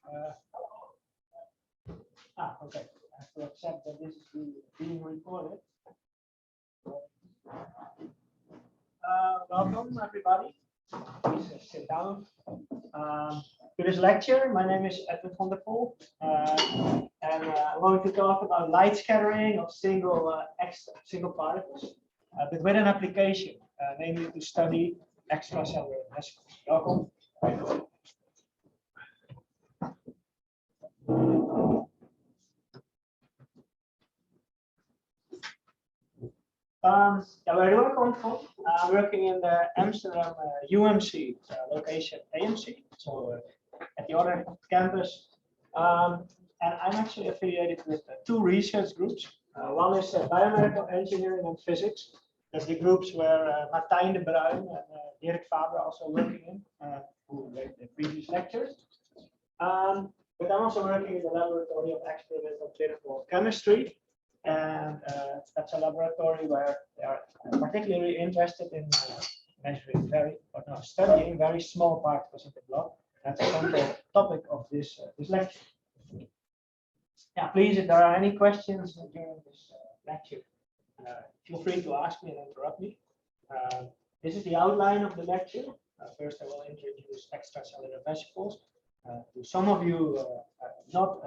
Okay. I have to accept that this is being recorded. Welcome, everybody. Please sit down. To this lecture, my name is Edwin and I'm going to talk about light scattering of single particles, but with an application, namely to study extracellular vesicles. Welcome. Where do I come from? I'm working in the Amsterdam UMC location AMC, so at the other campus. And I'm actually affiliated with two research groups. One is biomedical engineering and physics. That's the groups where Martijn de Bruin and Dirk Faber are also working in, who made the previous lectures. But I'm also working in the laboratory of experimental clinical chemistry. And that's a laboratory where they are particularly interested in studying very small particles in the blood. That's a central topic of this lecture. Yeah, please, if there are any questions during this lecture, feel free to ask me and interrupt me. This is the outline of the lecture. First, I will introduce extracellular vesicles. To some of you, not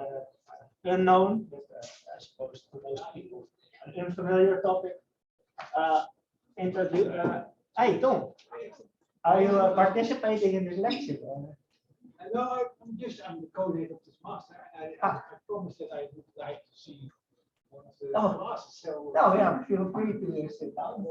unknown, but I suppose to most people, an unfamiliar topic. Hey, Tom, are you participating in this lecture? No, I'm the coordinator of this master. I promised that I would like to see one of the classes. So yeah, feel free to sit down.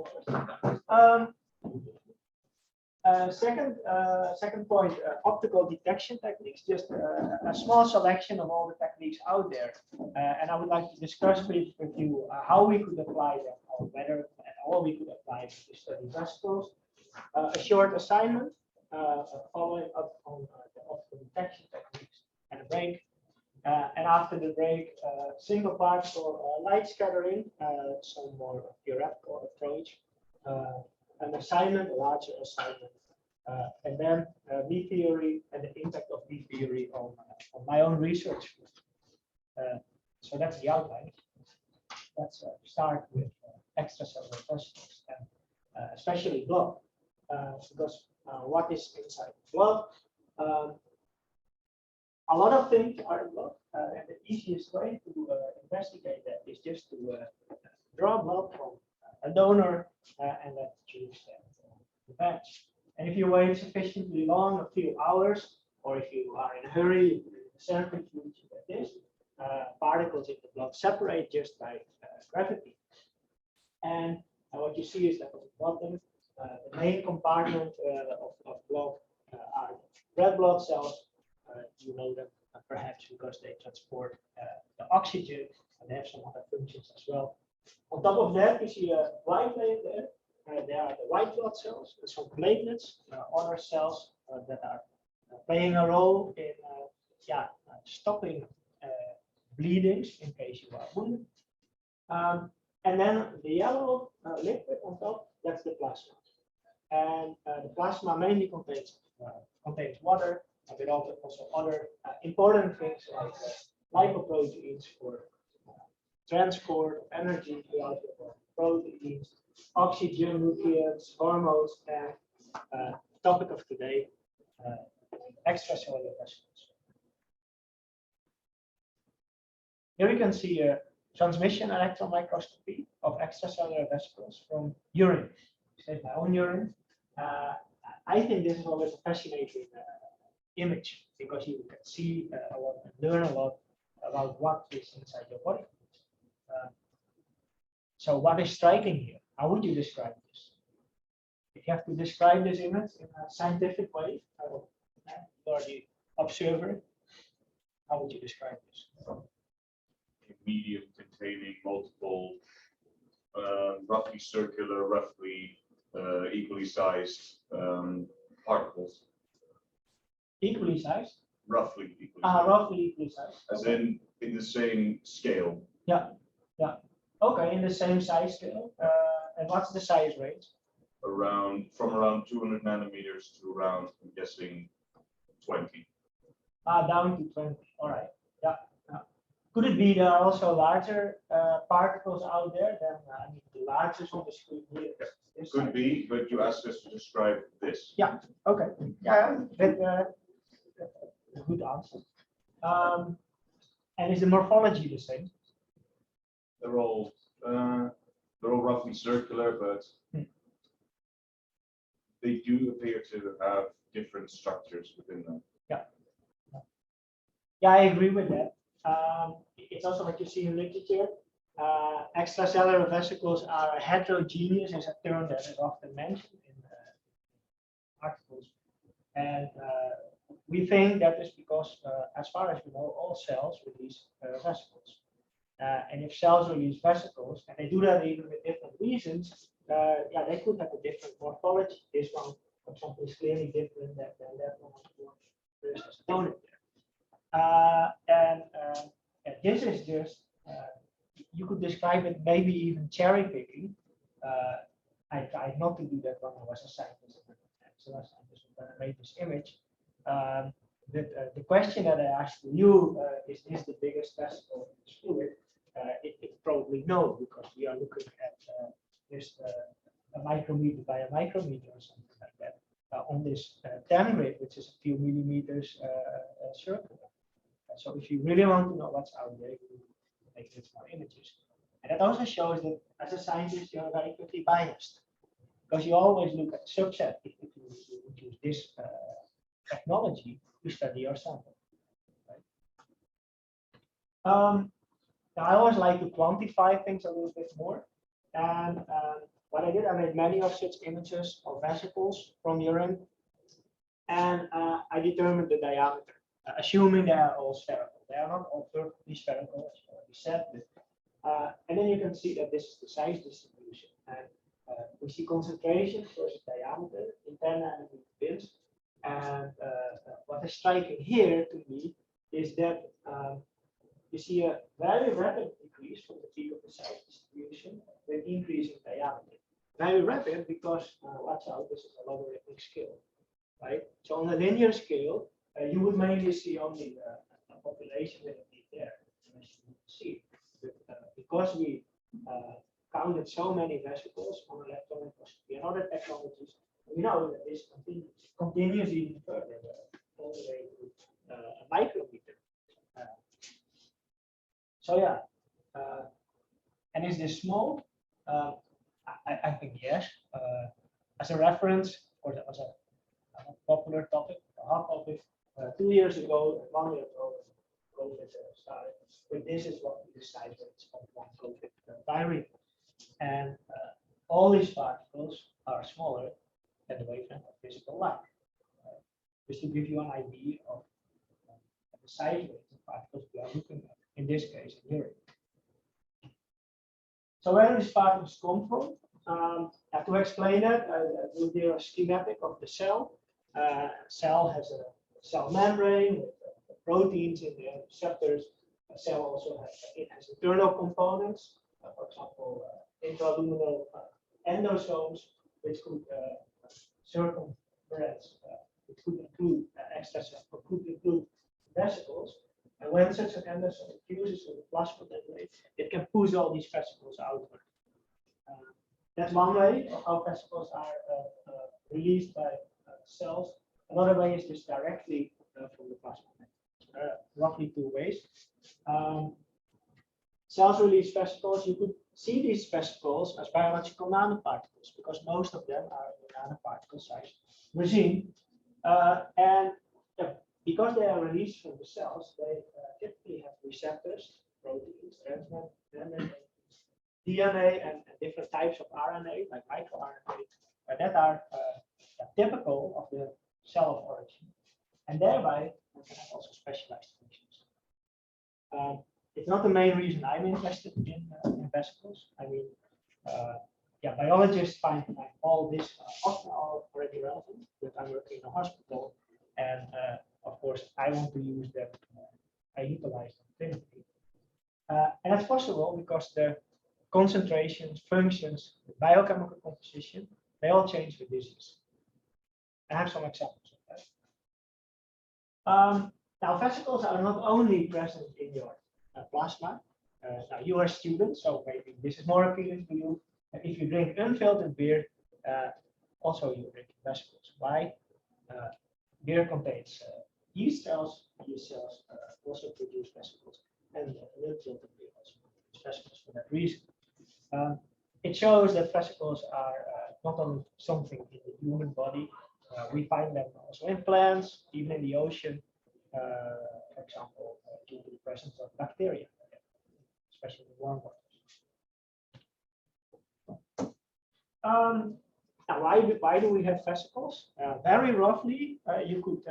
Second point, optical detection techniques, just a small selection of all the techniques out there. And I would like to discuss with you how we could apply them, or whether at all we could apply them to study vesicles. A short assignment, following up on the optical detection techniques, and a break. And after the break, single particle light scattering, some more theoretical approach. An assignment, a larger assignment, and then B theory and the impact of B theory on my own research. So that's the outline. Let's start with extracellular vesicles, and especially blood, because what is inside blood? A lot of things are in blood, and the easiest way to investigate that is just to draw blood from a donor and let choose the batch. And if you wait sufficiently long, a few hours, or if you are in a hurry, the centrifuge like this, particles in the blood separate just by gravity. And what you see is that at the bottom, the main compartment of blood are red blood cells. You know them perhaps because they transport the oxygen, and they have some other functions as well. On top of that, you see a white layer there. There are the white blood cells, and some platelets, other cells that are playing a role in stopping bleedings in case you are wounded. And then the yellow liquid on top, that's the plasma. And the plasma mainly contains water, but also other important things like lipoproteins for transport of energy, proteins, oxygen, nutrients, hormones, and topic of today, extracellular vesicles. Here you can see a transmission electron microscopy of extracellular vesicles from urine. This is my own urine. I think this is always a fascinating image because you can see a lot and learn a lot about what is inside your body. So what is striking here? How would you describe this? If you have to describe this image in a scientific way, you are the observer, how would you describe this? A medium containing multiple, roughly circular, roughly equally sized particles. Equally sized? Roughly equally sized. Roughly equally sized. As in the same scale. Yeah. Okay, in the same size scale. And what's the size range? From around 200 nanometers to around, I'm guessing, 20. Down to 20. All right. Yeah. Yeah. Could it be there are also larger particles out there than I mean the largest on the screen here? This Could side. be, but you asked us to describe this. Yeah. Okay. Yeah. That, good answer. And is the morphology the same? They're all roughly circular, but they do appear to have different structures within them. Yeah. Yeah, I agree with that. It's also what you see in literature. Extracellular vesicles are heterogeneous, is a term that is often mentioned in articles. And we think that is because, as far as we know, all cells release vesicles. And if cells release vesicles, and they do that even with different reasons, yeah, they could have a different morphology. This one, for example, is clearly different than that one. There's a stone in there. And this is just, you could describe it maybe even cherry picking. I tried not to do that when I was a scientist. So that's when I made this image. The question that I asked you is this the biggest vesicle in this fluid? It's probably no, because we are looking at just a micrometer by a micrometer or something like that on this 10 grid, which is a few millimeters circle. So if you really want to know what's out there, you make this more images. And that also shows that as a scientist, you're very quickly biased, because you always look at subset. If you would use this technology to study your sample. Right? I always like to quantify things a little bit more. And what I did, I made many of such images of vesicles from urine. And I determined the diameter, assuming they are all spherical. They are not all perfectly spherical, as already said. And then you can see that this is the size distribution. And we see concentration versus diameter in 10 nanometer bins. And what is striking here to me is that you see a very rapid decrease from the peak of the size distribution with increasing diameter. Very rapid because, watch out, this is a logarithmic scale, right? So on a linear scale, you would mainly see only a population with a peak there, as you see. But, because we counted so many vesicles on electron microscopy and other technologies, we know that this continues even further, all the way to a micrometer. So yeah, and is this small? I think yes. As a reference, of course, that was a popular topic, a hot topic. 2 years ago, 1 year ago, COVID started. But this is what we decided on one COVID virus. And all these particles are smaller than the wavelength of visible light. Just to give you an idea of the size range of particles we are looking at, in this case, in urine. So where do these particles come from? To explain that, I will do a schematic of the cell. Cell has a cell membrane with proteins in the receptors. A cell also has internal components, for example, intraluminal endosomes, which could circumference, it could include extracellular, could include vesicles. And when such an endosome fuses with a plasma membrane, it can push all these vesicles outward. That's one way of how vesicles are released by cells. Another way is just directly from the plasma membrane. Roughly two ways. Cells release vesicles. You could see these vesicles as biological nanoparticles because most of them are nanoparticle size regime. And because they are released from the cells, they typically have receptors, proteins, transmembrane, DNA, and different types of RNA, like microRNA, that are typical of the cell of origin, and thereby they can have also specialized functions. It's not the main reason I'm interested in vesicles. I mean, biologists find all this often already relevant, but I'm working in a hospital, and of course, I want to use them. I utilize them clinically, and that's possible because the concentrations, functions, the biochemical composition, they all change with disease. I have some examples of that. Now, vesicles are not only present in your plasma. Now, you are a student, so maybe this is more appealing to you. If you drink unfiltered beer, also you're drinking vesicles. Why? Beer contains yeast cells. Yeast cells also produce vesicles, and unfiltered beer also produces vesicles for that reason. It shows that vesicles are not only something in the human body. We find them also in plants, even in the ocean. For example, due to the presence of bacteria, especially in warm waters. Now, why do we have vesicles? Very roughly, you could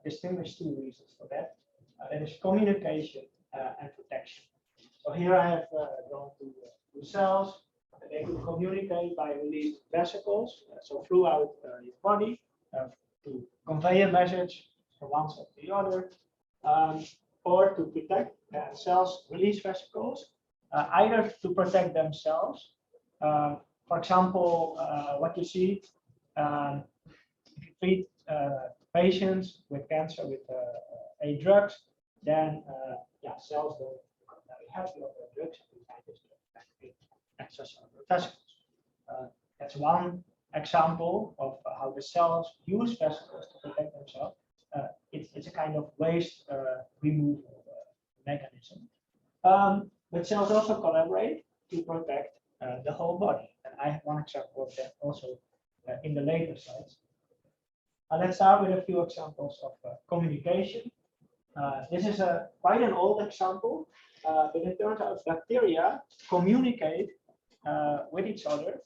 distinguish two reasons for that. That is communication and protection. So here I have gone to cells. They could communicate by releasing vesicles, so throughout your body, to convey a message from one side to the other, or to protect. Cells release vesicles, either to protect themselves. For example, what you see, if you treat patients with cancer with drugs, then cells don't become very happy of the drugs. Extracellular vesicles. That's one example of how the cells use vesicles to protect themselves. It's a kind of waste removal mechanism. But cells also collaborate to protect the whole body. And I have one example of that also in the later slides. Let's start with a few examples of communication. This is quite an old example, but it turns out bacteria communicate with each other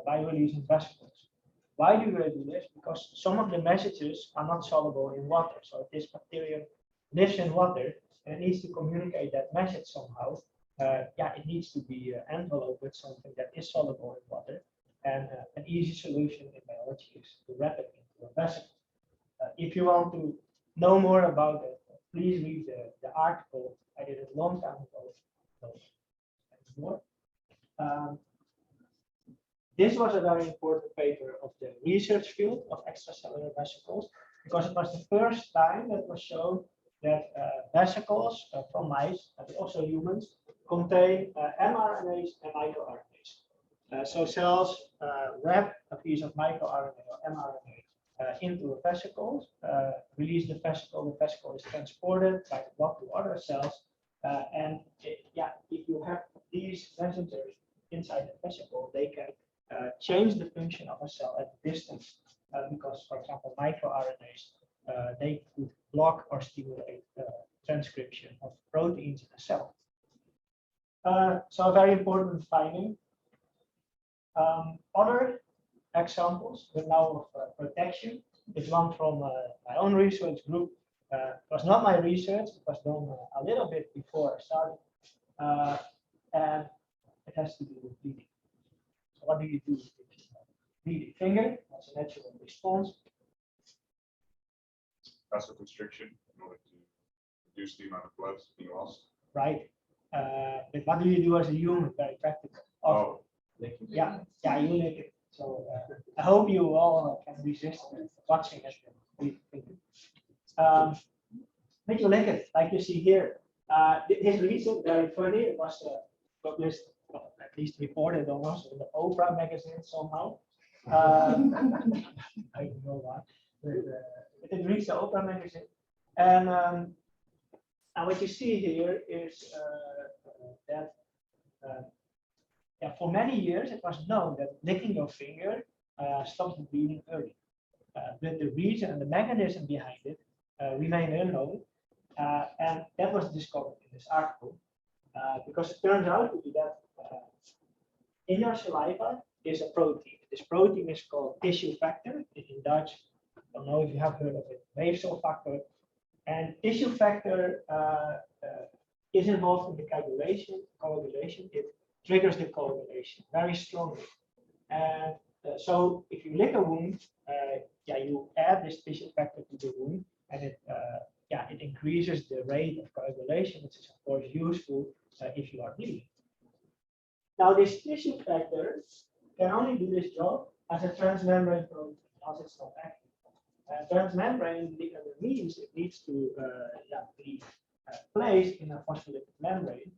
by releasing vesicles. Why do they do this? Because some of the messages are not soluble in water. So if this bacterium lives in water and it needs to communicate that message somehow, it needs to be enveloped with something that is soluble in water. And an easy solution in biology is to wrap it into a vesicle. If you want to know more about it, please read the article I did a long time ago. This was a very important paper of the research field of extracellular vesicles, because it was the first time that was shown that vesicles from mice, and also humans, contain mRNAs and microRNAs. So cells wrap a piece of microRNA or mRNA into a vesicle, release the vesicle is transported by the blood to other cells, and if you have these messengers inside the vesicle, they can change the function of a cell at a distance, because, for example, microRNAs, they could block or stimulate transcription of proteins in a cell. So a very important finding. Other examples, but now of protection, is one from my own research group. It was not my research, it was done a little bit before I started, and it has to do with bleeding. So what do you do if you bleed a finger? That's a natural response. Vasoconstriction in order to reduce the amount of blood being lost. Right. But what do you do as a human? Very practical. Oh, yeah, you lick it. So I hope you all can resist watching it. But you lick it, like you see here. His research, very funny. It was published, at least reported almost in the Oprah magazine somehow. I don't know why, but it reached the Oprah magazine. And what you see here is that for many years it was known that licking your finger stops the bleeding early. But the reason and the mechanism behind it remain unknown. And that was discovered in this article, because it turns out to be that in your saliva is a protein. This protein is called tissue factor in Dutch. I don't know if you have heard of it, weefselfactor. And tissue factor is involved in the coagulation. It triggers the coagulation very strongly. And so if you lick a wound, you add this tissue factor to the wound, and it increases the rate of coagulation, which is of course useful if you are bleeding. Now this tissue factor can only do this job as a transmembrane protein, as it's not active. Transmembrane means it needs to be placed in a phospholipid membrane,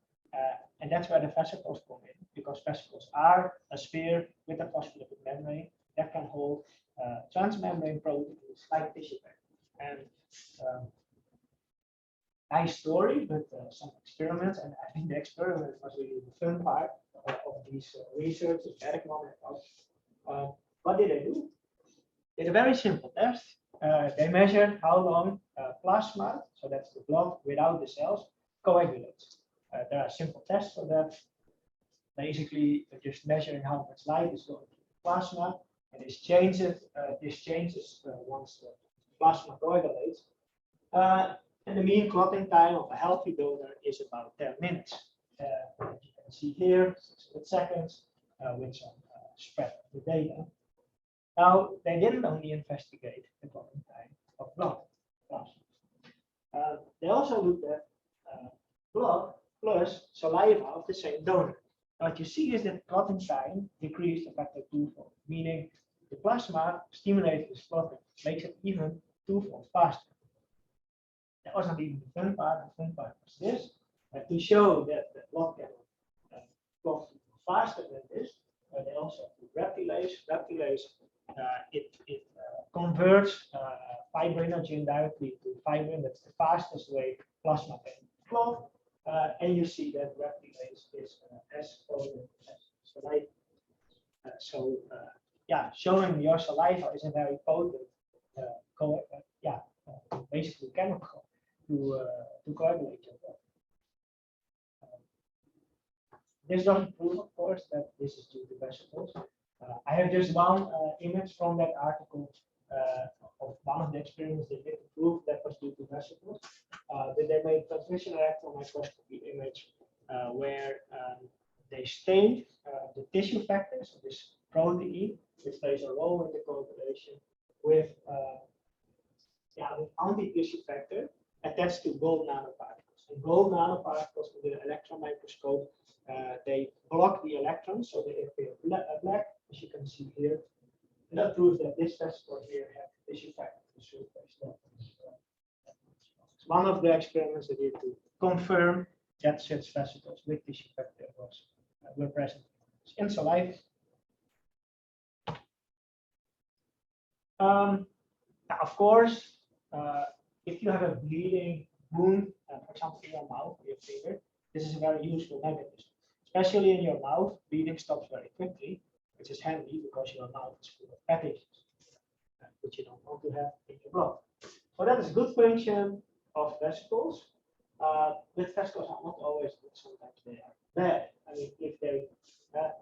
and that's where the vesicles come in, because vesicles are a sphere with a phospholipid membrane that can hold transmembrane proteins like tissue factor. And nice story, but some experiments, and I think the experiment was really the fun part of these research. What did they do? They did a very simple test. They measured how long plasma, so that's the blood without the cells, coagulates. There are simple tests for that. Basically, just measuring how much light is going through the plasma, and this changes once the plasma coagulates. And the mean clotting time of a healthy donor is about 10 minutes. As you can see here, 600 seconds with some spread of the data. Now, they didn't only investigate the clotting time of blood plasma. They also looked at blood plus saliva of the same donor. What you see is that clotting time decreased a factor twofold, meaning the plasma stimulated this clotting, makes it even twofold faster. That wasn't even the fun part. The fun part was this: to show that the blood can clot faster than this. They also do reptilase. Reptilase it converts fibrinogen directly to fibrin. That's the fastest way plasma can clot. And you see that reptilase is as potent as saliva. Showing your saliva is a very potent, basically chemical to coagulate your blood. This doesn't prove, of course, that this is due to vesicles. I have just one image from that article of one of the experiments they did to prove that was due to vesicles. But they made transmission electron microscopy image where they stained the tissue factors, so this protein, which plays a role in the coagulation, with anti-tissue factor attached to gold nanoparticles. And gold nanoparticles with an electron microscope, they block the electrons, so they appear black, as you can see here. And that proves that this vesicle here had tissue factor to surface. It's one of the experiments they did to confirm that such vesicles with tissue factor were present in saliva. Of course, if you have a bleeding wound, for example, in your mouth, your finger, this is a very useful mechanism. Especially in your mouth, bleeding stops very quickly, which is handy because your mouth is full of pathogens, which you don't want to have in your blood. So that is a good function of vesicles. But vesicles are not always good. Sometimes they are bad. I mean,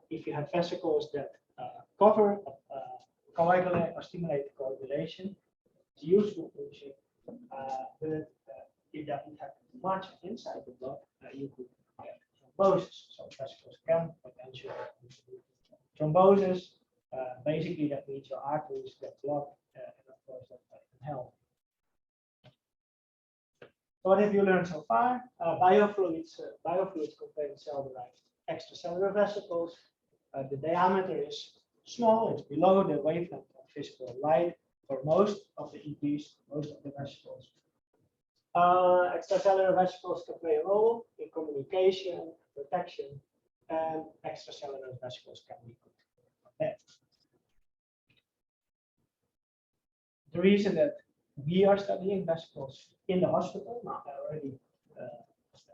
if you have vesicles that cover, coagulate, or stimulate coagulation, it's a useful function. But if that would happen too much inside the blood, you could get thrombosis. So vesicles can potentially thrombosis. Basically, that means your arteries get blocked, and of course that can help. So what have you learned so far? Biofluids contain cell-derived extracellular vesicles. The diameter is small; it's below the wavelength of visible light for most of the EPs, most of the vesicles. Extracellular vesicles can play a role in communication, protection, and extracellular vesicles can be good or bad. The reason that we are studying vesicles in the hospital, now I already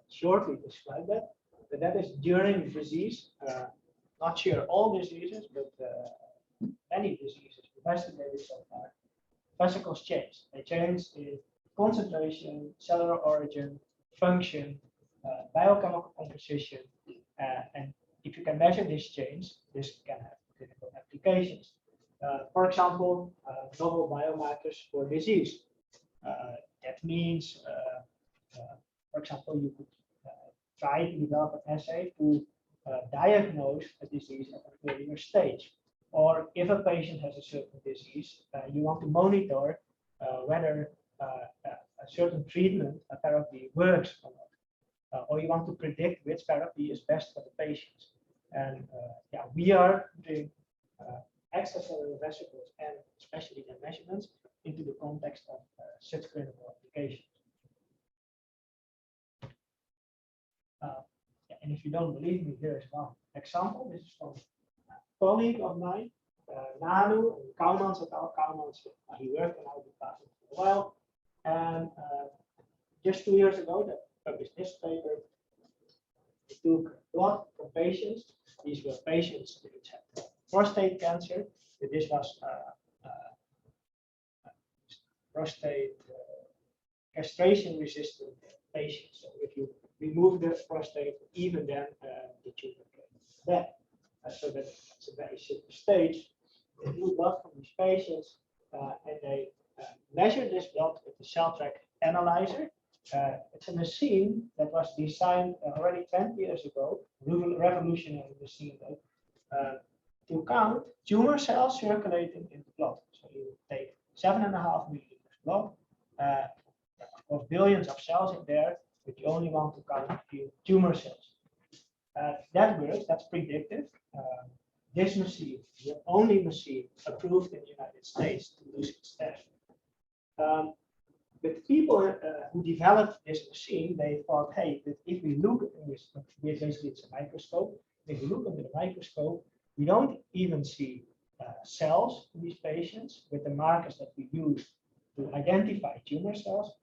shortly described that, but that is during disease. Not sure all diseases, but many diseases investigated so far. Vesicles change. They change in concentration, cellular origin, function, biochemical composition, and if you can measure this change, this can have clinical applications. For example, novel biomarkers for disease. That means, for example, you could try to develop an assay to diagnose a disease at an earlier stage. Or if a patient has a certain disease, you want to monitor whether a certain treatment, a therapy works or not. Or you want to predict which therapy is best for the patients. And we are doing extracellular vesicles and especially their measurements into the context of such clinical applications. And if you don't believe me, here is one example. This is from a colleague of mine, Nanu Kouwmans et al. Kouwmans, he worked in our department for a while. And just 2 years ago, they published this paper. They took blood from patients. These were patients which had prostate cancer. This was prostate castration-resistant patients. So if you remove the prostate, even then the tumor came back. So that's a very simple stage. They drew blood from these patients and they measured this blood with the cell track analyzer. It's a machine that was designed already 20 years ago, revolutionary machine, to count tumor cells circulating in the blood. So you take 7.5 milliliters blood, of course, billions of cells in there, but you only want to count a few tumor cells. That works, that's predictive. This machine is the only machine approved in the United States to use its test. But people who developed this machine, they thought, hey, but if we look at this, basically it's a microscope. If we look under the microscope, we don't even see cells in these patients with the markers that we use to identify tumor cells.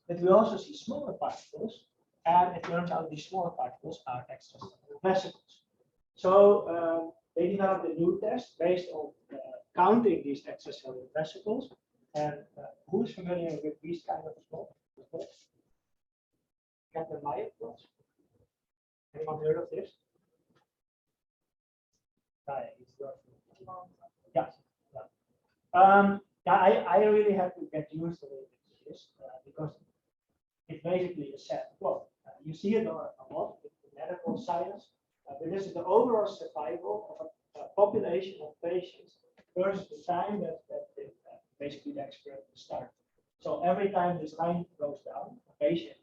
But we also see smaller particles, and it turns out these smaller particles are extracellular vesicles. So they developed a new test based on counting these extracellular vesicles. And who's familiar with these kind of plots? Kaplan-Meier plots? Anyone heard of this? Yeah. I really have to get used to this because it's basically a set plot. You see it a lot in medical science, but this is the overall survival of a population of patients versus the time that basically the experiment started. So every time this line goes down, a patient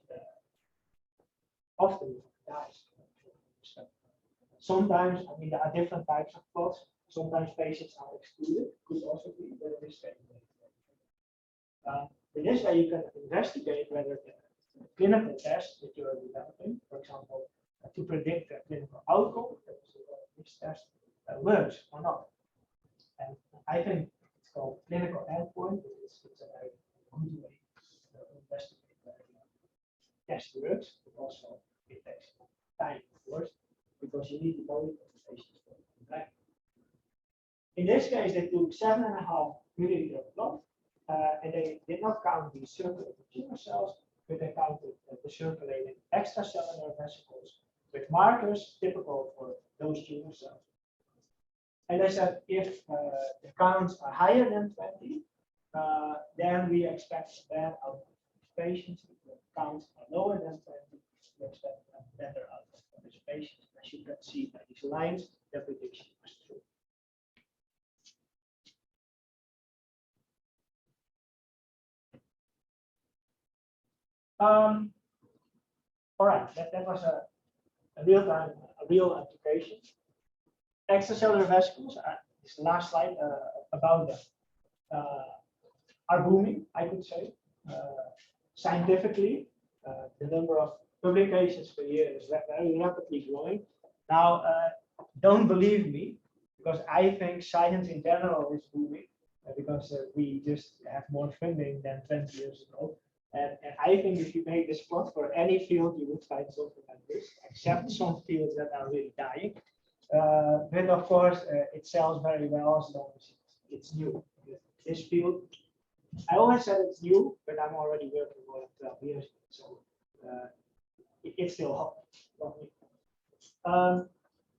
often dies. Sometimes, I mean, there are different types of plots. Sometimes patients are excluded, could also be, but in this case, in this way, you can investigate whether the clinical test that you are developing, for example, to predict a clinical outcome, this test works or not. And I think it's called clinical endpoint. It's a very good way to investigate whether the test works, but also it takes time, of course, because you need to monitor the patients for back. In this case, they took 7.5 milliliters of blood, and they did not count the circulating tumor cells, but they counted the circulating extracellular vesicles with markers typical for those tumor cells. And they said if the counts are higher than 20, then we expect a bad outcome. Patients, if the counts are lower than 20, we expect a better outcome for these patients. As you can see by these lines, the prediction was true. All right, that was a real application. Extracellular vesicles, this last slide about them, are booming, I could say. Scientifically, the number of publications per year is very rapidly growing. Now, don't believe me, because I think science in general is booming, because we just have more funding than 20 years ago. And I think if you make this plot for any field, you would find something like this, except some fields that are really dying. But of course, it sells very well as long as it's new. This field, I always said it's new, but I'm already working more than 12 years, so it's still hot.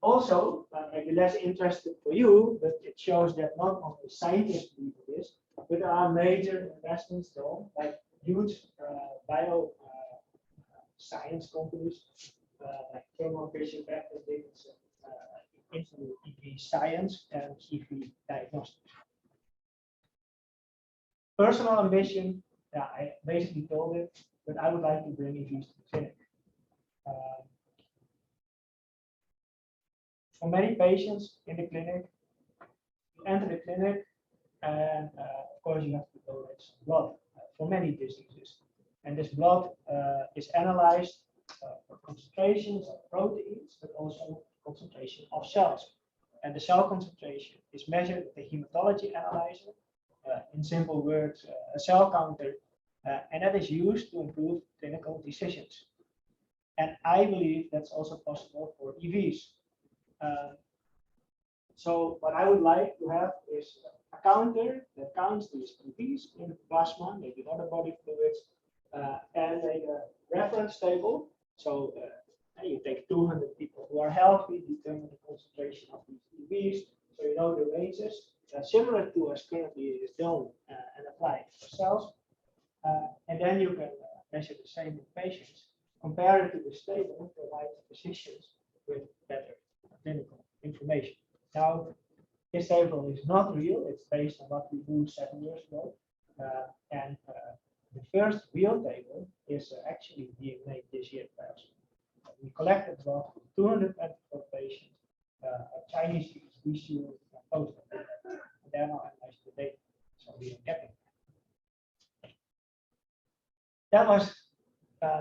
Also, maybe less interesting for you, but it shows that not only scientists believe in this, but there are major investments done, like huge bio science companies, like Thermo Fisher into EV science and EV diagnostics. Personal ambition, I basically told it, but I would like to bring EVs to the clinic. For many patients in the clinic, you enter the clinic, And of course, you have to donate some blood for many diseases. And this blood is analyzed for concentrations of proteins, but also concentration of cells. And the cell concentration is measured with the hematology analyzer. In simple words, a cell counter, and that is used to improve clinical decisions. And I believe that's also possible for EVs. So what I would like to have is a counter that counts these EVs in plasma, maybe other body fluids, and a reference table. So you take 200 people who are healthy, determine the concentration of these EVs, so you know the ranges, similar to as currently is done and applied for cells. And then you can measure the same in patients, compare it to this table, and provide physicians with better clinical information. Now, this table is not real, it's based on what we do 7 years ago. And the first real table is actually being made this year. We collected about 224 patients, Chinese issue post, and they're now analyzed the data. So we are getting. That was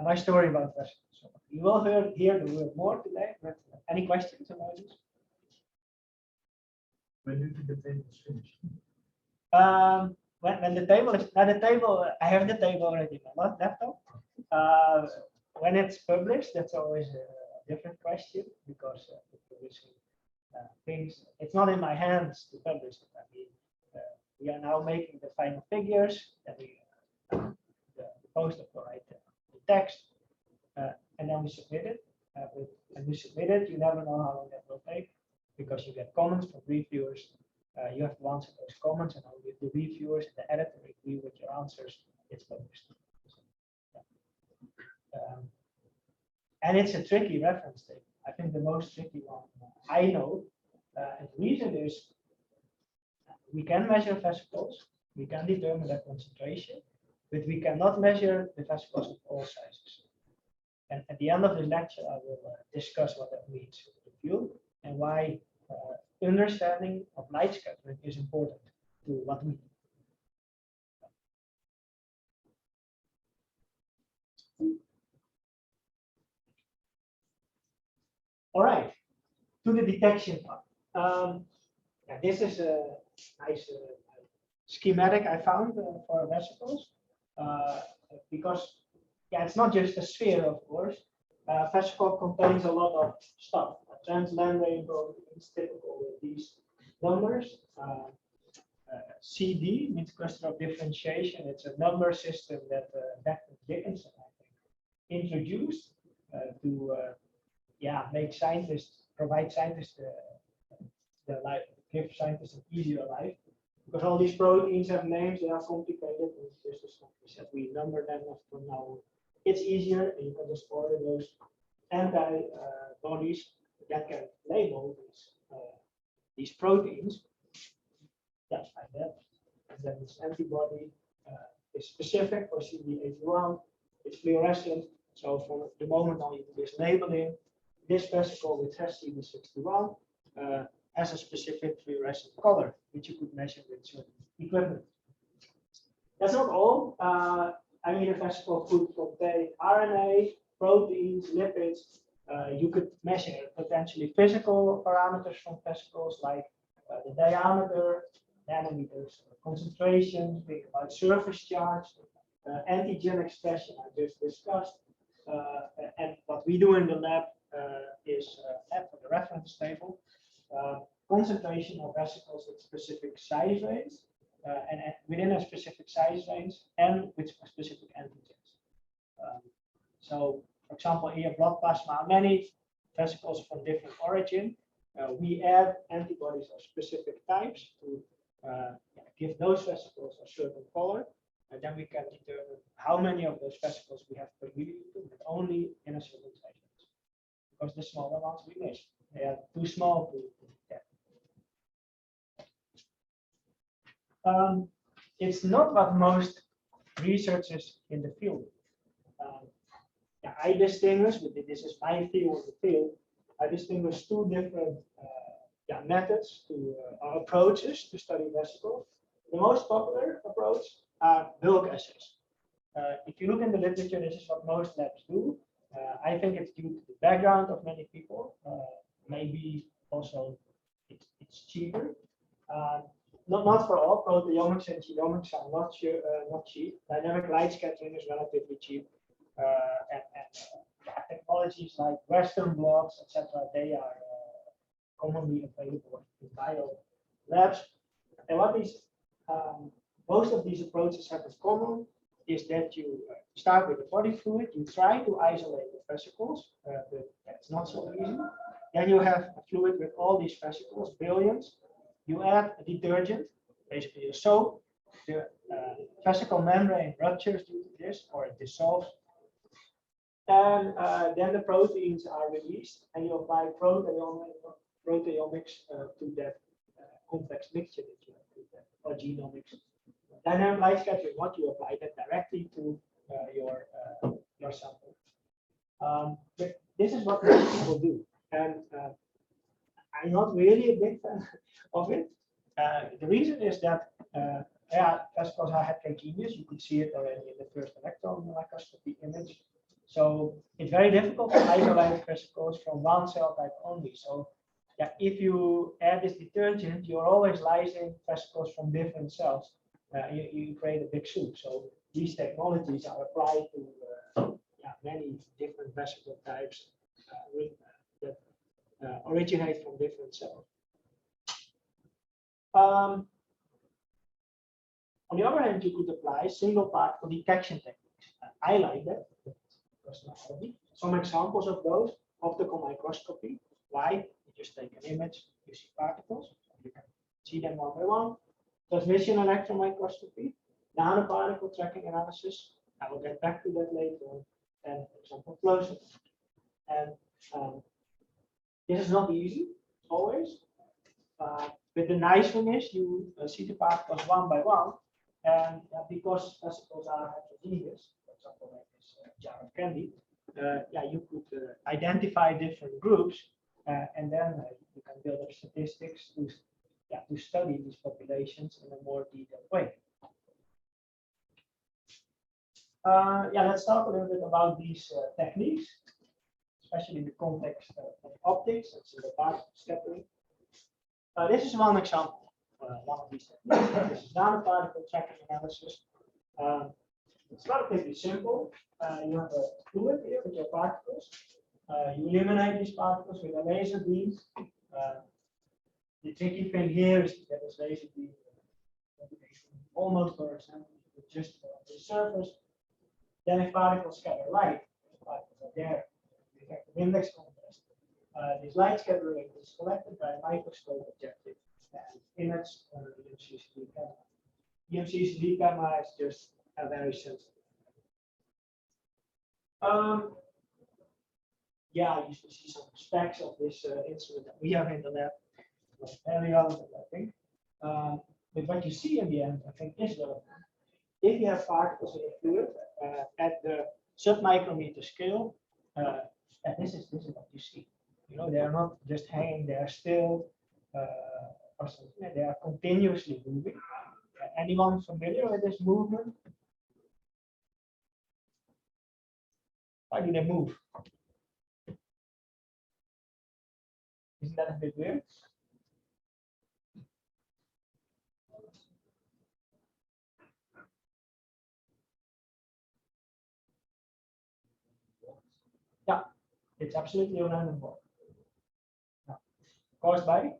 my story about Vesicles. So you will hear the word more today. But any questions about this? When do you think the table is finished? When the table is now the table, I have the table already on my laptop. When it's published, that's always a different question because publishing things, it's not in my hands to publish it. I mean, we are now making the final figures, and the poster will write the text, and then we submit it. And we submit it, you never know how long that will take because you get comments from reviewers. You have to answer those comments, and only if the reviewers and the editor agree with your answers, it's published. And it's a tricky reference table. I think the most tricky one I know. And the reason is we can measure vesicles, we can determine their concentration, but we cannot measure the vesicles of all sizes. And at the end of the lecture, I will discuss what that means in the field and why understanding of light scattering is important to what we do. All right, to the detection part. This is a nice schematic I found for vesicles because it's not just a sphere, of course. Vesicle contains a lot of stuff. Transmembrane proteins, typical with these numbers. CD means cluster of differentiation. It's a number system that Dr. Dickinson, I think, introduced to make scientists, provide scientists the life, give scientists an easier life. Because all these proteins have names, they are complicated. And just as we said, we number them from now on. It's easier, and you can just order those antibodies that can label these proteins. Just like that. And then this antibody is specific for CD81. It's fluorescent. So for the moment on, you do this labeling. This vesicle, which has CD61, has a specific fluorescent color, which you could measure with certain equipment. That's not all. I mean, a vesicle could contain RNA, proteins, lipids. You could measure potentially physical parameters from vesicles like the diameter, nanometers, concentration, think about surface charge, antigen expression I just discussed. And what we do in the lab is for the reference table, concentration of vesicles with specific size range, and within a specific size range, and with specific antigens. So, for example, in your blood plasma, many vesicles from different origin. We add antibodies of specific types to give those vesicles a certain color, and then we can determine how many of those vesicles we have per milliliter, but only in a certain size range. Because the smaller ones we miss, they are too small to detect. It's not what most researchers in the field. I distinguish, but this is my view of the field. I distinguish two different methods to approaches to study vesicles. The most popular approach are bulk assays. If you look in the literature, this is what most labs do. I think it's due to the background of many people. Maybe also it's cheaper. Not for all. Proteomics and genomics are not cheap. Dynamic light scattering is relatively cheap. Technologies like Western blots, etc., they are commonly available in bio labs. And what these most of these approaches have in common is that you start with the body fluid, you try to isolate the vesicles, but that's not so easy. Then you have a fluid with all these vesicles, billions. You add a detergent, basically a soap. The vesicle membrane ruptures due to this, or it dissolves. And then the proteins are released, and you apply proteomics to that complex mixture that you have with that, or genomics. Dynamic light scattering, what you apply that directly to your sample. But this is what most people do, and I'm not really a big fan of it. The reason is that vesicles are heterogeneous. You could see it already in the first electron microscopy image. So it's very difficult to isolate vesicles from one cell type only. So yeah, if you add this detergent, you're always lysing vesicles from different cells. You create a big soup. So these technologies are applied to many different vesicle types that originate from different cells. On the other hand, you could apply single particle detection techniques. I like that. Some examples of those: optical microscopy. Why? You just take an image, you see particles, you can see them one by one. Transmission electron microscopy, nanoparticle tracking analysis. I will get back to that later on. And for example, flow cytometry. And this is not easy always. But the nice thing is you see the particles one by one, and because vesicles are heterogeneous, for example, like this jar of candy, you could identify different groups, and then you can build up statistics to study these populations in a more detailed way. Let's talk a little bit about these techniques, especially in the context of optics and single particle scattering. This is one example, one of these techniques. This is nanoparticle tracking analysis. It's relatively simple. You have a fluid here with your particles. You eliminate these particles with a laser beam. The tricky thing here is that this laser beam almost horizontal, just on the surface. Then if particles scatter light, the particles are there, the effective index contrast. This light scattering is collected by a microscope objective and image on the EMCCD camera. EMCCD camera is just a very sensitive. You should see some specs of this instrument that we have in the lab. Very relevant, I think. But what you see in the end, I think, is relevant. If you have particles in a fluid at the submicrometer scale, this is what you see. You know, they are not just hanging there still, or something. They are continuously moving. Anyone familiar with this movement? Why do they move? Isn't that a bit weird? Yeah, it's absolutely a random walk. Caused by?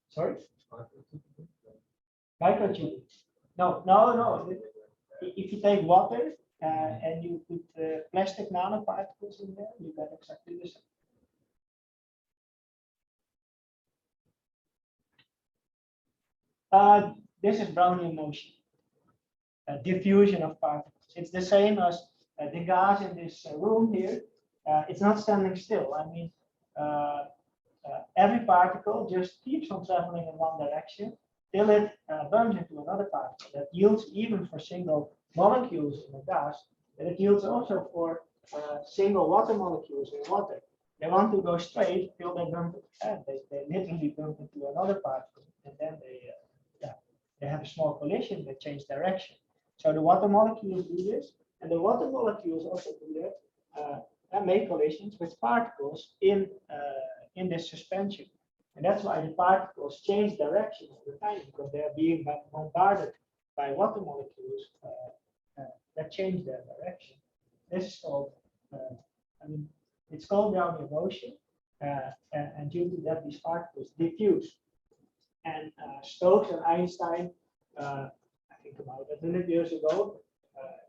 Sorry? Microtubule. No. If you take water and you put plastic nanoparticles in there, you get exactly the same. This is Brownian motion, diffusion of particles. It's the same as the gas in this room here. It's not standing still. I mean, every particle just keeps on traveling in one direction till it bumps into another particle that yields even for single molecules in a gas, and it yields also for single water molecules in water. They want to go straight till they bump it. They literally bump into another particle, and then they have a small collision. They change direction. So the water molecules do this, and the water molecules also do that and make collisions with particles in this suspension. And that's why the particles change direction all the time, because they're being bombarded by water molecules that change their direction. This is called, it's called Brownian motion, and due to that, these particles diffuse. And Stokes and Einstein, I think about 100 years ago,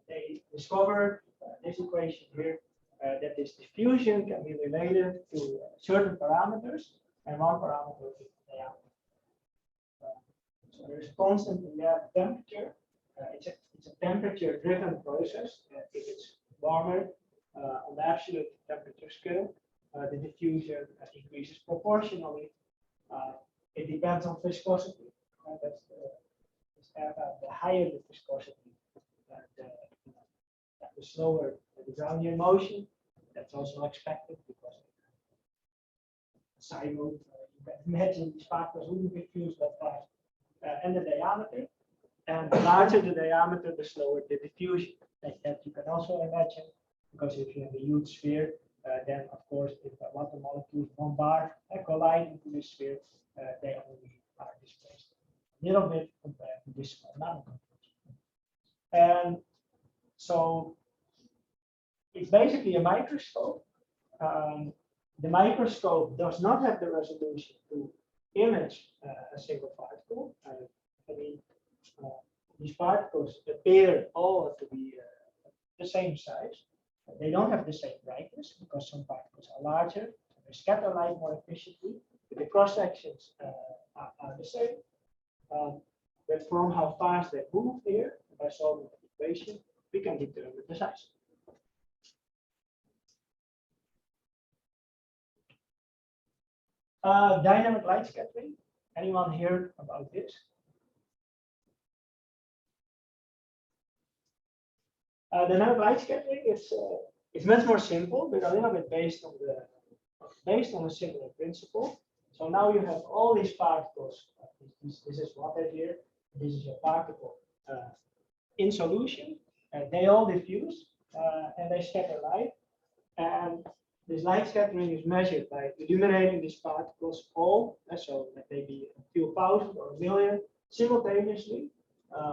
they discovered this equation here, that this diffusion can be related to certain parameters, and one parameter is the diameter. So there's a constant in there, temperature. It's a temperature-driven process. If it's warmer on the absolute temperature scale, the diffusion increases proportionally. It depends on viscosity. That's the higher the viscosity, the slower the Brownian motion. That's also expected because side move. You can imagine these particles wouldn't diffuse that fast. And the diameter. And the larger the diameter, the slower the diffusion. Like that you can also imagine, because if you have a huge sphere, then of course if the water molecules bombard and collide into the sphere, they only are displaced a little bit compared to this small nanoparticles. And so it's basically a microscope. The microscope does not have the resolution to image a single particle. These particles appear all to be the same size. They don't have the same brightness because some particles are larger. They scatter light more efficiently, but the cross sections are the same. But from how fast they move here, by solving the equation, we can determine the size. Dynamic light scattering. Anyone heard about this? Dynamic light scattering is much more simple, but a little bit based on a similar principle. So now you have all these particles. This is water here. This is a particle in solution. They all diffuse and they scatter light. And this light scattering is measured by illuminating these particles all, so that they be a few thousand or a million simultaneously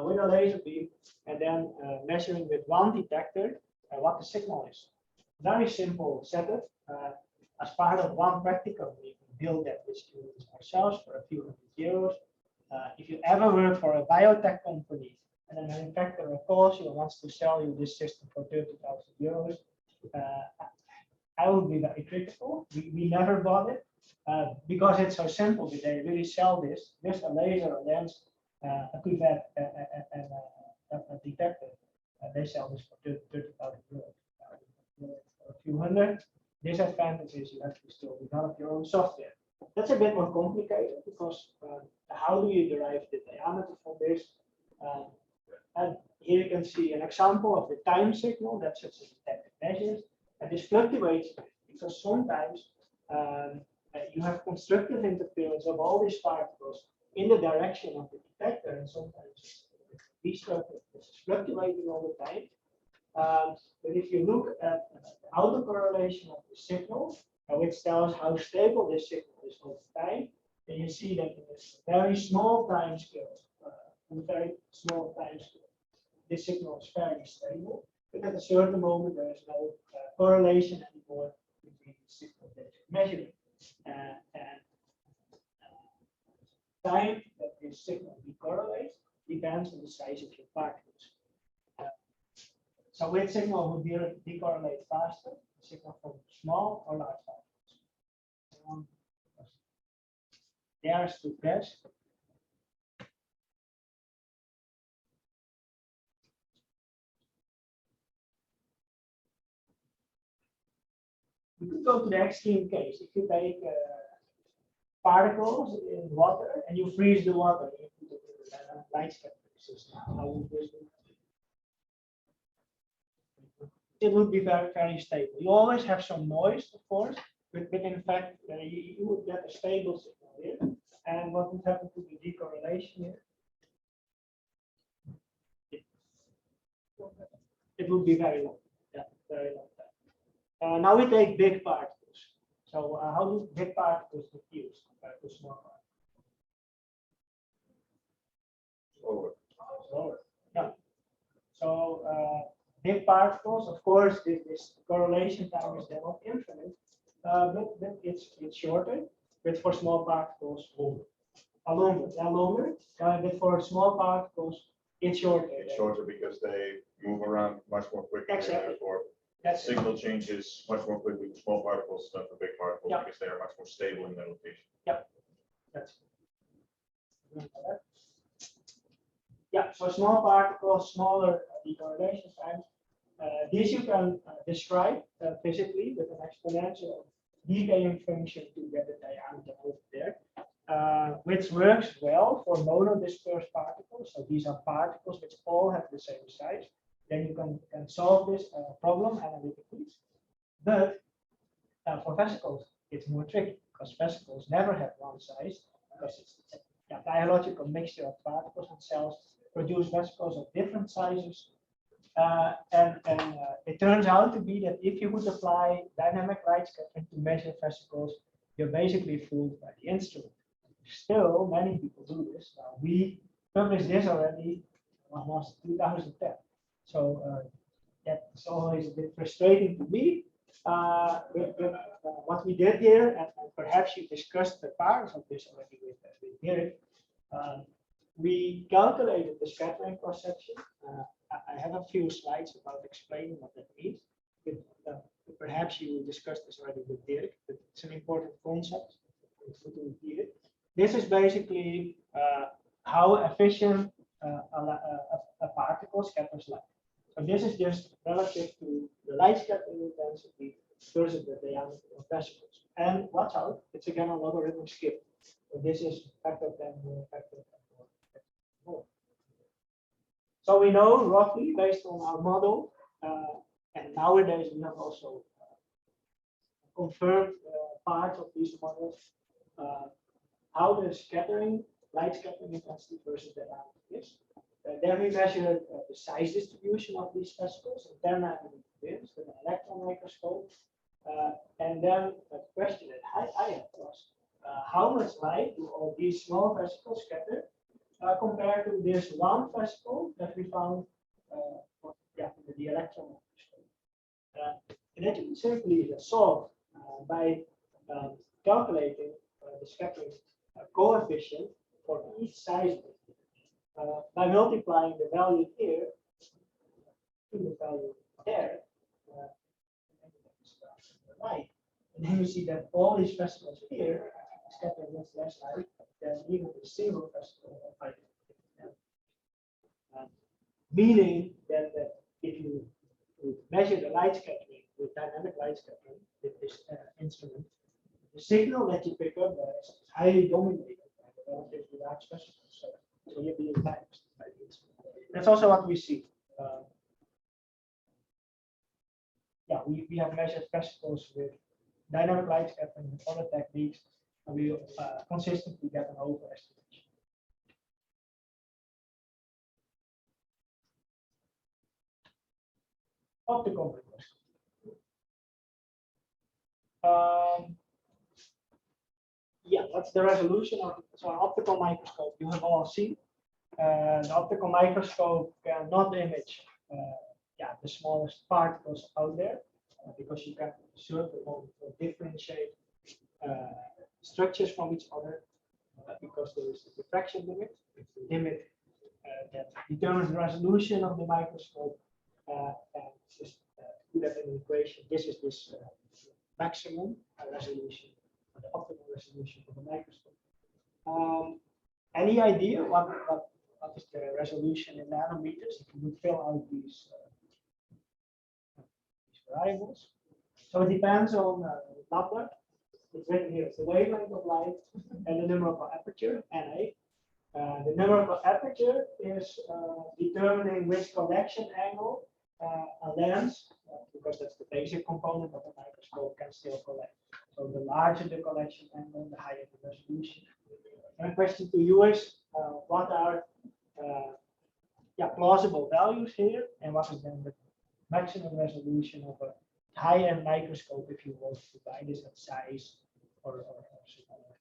with a laser beam, and then measuring with one detector what the signal is. Very simple setup. As part of one practicum, we built that with students ourselves for a few €100. If you ever work for a biotech company and a manufacturer calls you and wants to sell you this system for €30,000, I would be very critical. We never bought it because it's so simple. They really sell this, just a laser, a lens, a pipette, and a detector. They sell this for €30,000. A few hundred. Disadvantage is you have to still develop your own software. That's a bit more complicated because how do you derive the diameter from this? And here you can see an example of the time signal that such a detector measures. And this fluctuates because sometimes you have constructive interference of all these particles in the direction of the detector, and sometimes it's destructive. This is fluctuating all the time. But if you look at the autocorrelation of the signal, which tells how stable this signal is over time, then you see that in this very small time scale, this signal is fairly stable. But at a certain moment, there is no correlation anymore between the signal that you're measuring and time that this signal decorrelates depends on the size of your particles. So which signal would decorrelate faster? The signal from small or large particles? Dares to guess. We could go to the extreme case. If you take particles in water and you freeze the water, you put it in a light scattering system. How would this work? it would be very, very stable. You always have some noise, of course, but in fact, you would get a stable signal here. And what would happen to the decorrelation here? It would be very long. Yeah, very long time. Now we take big particles. So how do big particles diffuse compared to small particles? Slower. Yeah. So big particles, of course, this correlation time is not infinite, but it's shorter. But for small particles, longer. But for small particles, it's shorter. It's shorter because they move around much more quickly. Exactly. Therefore, That's signal changes much more quickly with small particles than for big particles Yeah. because they are much more stable in their location. That's yeah. So small particles, smaller decorrelation times. This you can describe physically with an exponential decaying function to get the diameter over there, which works well for monodispersed particles. So these are particles which all have the same size. Then you can solve this problem analytically. But for vesicles, it's more tricky because vesicles never have one size because it's a biological mixture of particles and cells produce vesicles of different sizes. And it turns out to be that if you would apply dynamic light scattering to measure vesicles, you're basically fooled by the instrument. Still, many people do this. We published this already almost 2010. So that's always a bit frustrating to me. What we did here, and perhaps you discussed the parts of this already with Dirk, we calculated the scattering cross section. I have a few slides about explaining what that means. But perhaps you discussed this already with Dirk, but it's an important concept. This is basically how efficient a particle scatters light. So this is just relative to the light scattering intensity versus the diameter of vesicles. And watch out, it's again a logarithmic scale. So this is factor 10 more, factor 10 more. So we know roughly based on our model, and nowadays we have also confirmed parts of these models, how the scattering, light scattering intensity versus the diameter is. Then we measured the size distribution of these vesicles in 10 nanometer bins with an electron microscope. And then the question that I had was, how much light do all these small vesicles scatter compared to this one vesicle that we found with the electron microscope? And that you can simply solve by calculating the scattering coefficient for each size by multiplying the value here to the value there. Light. And then you see that all these vesicles here scatter much less light than even the single vesicle of light. Meaning that if you measure the light scattering with dynamic light scattering with this instrument, the signal that you pick up is highly dominated by the relatively large vesicles. So you're being biased by the instrument. That's also what we see. We have measured vesicles with dynamic light scattering and other techniques, and we consistently get an overestimation. Optical microscope. That's the resolution of so an optical microscope. You have all seen. The optical microscope cannot image the smallest particles out there because you can observe them or differentiate structures from each other because there is a diffraction limit. It's the limit that determines the resolution of the microscope. And just put that in an equation. This is this maximum resolution, the optimal resolution of the microscope. Any idea what is the resolution in nanometers if you would fill out these variables? So it depends on Doppler. It's written here. It's the wavelength of light and the number of aperture, NA. The number of aperture is determining which connection angle a lens, because that's the basic component of the microscope, can still collect. So the larger the collection angle, the higher the resolution. My question to you is, what are plausible values here, and what is then the maximum resolution of a high-end microscope if you want to buy this at size or some other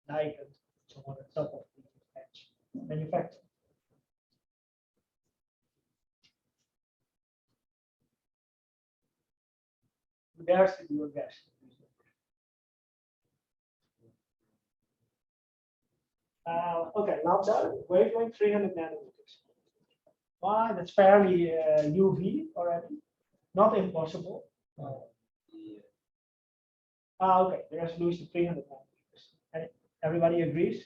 diamond, some other top of the edge manufacturer. Who dares to do a guess? Okay, lambda wavelength 300 nanometers. Wow, that's fairly UV already. Not impossible. Okay, the resolution 300 nanometers. And everybody agrees?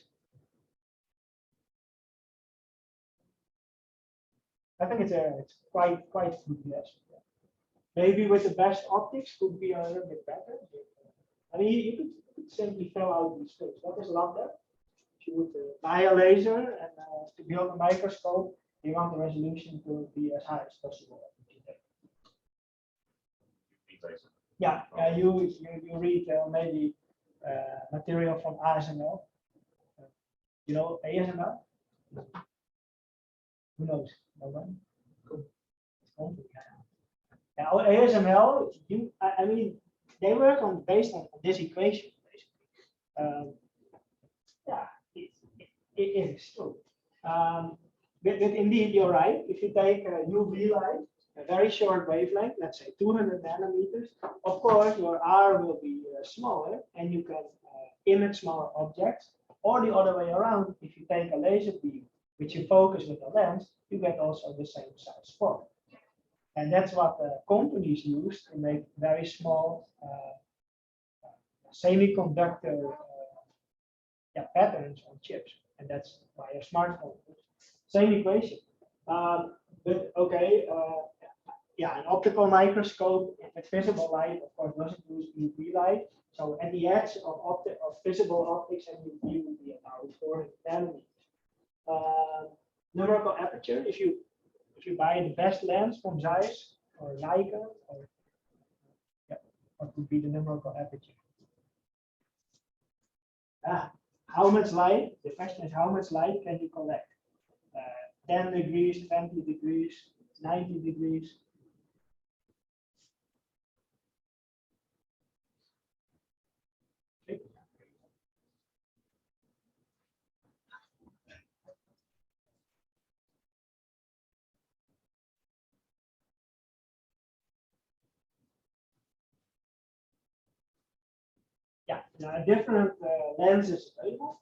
I think it's quite good, yes. Maybe with the best optics could be a little bit better. I mean, you could simply fill out these things. What is lambda? If you would buy a laser and to be on a microscope, you want the resolution to be as high as possible. Yeah, you read maybe material from ASML. You know ASML? Who knows? No one? Now, ASML, I mean, they work on based on this equation, basically. Yeah, it is true. But indeed, you're right. If you take a UV light, a very short wavelength, let's say 200 nanometers, of course, your R will be smaller, and you can image smaller objects. Or the other way around, if you take a laser beam, which you focus with a lens, you get also the same size spot. And that's what companies use to make very small semiconductor patterns on chips. And that's why a smartphone. Same equation. But okay, an optical microscope with visible light, of course, doesn't use UV light. So at the edge of visible optics and UV will be about 400 nanometers. Numerical aperture, if you buy the best lens from Zeiss or Leica, or what would be the numerical aperture? How much light? The question is, how much light can you collect? 10 degrees, 20 degrees, 90 degrees. Yeah, different lenses available.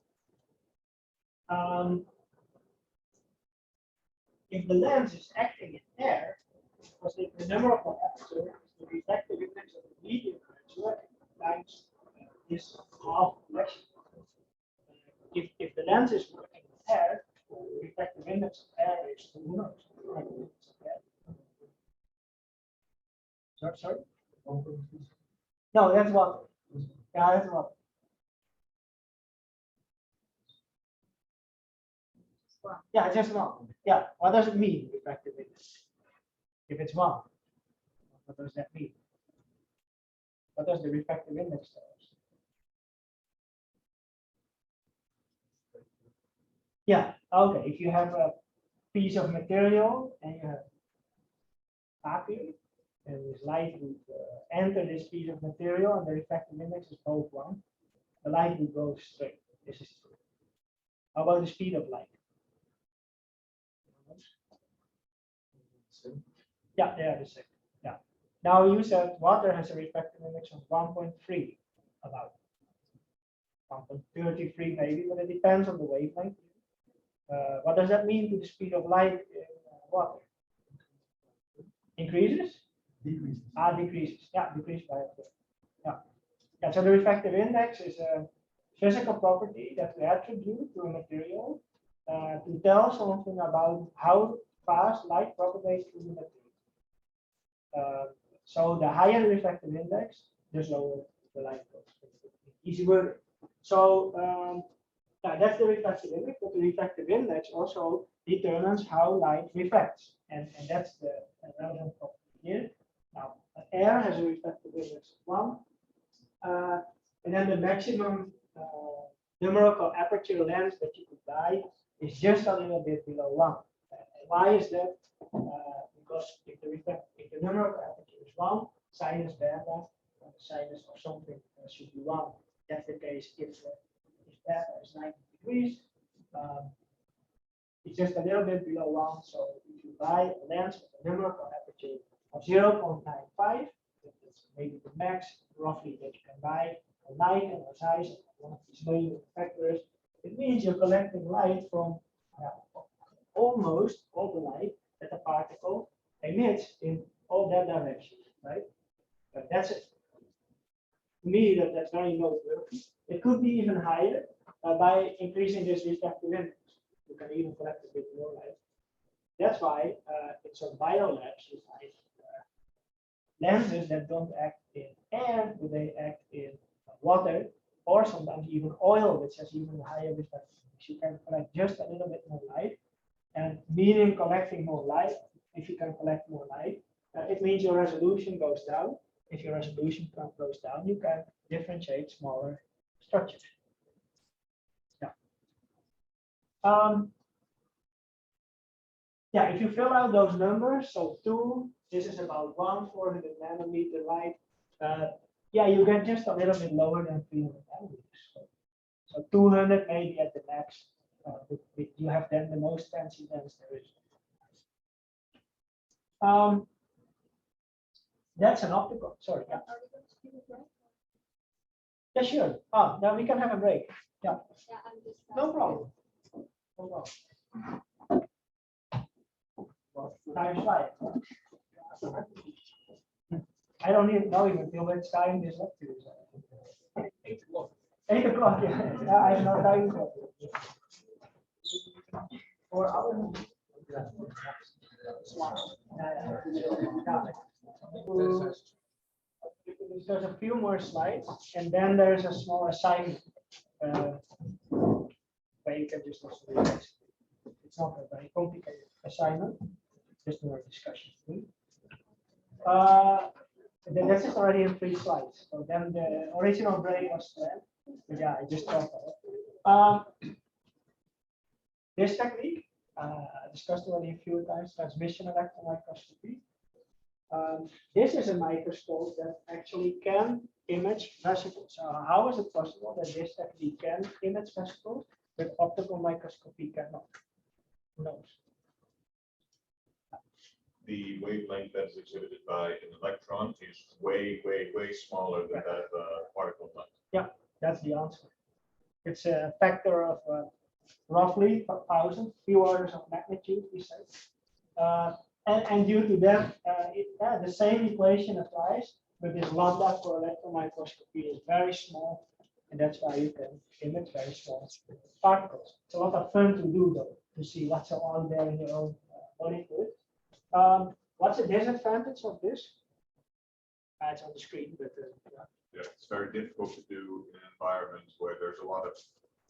If the lens is acting in air, because the numerical aperture is the reflective index of the medium aperture times this half reflection. If the lens is working in air, the reflective index of air is 2 Sorry? No, that's what. Yeah, that's what. Yeah, just one. Yeah, what does it mean, reflective index? If it's one, what does that mean? What does the reflective index tell us? Yeah, okay. If you have a piece of material and you have vacuum, and this light would enter this piece of material, and the reflective index is both 1, the light would go straight. This is true. How about the speed of light? Yeah, the same. Yeah. Now you said water has a reflective index of 1.3, about 1.33 maybe, but it depends on the wavelength. What does that mean to the speed of light in water? Increases? Decreases. Decreases. Yeah, decrease by a third. Yeah. So the reflective index is a physical property that we attribute to a material to tell something about how fast light propagates through the material. So the higher the reflective index, the slower the light goes. Easy word. So that's the reflective index, but the reflective index also determines how light reflects, and that's the relevant property here. Now, air has a reflectivity of 1, and then the maximum numerical aperture length that you could buy is just a little bit below 1. Why is that? Because if the numerical aperture is 1, sinus beta, sinus or something should be 1. That's the case if beta is 90 degrees. It's just a little bit below 1. So if you buy a lens with a numerical aperture of 0.95, that's maybe the max roughly that you can buy a light and a size of one of these main factors. It means you're collecting light from almost all the light that the particle emits in all that direction, right? But that's it. To me, that's very noteworthy. It could be even higher by increasing this reflective index. You can even collect a bit more light. That's why in some biolabs you find lenses that don't act in air, but they act in water, or sometimes even oil, which has even higher reflective index. You can collect just a little bit more light, and meaning collecting more light. If you can collect more light, it means your resolution goes down. If your resolution goes down, you can differentiate smaller structures. Yeah, if you fill out those numbers, so 2, this is about 400 nanometer light. Yeah, you get just a little bit lower than 300 nanometers. So 200 maybe at the max. You have then the most fancy lens there is. That's an optical. Sorry. Yeah. Yeah, sure. Oh, now we can have a break. Yeah. No problem. No problem. Well, time flies. I don't even know which time this up to. 8 o'clock. 8 o'clock. Yeah, I have no time. 4 hours. There's a few more slides, and then there's a small assignment where you can just also realize it's not a very complicated assignment, just more discussion. This is already in 3 slides. So then the original break was planned, but yeah, I just thought of it. This technique, I discussed already a few times, transmission electron microscopy. This is a microscope that actually can image vesicles. So how is it possible that this technique can image vesicles, but optical microscopy cannot? Who knows? The wavelength that is exhibited by an electron is way, way, way smaller than that particle length. Yeah, that's the answer. It's a factor of roughly 1,000, few orders of magnitude, we say. And due to that, the same equation applies, but this lambda for electron microscopy is very small, and that's why you can image very small particles. It's a lot of fun to do, though, to see what's out there in your own body fluid. What's the disadvantage of this? It's on the screen, but yeah, it's very difficult to do in an environment where there's a lot of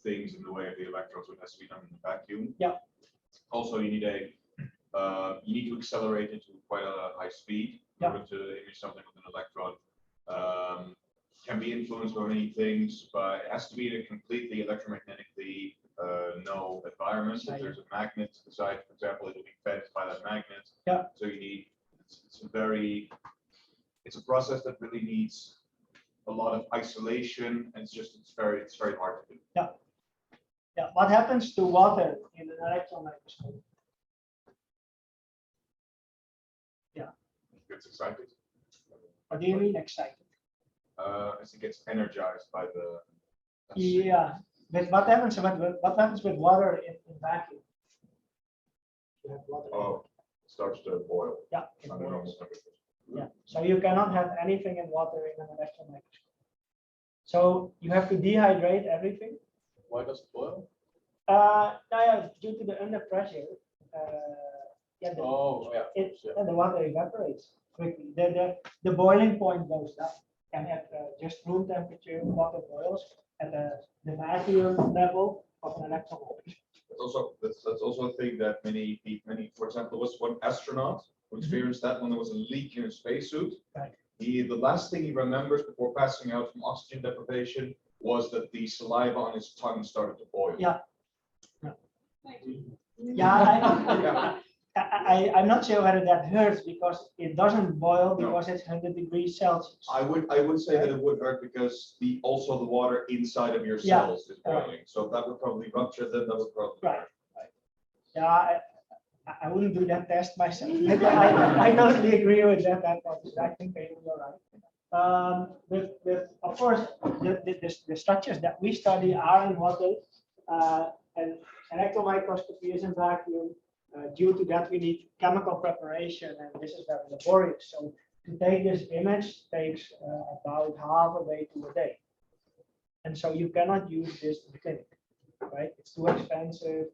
things in the way of the electrons, which has to be done in a vacuum. Yeah. Also, you need to accelerate it to quite a high speed in order to image something with an electron. Can be influenced by many things, but it has to be in a completely electromagnetically no environment. If there's a magnet to the side, for example, it will be fed by that magnet. Yeah. So you need it's a process that really needs a lot of isolation, and it's very hard to do. Yeah. Yeah. What happens to water in an electron microscope? Yeah. It gets excited. What do you mean excited? As it gets energized by the. Yeah. But what happens with water in vacuum? You have water. Oh, it starts to boil. Yeah. It Under normal boils. temperatures. Yeah. So you cannot have anything in water in an electron microscope. So you have to dehydrate everything. Why does it boil? Due to the under pressure. The water evaporates quickly. The boiling point goes down, and at just room temperature, water boils at the vacuum level of an electron microscope. that's also a thing that many, for example, there was one astronaut who experienced that when there was a leak in a spacesuit. Right. The last thing he remembers before passing out from oxygen deprivation was that the saliva on his tongue started to boil. Yeah. Yeah. I'm not sure whether that hurts because it doesn't boil because it's 100 degrees Celsius. I would say that it would hurt because also the water inside of your cells is boiling. So that would probably rupture them. That would probably hurt. Yeah, I wouldn't do that test myself. I totally agree with that. I think you're right. With of course the structures that we study are in water, and electron microscopy is in vacuum. Due to that, we need chemical preparation, and this is very laborious. So to take this image takes about half a day to a day, and so you cannot use this in the clinic, right? It's too expensive,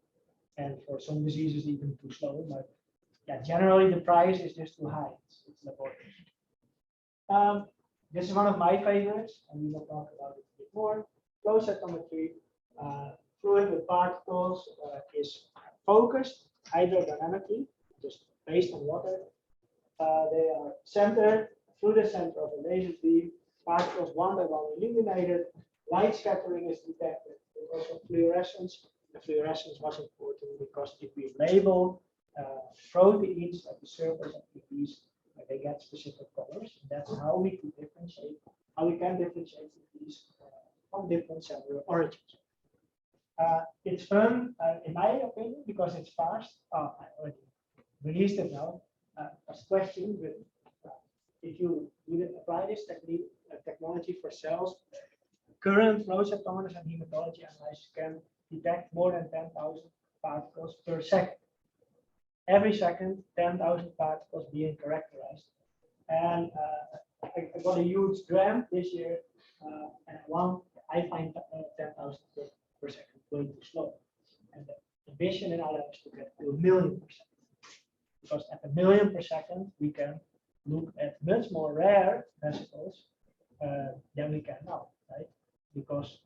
and for some diseases even too slow. But yeah, generally the price is just too high. It's laborious. This is one of my favorites, and we will talk about it a bit more. Flow cytometry, fluid with particles is focused hydrodynamically, just based on water. They are centered through the center of a laser beam, particles one by one illuminated, light scattering is detected because of fluorescence. The fluorescence was important because if we label proteins at the surface of these, they get specific colors. That's how we can differentiate these from different cellular origins. It's fun, in my opinion, because it's fast. I already released it now. First question, but if you apply this technology for cells, current flow cytometers and hematology analysis can detect more than 10,000 particles per second. Every second, 10,000 particles being characterized. And I got a huge grant this year, and I find 10,000 per second going too slow. And the ambition in our lab is to get to 1 million per second. Because at 1 million per second, we can look at much more rare vesicles than we can now, right? Because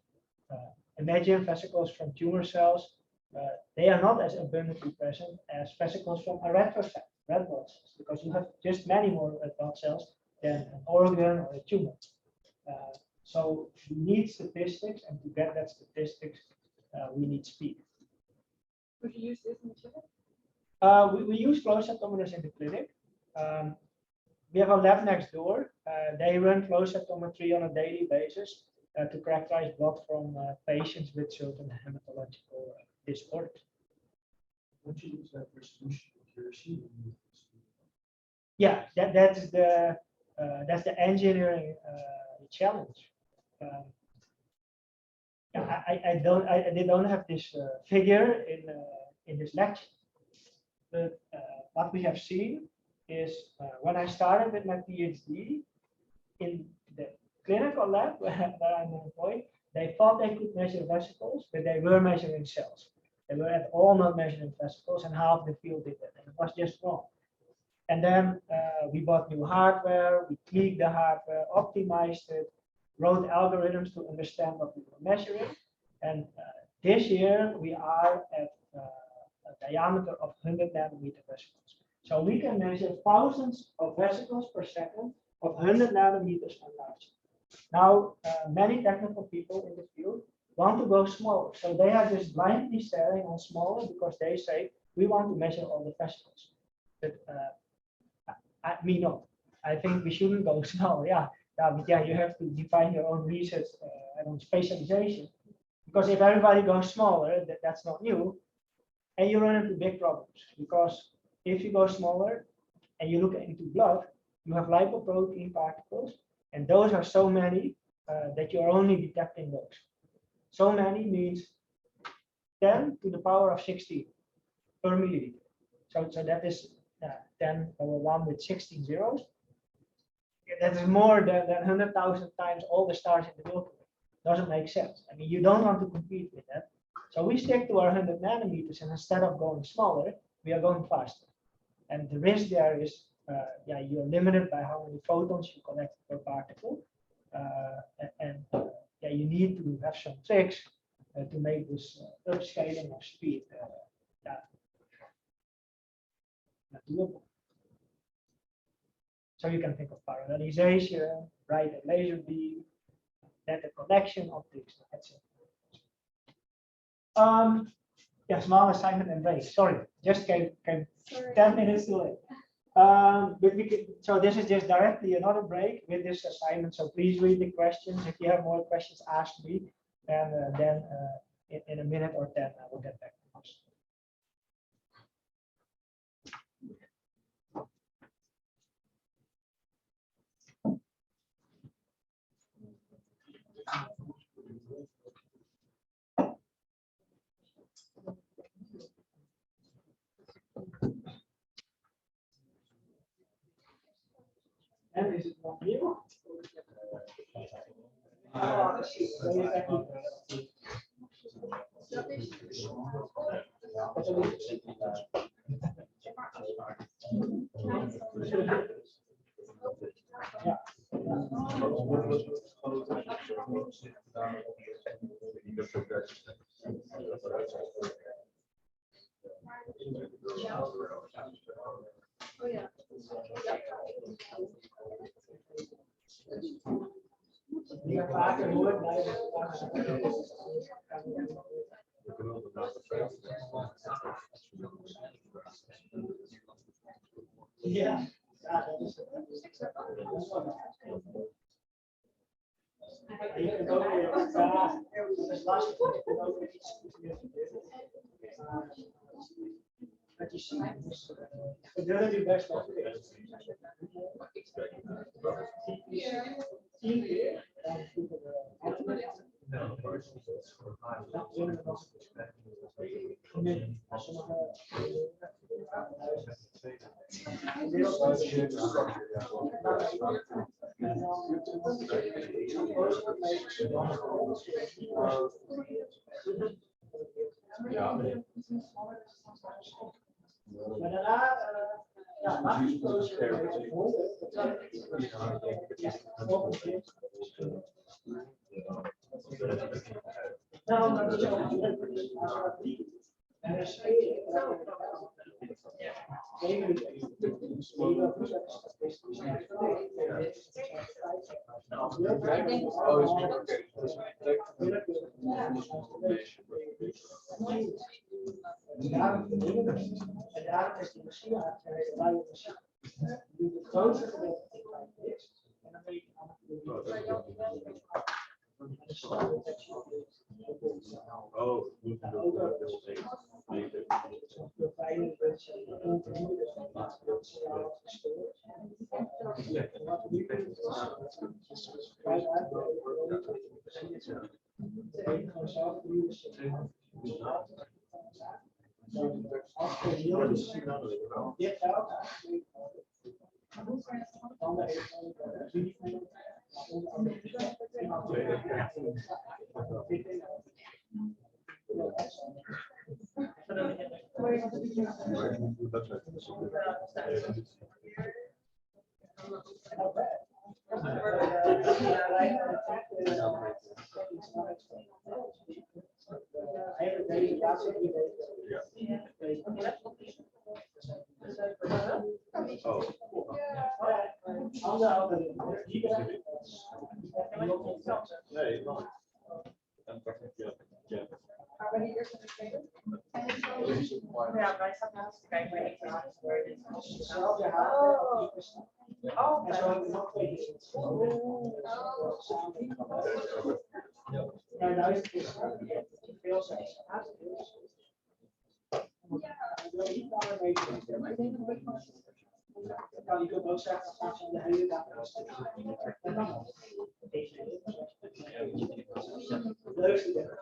imagine vesicles from tumor cells, they are not as abundantly present as vesicles from erythrocytes, red blood cells, because you have just many more red blood cells than an organ or a tumor. So we need statistics, and to get that statistics, we need speed. Would you use this in the clinic? We use flow cytometers in the clinic. We have a lab next door. They run flow cytometry on a daily basis to characterize blood from patients with certain hematological disorders. Don't you use that resolution accuracy? Yeah, that's the engineering challenge. I don't have this figure in this lecture, but what we have seen is when I started with my PhD in the clinical lab where I'm employed, they thought they could measure vesicles, but they were measuring cells. They were at all not measuring vesicles, and half the field did it, and it was just wrong. And then we bought new hardware, we tweaked the hardware, optimized it, wrote algorithms to understand what we were measuring. And this year we are at a diameter of 100 nanometer vesicles. So we can measure thousands of vesicles per second of 100 nanometers and larger. Now, many technical people in the field want to go smaller. So they are just blindly staring on smaller because they say, we want to measure all the vesicles. But we know. I think we shouldn't go smaller. But you have to define your own research and own specialization. Because if everybody goes smaller, that's not new. And you run into big problems. Because if you go smaller and you look into blood, you have lipoprotein particles. And those are so many that you're only detecting those. So many means 10 to the power of 16 per milliliter. So that is 10 over 1 with 16 zeros. That is more than 100,000 times all the stars in the Milky Way. Doesn't make sense. I mean, you don't want to compete with that. So we stick to our 100 nanometers, and instead of going smaller, we are going faster. And the risk there is, you're limited by how many photons you collect per particle. You need to have some tricks to make this upscaling of speed doable. So you can think of parallelization, bright and laser beam, data collection optics, etc. Yeah, small assignment and break. Sorry, just came 10 minutes too late. But we could, so this is just directly another break with this assignment. So please read the questions. If you have more questions, ask me, and then in a minute or 10, I will get back to us. And is it not new? Oh, yeah. Die vaker hoort bij de ja, ja, dat is het. Je kunt ook weer, ja, dat is lastig, je kunt ook weer iets meer verbeteren. Wat je ziet, dus gebeuren nu best wel veel. 10 keer, dan voegen we maar daarna, ja, mag je nou, maar en daarom is die machine een luie machine. Nu de grootste gedeelte is, en dan weet je Ja, wij staan naast te kijken bij examen waar dit is. Oh, en zo hebben we nog 2 ja, luister is veel zijn. Je kunt ook zeggen, dat gaat zo de hele dag. Het leukste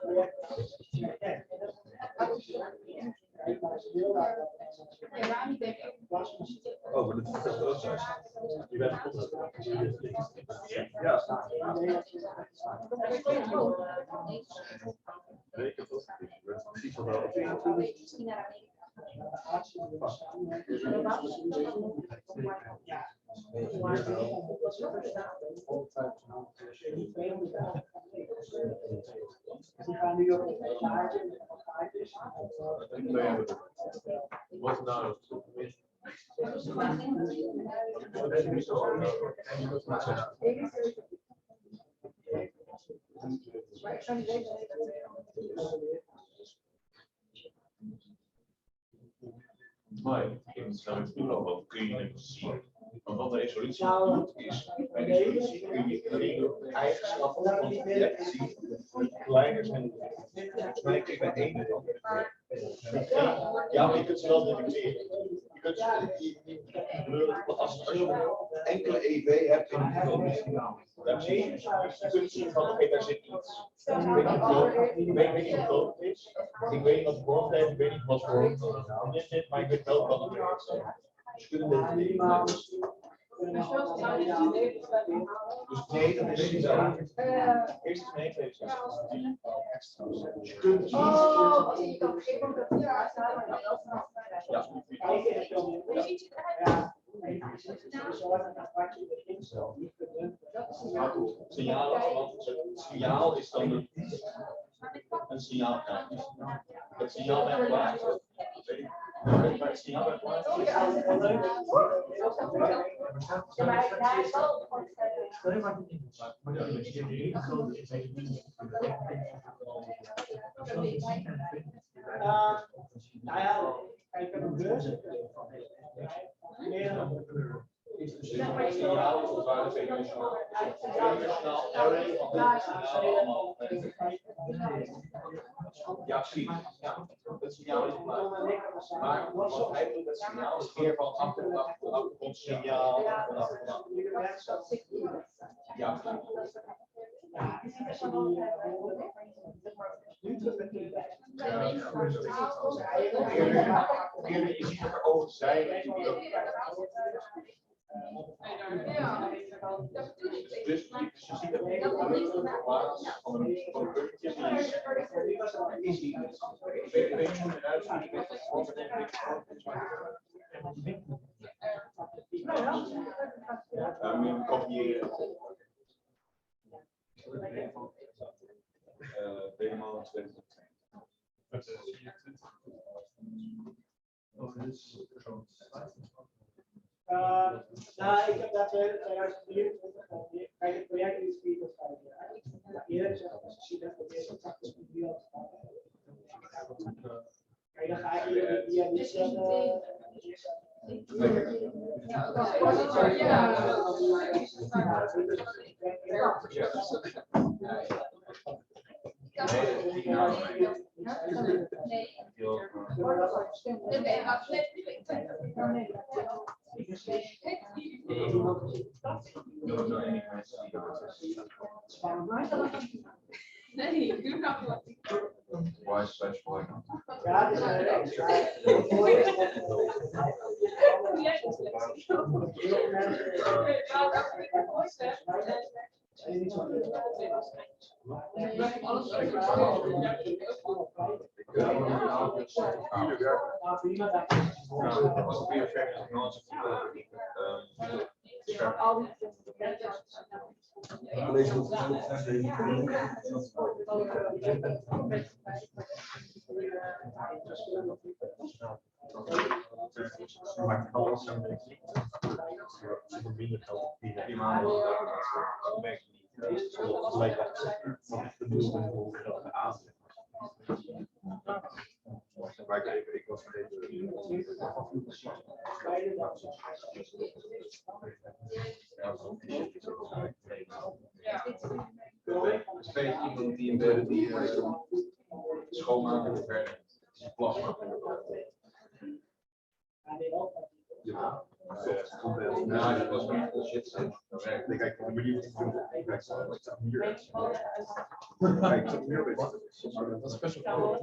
Oh, maar dat is ook zo. Je bent goed. Ja, staat. Precies wat wel. Ja. gaan nu ook een plaatje. Wat nou? Maar wat kun je even zien? Want wat de resolutie doet is, bij resolutie kun je drie eigenschappen van het object zien, kleiner zijn. Volgens mij kun je bij één en ander. Ja, maar je kunt ze wel detecteren. Je kunt ze kleuren, als je enkele EV hebt in een foto, dan zie je kunt zien van oké, daar zit iets. Ik weet niet hoe groot het is. Ik weet niet wat voor vorm het heeft, ik weet niet wat voor dit zit, maar ik weet wel wat het is. Dus je kunt het detecteren. Dus nee, dat is niet zo. Eerst is nee, twee is extra. Dus je kunt zien. Je kan geven dat het ja. Signaal is dan een signaal. Het signaal bij plaats. Het signaal bij plaats. Nou ja, ik heb een beurs. Ja, precies. Ja, het signaal is maar wat hij doet, het signaal is meer van achtergrondsignaal. Ja, eerder je ziet dat er over zijn. Dus je ziet dat de basis van een puntje is die. Ik weet niet hoe het eruit ziet. Kopiëren. BMO 2020. Nou, ik heb dat 2024. Kijk, het project is 4 tot 5 jaar. Eerder gezegd, als je ziet dat het eerst exact is met die kijk, dan ga je via die Nee, doe nog wat. Why special? Ja, Maar alles een beetje. Minder geld. Die maanden werkt niet. Gelijk wat ik bedoel om geld aan te zetten. Ik was vergeten. Twee iemand die in bed die schoonmaken verder. Plasma. Ja. Ja, dat was niet bullshit. Kijk, de manier van het doen. Kijk, ik sta hier. Kijk, ik zit hier bij. Dat is best wel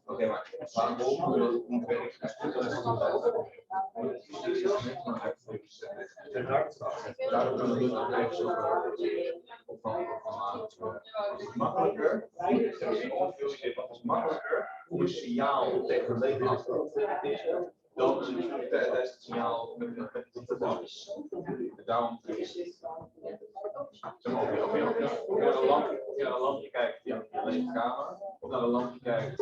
Oké, maar Waarom boven we niet werken? Daarom kan het ook even zo makkelijker. Wat is makkelijker om een signaal tegen een leven af te doen dan het signaal met de verband. Daarom naar een lampje kijkt alleen de kamer, of naar een lampje kijkt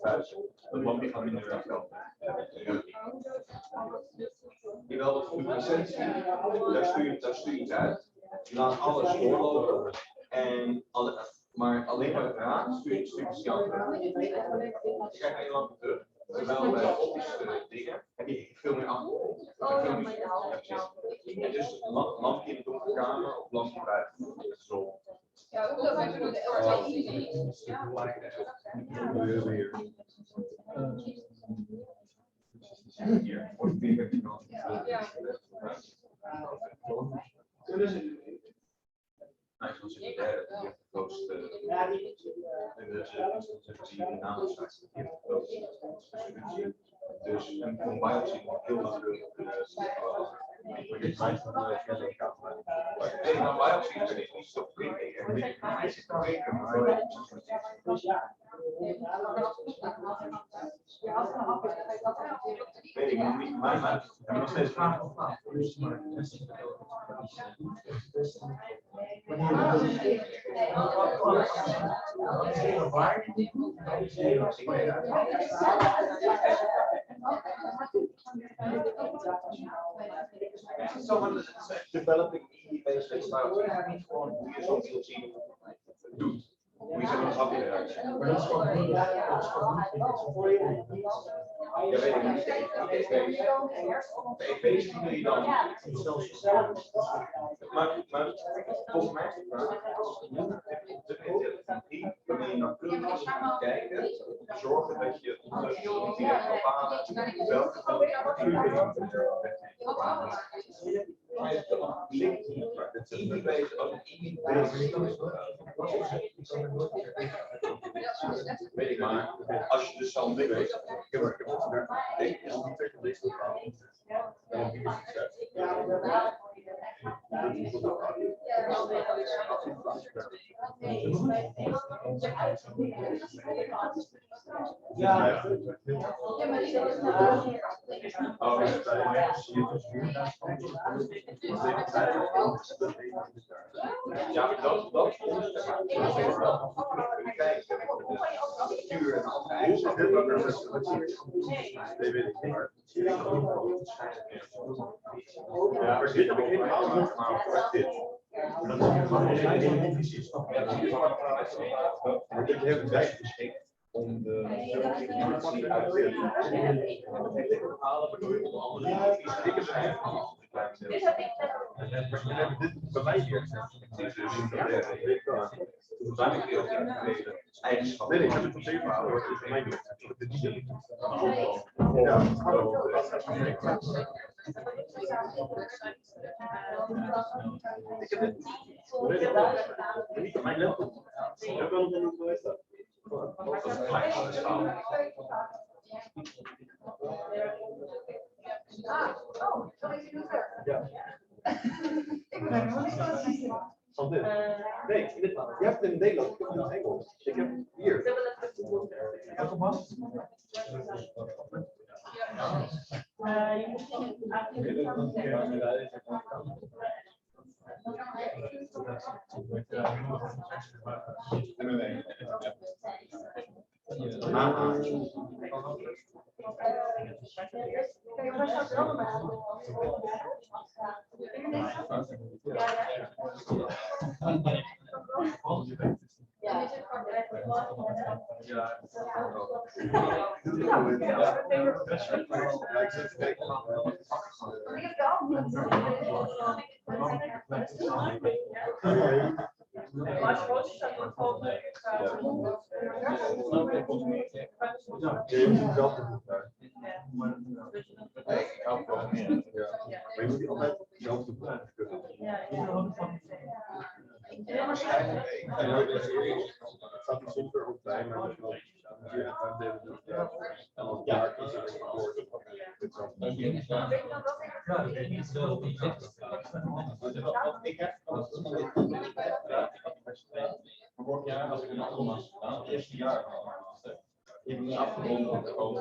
thuis. Dat lampje gaat minder weg dan. Je wel dat goede presentie, daar stuur je iets uit. Je laat alles doorlopen. Maar alleen maar het raakt, stuur je signaal terug. Je kijkt naar je lampje terug. Terwijl bij optische dingen heb je veel meer achtergrond. Dus een lampje in de donkere kamer of lampje buiten. Dat is zo. Ja, dat is natuurlijk Hier, wordt weer eigenlijk zit je daar gepost en dus een biopsie heel natuurlijk biopsie is niet zo vriendelijk. Hij zit te rekenen, maar weet ik niet, maar ik heb nog steeds vragen. Developing EvdP lifestyle niet gewoon hoe je zo'n wiel zien doet. Hoe je zo'n grapje eruit ziet. Maar dat is gewoon niet. Ja, weet ik niet. EvdP doe je dan. Maar volgens mij is de vraag wanneer je nauwkeurig kijken, zorgen dat je direct bepalen welke weet ik maar, als je dus zo weet, Ja. Ja, dat stuur en altijd. Ja, maar dit heb ik helemaal niet, maar dit. Maar dit hebben wij geschikt om de informatie uit te delen. Waardoor je onder andere dikke zijn. En we hebben dit bij mij hier eigenschap. Nee, ik heb het op zeker gehouden. Dat is mijn ik heb het niet op mijn laptop. Ik heb wel een geweest. Dat is een kleine schaal. Ja. Van dit? Nee, je hebt in Nederland, ik heb het in Engels. Ik heb hier. Heb je vast? Ik heb vorig jaar had ik een andere master gedaan, het eerste jaar. Ik heb niet afgerond op de code.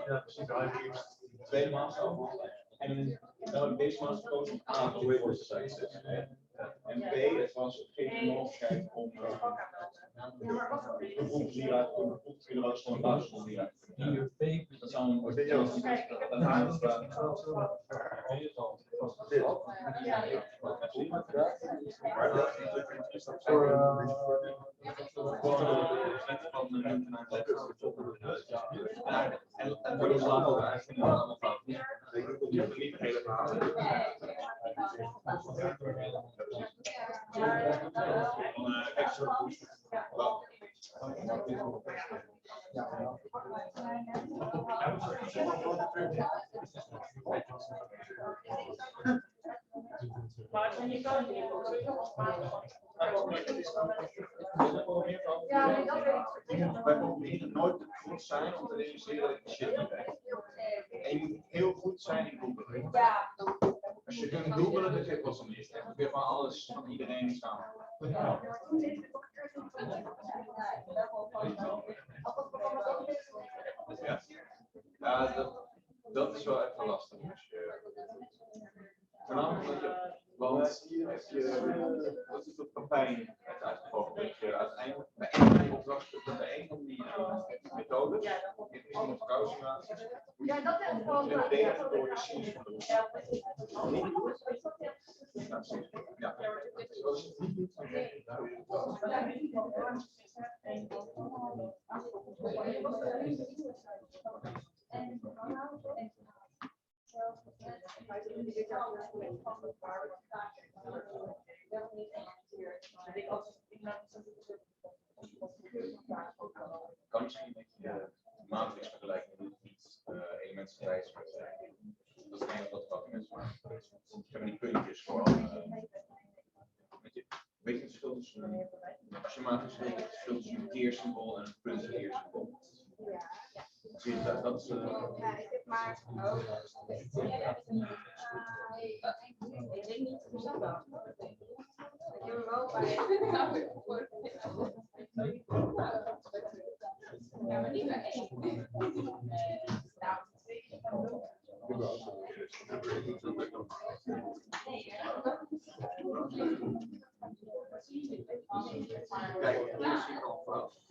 Ja, precies. Daar heb ik eerst de tweede master af. En dan heb ik deze master gekozen om A te doen voor de site. En B, het was geen mogelijkheid om een beroepsleraar te kunnen kunnen wel eens gewoon een basisschooleraar te kunnen. Dat zou een wij proberen nooit goed zijn om te realiseren dat ik shit niet weet. En je moet heel goed zijn in googlen. Als je kunt googlen, dan zit wat niet. En probeer gewoon alles van iedereen samen. Ja, dat is wel even lastig. Als je, voornamelijk omdat je, want dat is het papijn uitgevoerd. Dat je uiteindelijk bij één opdracht, bij één van die methodes, in de verkoudsimulaties, Ja, dat is gewoon. door de scenes van de ja, kan misschien met je matrix vergelijken met iets elementenreis. Dat is het enige wat wat mensen maken. Je hebt die puntjes gewoon. Weet je het verschil tussen als je matrix weet, het verschil tussen een keersymbool en een punt-keersymbool. Zie je dat? Dat is. Ik denk niet dat ja, maar niet bij één. Kijk, hier zie je al fout.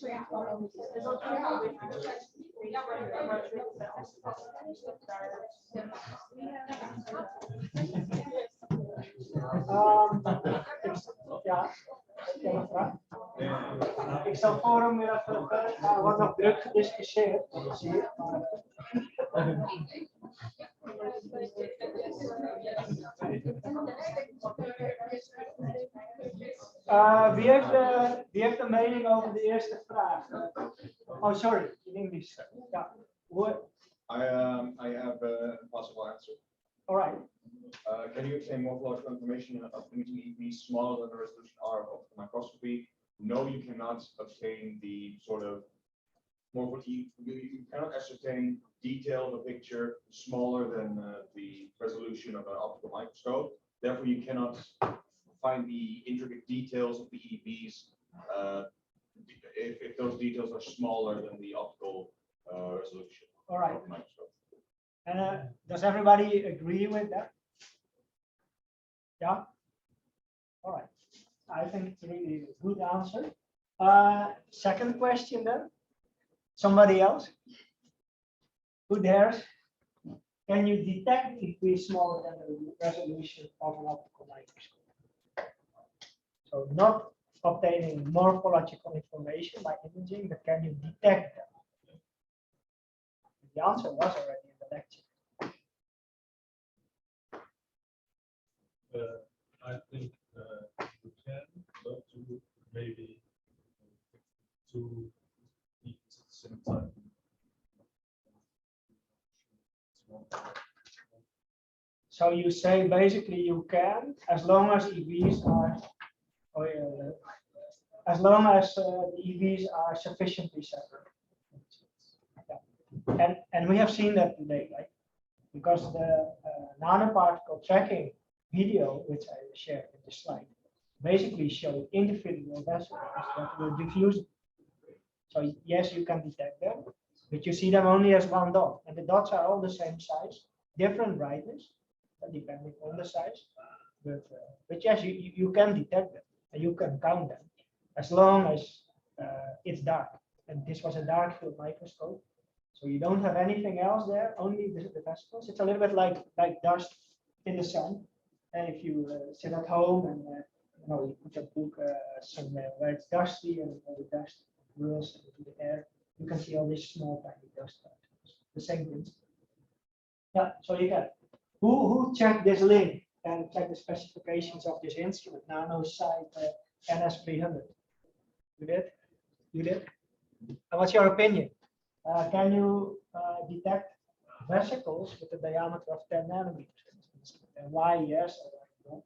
Ja, ik heb een vraag. Ik zal voor hem weer even verder. Er wordt nog druk gediscussieerd, zie je. Wie heeft de mening over de eerste vraag? Oh, sorry, in English. Ja. I have a possible answer. All right. Can you obtain morphological information of imaging EVs smaller than the resolution R of the microscopy? No, you cannot obtain the sort of morphology. You cannot ascertain detail of a picture smaller than the resolution of an optical microscope. Therefore, you cannot find the intricate details of the EVs if those details are smaller than the optical resolution. All right. Of the microscope. And does everybody agree with that? Yeah. All right. I think it's really a good answer. Second question then. Somebody else? Who dares? Can you detect if we smaller than the resolution of an optical microscope? So not obtaining morphological information by imaging, but can you detect them? The answer was already in the lecture. I think you can, but you maybe two peaks at the same time. So you say basically you can, as long as EVs are, as long as the EVs are sufficiently separate. Yeah. And we have seen that today, right? Because the nanoparticle tracking video, which I shared in the slide, basically showed individual vesicles that were diffused. So yes, you can detect them, but you see them only as one dot, and the dots are all the same size, different brightness, depending on the size. But yes, you can detect them and you can count them as long as it's dark. And this was a dark field microscope, so you don't have anything else there, only the vesicles. It's a little bit like dust in the sun. And if you sit at home and you put a book somewhere where it's dusty and all the dust whirls into the air, you can see all these small tiny dust particles. The same principle. Yeah, so you can. Who checked this link and checked the specifications of this instrument? NanoSight NS300. You did? You did? And what's your opinion? Can you detect vesicles with a diameter of 10 nanometers? And why yes or why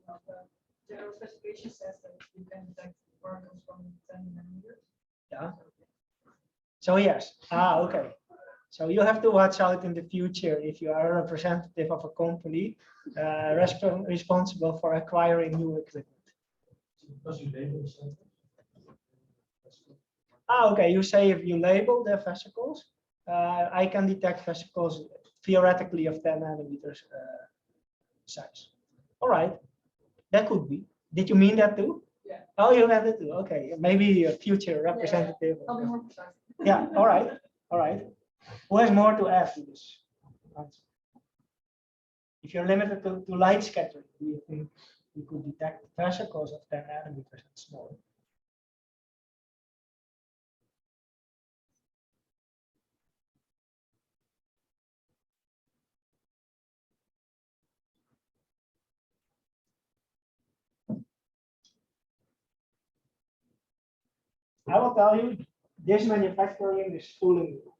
no? The general specification says that you can detect particles from 10 nanometers. Yeah. So yes. Okay. So you have to watch out in the future if you are a representative of a company responsible for acquiring new equipment. Because you label something. Okay. You say if you label the vesicles, I can detect vesicles theoretically of 10 nanometers size. All right. That could be. Did you mean that too? Yeah. Oh, you meant it too. Okay. Maybe a future representative. I'll be more precise. Yeah. All right. All right. Who has more to add to this answer? If you're limited to light scattering, do you think you could detect vesicles of 10 nanometers and smaller? I will tell you, this manufacturing is fooling you.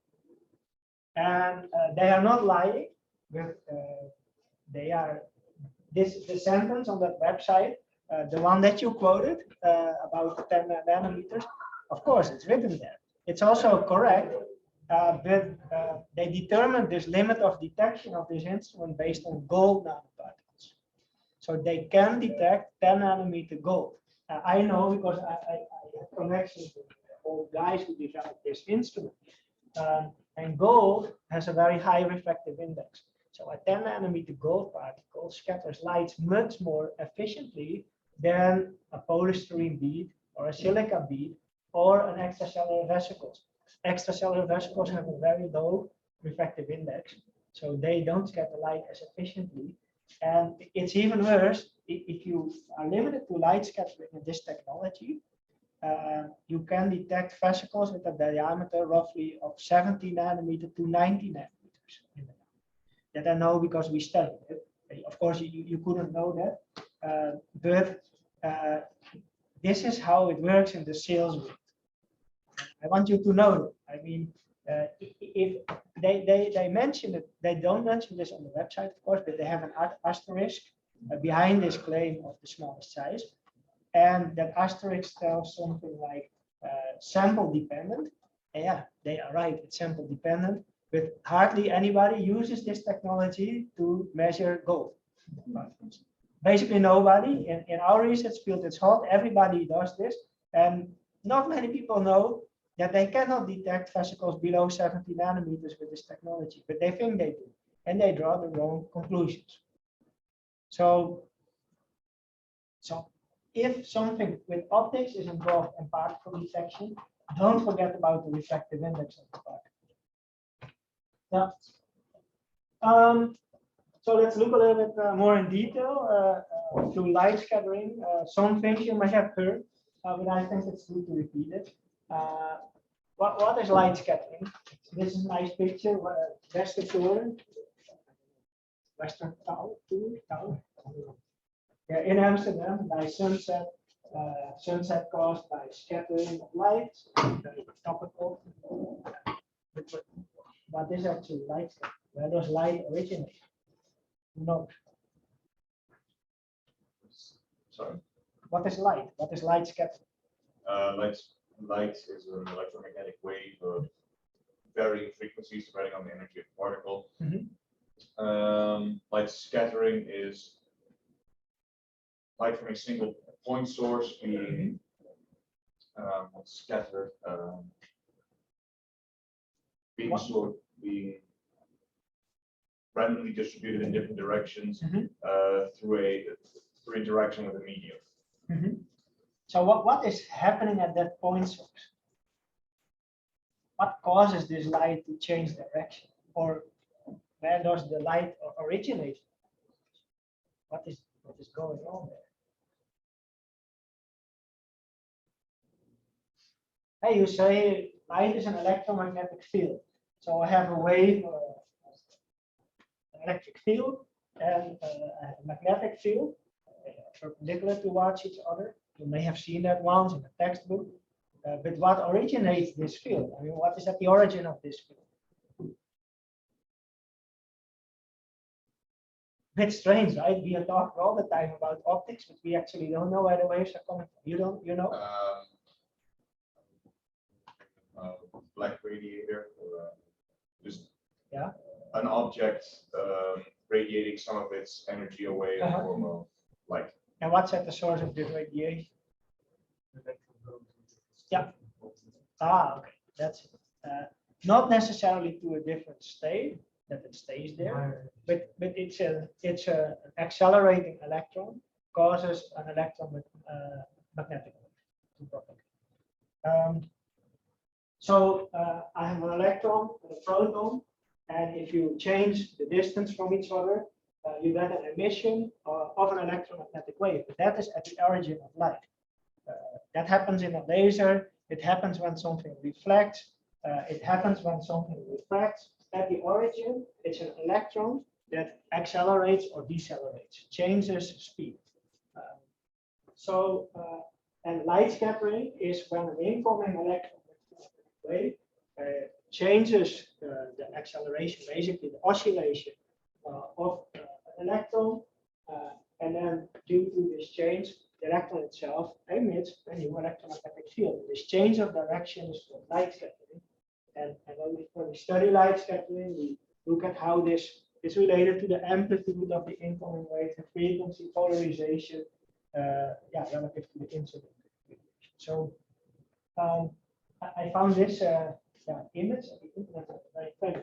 And they are not lying, but they are, the sentence on that website, the one that you quoted about the 10 nanometers, of course, it's written there. It's also correct, but they determined this limit of detection of this instrument based on gold nanoparticles. So they can detect 10 nanometer gold. I know because I have connections with all guys who developed this instrument. And gold has a very high refractive index. So a 10 nanometer gold particle scatters light much more efficiently than a polystyrene bead or a silica bead or an extracellular vesicles. Extracellular vesicles have a very low refractive index, so they don't scatter light as efficiently. And it's even worse if you are limited to light scattering in this technology. You can detect vesicles with a diameter roughly of 70 nanometer to 90 nanometers. That I know because we studied it. Of course, you couldn't know that, but this is how it works in the sales world. I want you to know that. I mean, if they mention it, they don't mention this on the website, of course, but they have an asterisk behind this claim of the smallest size. And that asterisk tells something like sample dependent. And yeah, they are right, it's sample dependent, but hardly anybody uses this technology to measure gold. Basically nobody. In our research field, it's hot, everybody does this. And not many people know that they cannot detect vesicles below 70 nanometers with this technology, but they think they do. And they draw the wrong conclusions. So if something with optics is involved in particle detection, don't forget about the refractive index of the particle. Yeah. So let's look a little bit more in detail to light scattering. Some things you might have heard, but I think it's good to repeat it. What is light scattering? This is a nice picture. Western Tower. Yeah, in Amsterdam, by sunset, sunset caused by scattering of light, very topical. But this is actually light scattering. Where does light originate? No. Sorry? What is light? What is light scattering? Light is an electromagnetic wave of varying frequencies depending on the energy of the particle. Light scattering is light from a single point source being scattered, being randomly distributed in different directions through interaction with a medium. So what is happening at that point source? What causes this light to change direction? Or where does the light originate? What is going on there? Hey, you say light is an electromagnetic field. So I have a wave, an electric field, and a magnetic field, perpendicular towards each other. You may have seen that once in the textbook. But what originates this field? I mean, what is at the origin of this field? Bit strange, right? We are talking all the time about optics, but we actually don't know where the waves are coming from. You don't, you know? Black radiator, or just yeah, an object radiating some of its energy away in the form of light. And what's at the source of this radiation? Yeah. Ah, okay. That's not necessarily to a different state that it stays there, but it's an accelerating electron causes an electron with magnetic to propagate. So I have an electron and a proton, and if you change the distance from each other, you get an emission of an electromagnetic wave. But that is at the origin of light. That happens in a laser. It happens when something reflects. It happens when something refracts. At the origin, it's an electron that accelerates or decelerates, changes speed. And light scattering is when an incoming electron wave changes the acceleration, basically the oscillation of an electron, and then due to this change, the electron itself emits a new electromagnetic field. This change of direction is called light scattering. And when we study light scattering, we look at how this is related to the amplitude of the incoming wave, the frequency, polarization, relative to the incident. So I found this image on the internet very funny.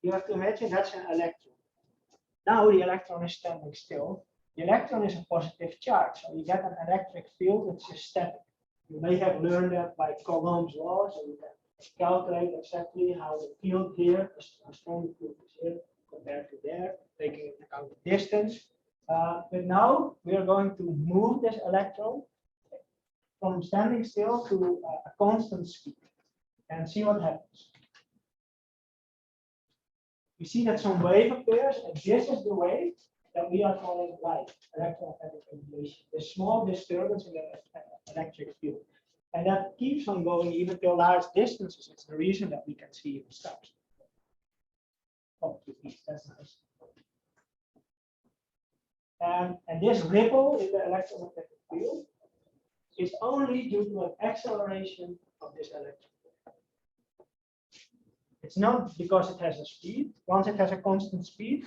You have to imagine that's an electron. Now the electron is standing still. The electron is a positive charge, so you get an electric field which is static. You may have learned that by Coulomb's law, so you can calculate exactly how the field here, how strong the field is here compared to there, taking into account the distance. But now we are going to move this electron from standing still to a constant speed and see what happens. We see that some wave appears, and this is the wave that we are calling light, electromagnetic radiation, the small disturbance in the electric field. And that keeps on going even to large distances. It's the reason that we can see the stars. Oh, that's nice. And this ripple in the electromagnetic field is only due to an acceleration of this electron. It's not because it has a speed. Once it has a constant speed,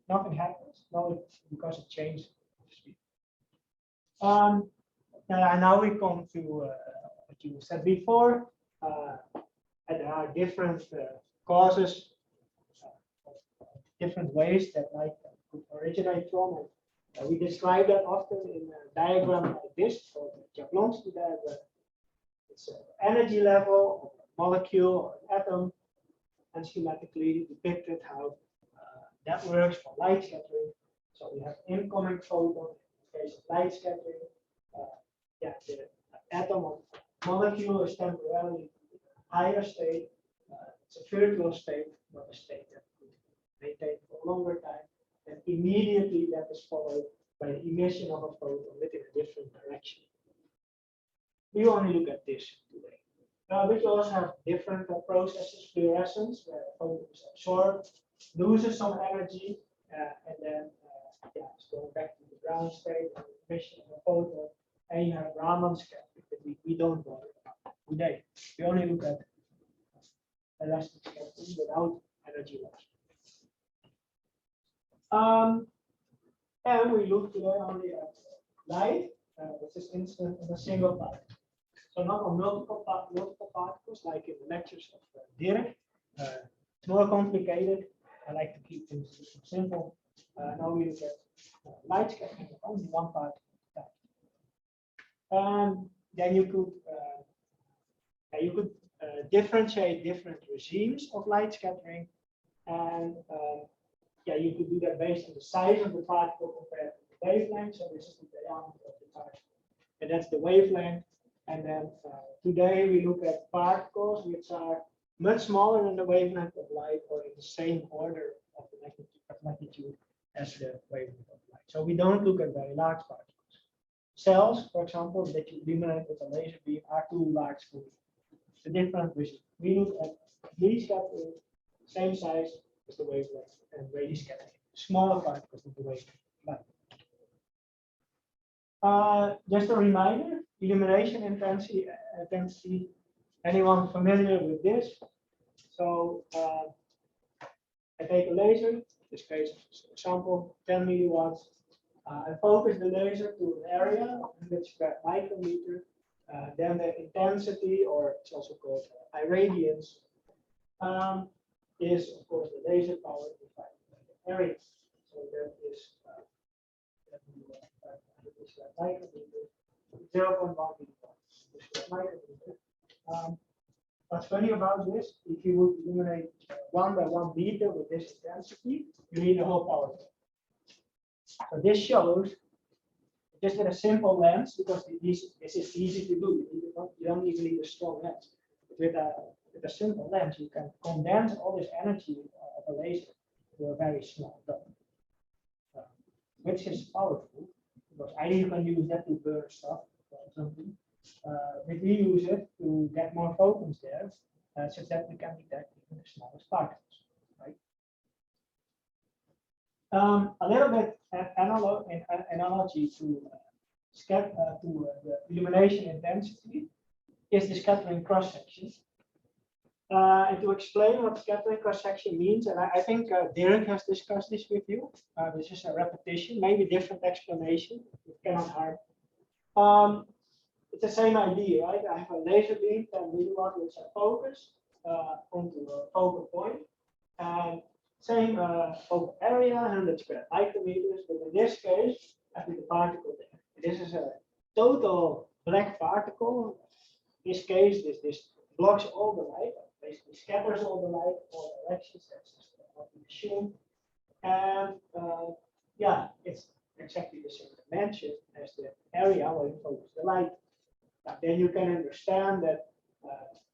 nothing happens. No, it's because it changes speed. Now we come to what you said before. There are different causes, different ways that light could originate from. And we describe that often in a diagram like this, called the Jablonski diagram. It's an energy level of a molecule or an atom, and schematically depicted how that works for light scattering. So we have incoming photon in case of light scattering. The atom or molecule is temporarily in a higher state. It's a virtual state, not a state that could maintain for a longer time. And immediately that is followed by the emission of a photon within a different direction. We only look at this today. But you also have different processes, fluorescence, where a photon is absorbed, loses some energy, and then it's going back to the ground state, and emission of a photon. And you have Raman scattering that we don't bother about today. We only look at elastic scattering without energy loss. And we look today only at light, which is instant in a single particle. So not on multiple particles, like in the lectures of Dirk. It's more complicated. I like to keep things simple. Now we look at light scattering with only one particle. Then you could differentiate different regimes of light scattering, and you could do that based on the size of the particle compared to the wavelength. So this is the diameter of the particle, and that's the wavelength. And then today we look at particles which are much smaller than the wavelength of light, or in the same order of the magnitude as the wavelength of light. So we don't look at very large particles. Cells, for example, that you illuminate with a laser beam are too large for you. It's a different regime. We look at Lee scattering, same size as the wavelength, and radio scattering, smaller particles than the wavelength. Just a reminder, illumination intensity. Anyone familiar with this? So I take a laser, in this case, for example, 10 milliwatts. I focus the laser to an area of 100 square micrometer. Then the intensity, or it's also called irradiance, is of course the laser power divided by the area. So that is 0.1 milliwatts. What's funny about this, if you would illuminate 1 by 1 meter with this intensity, you need a whole power. So this shows, just with a simple lens, because this is easy to do. You don't even need a strong lens. With a simple lens, you can condense all this energy of a laser to a very small dot, which is powerful, because either you can use that to burn stuff or something, but we use it to get more photons there, such that we can detect even the smallest particles. Right? A little bit analogy to the illumination intensity is the scattering cross section. And to explain what scattering cross section means, and I think Dirk has discussed this with you. This is a repetition, maybe different explanation. It cannot harm. It's the same idea, right? I have a laser beam, 10 milliwatt, which I focus onto a focal point, and same focal area, 100 square micrometers. But in this case, I put the particle there. This is a total black particle. In this case, this blocks all the light, basically scatters all the light, all directions. That's what we assume. And yeah, it's exactly the same dimension as the area where you focus the light. Now, then you can understand that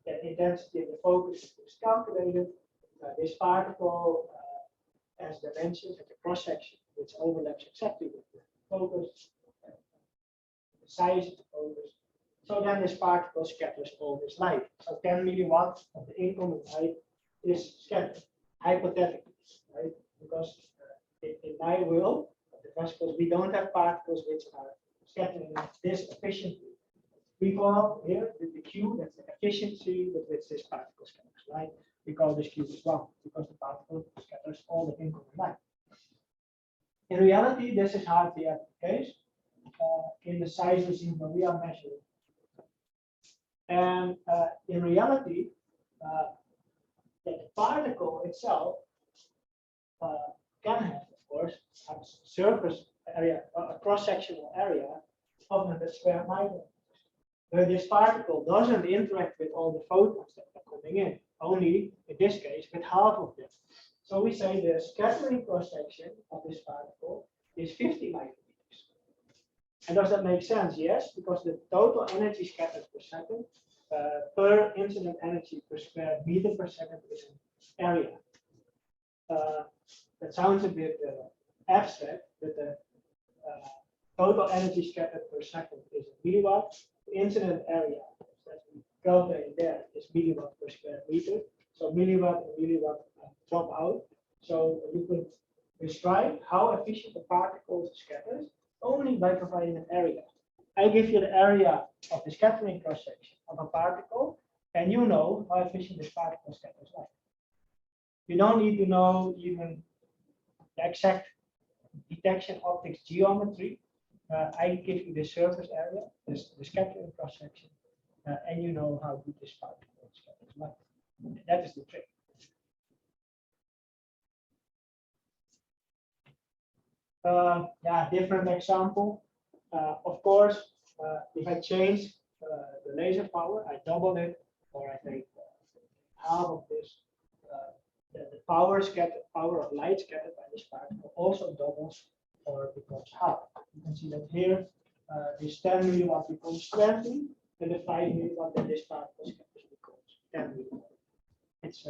the intensity of the focus is calculated. This particle has dimensions at the cross section, which overlaps exactly with the focus, the size of the focus. So then this particle scatters all this light. So 10 milliwatts of the incoming light is scattered, hypothetically, right? Because in my world of the vesicles, we don't have particles which are scattering this efficiently. We call here the Q, that's the efficiency with which this particle scatters light. We call this Q as 1 because the particle scatters all the incoming light. In reality, this is hardly ever the case in the size regime that we are measuring. And in reality, the particle itself can have, of course, a surface area, a cross-sectional area of 100 square microns. But this particle doesn't interact with all the photons that are coming in, only in this case with half of them. So we say the scattering cross-section of this particle is 50 micrometers. And does that make sense? Yes, because the total energy scattered per second per incident energy per square meter per second is an area. That sounds a bit abstract, but the total energy scattered per second is a milliwatt. The incident area that we calculate there is milliwatt per square meter. So milliwatt and milliwatt drop out. So you could describe how efficient the particle scatters only by providing an area. I give you the area of the scattering cross-section of a particle, and you know how efficient this particle scatters light. You don't need to know even the exact detection optics geometry. I give you the surface area, the scattering cross-section, and you know how good this particle scatters light. That is the trick. Yeah, different example. Of course, if I change the laser power, I double it, or I take half of this. The power of light scattered by this particle also doubles or becomes half. You can see that here, this 10 milliwatt becomes 20, and the 5 milliwatt that this particle scatters becomes 10 milliwatt. It's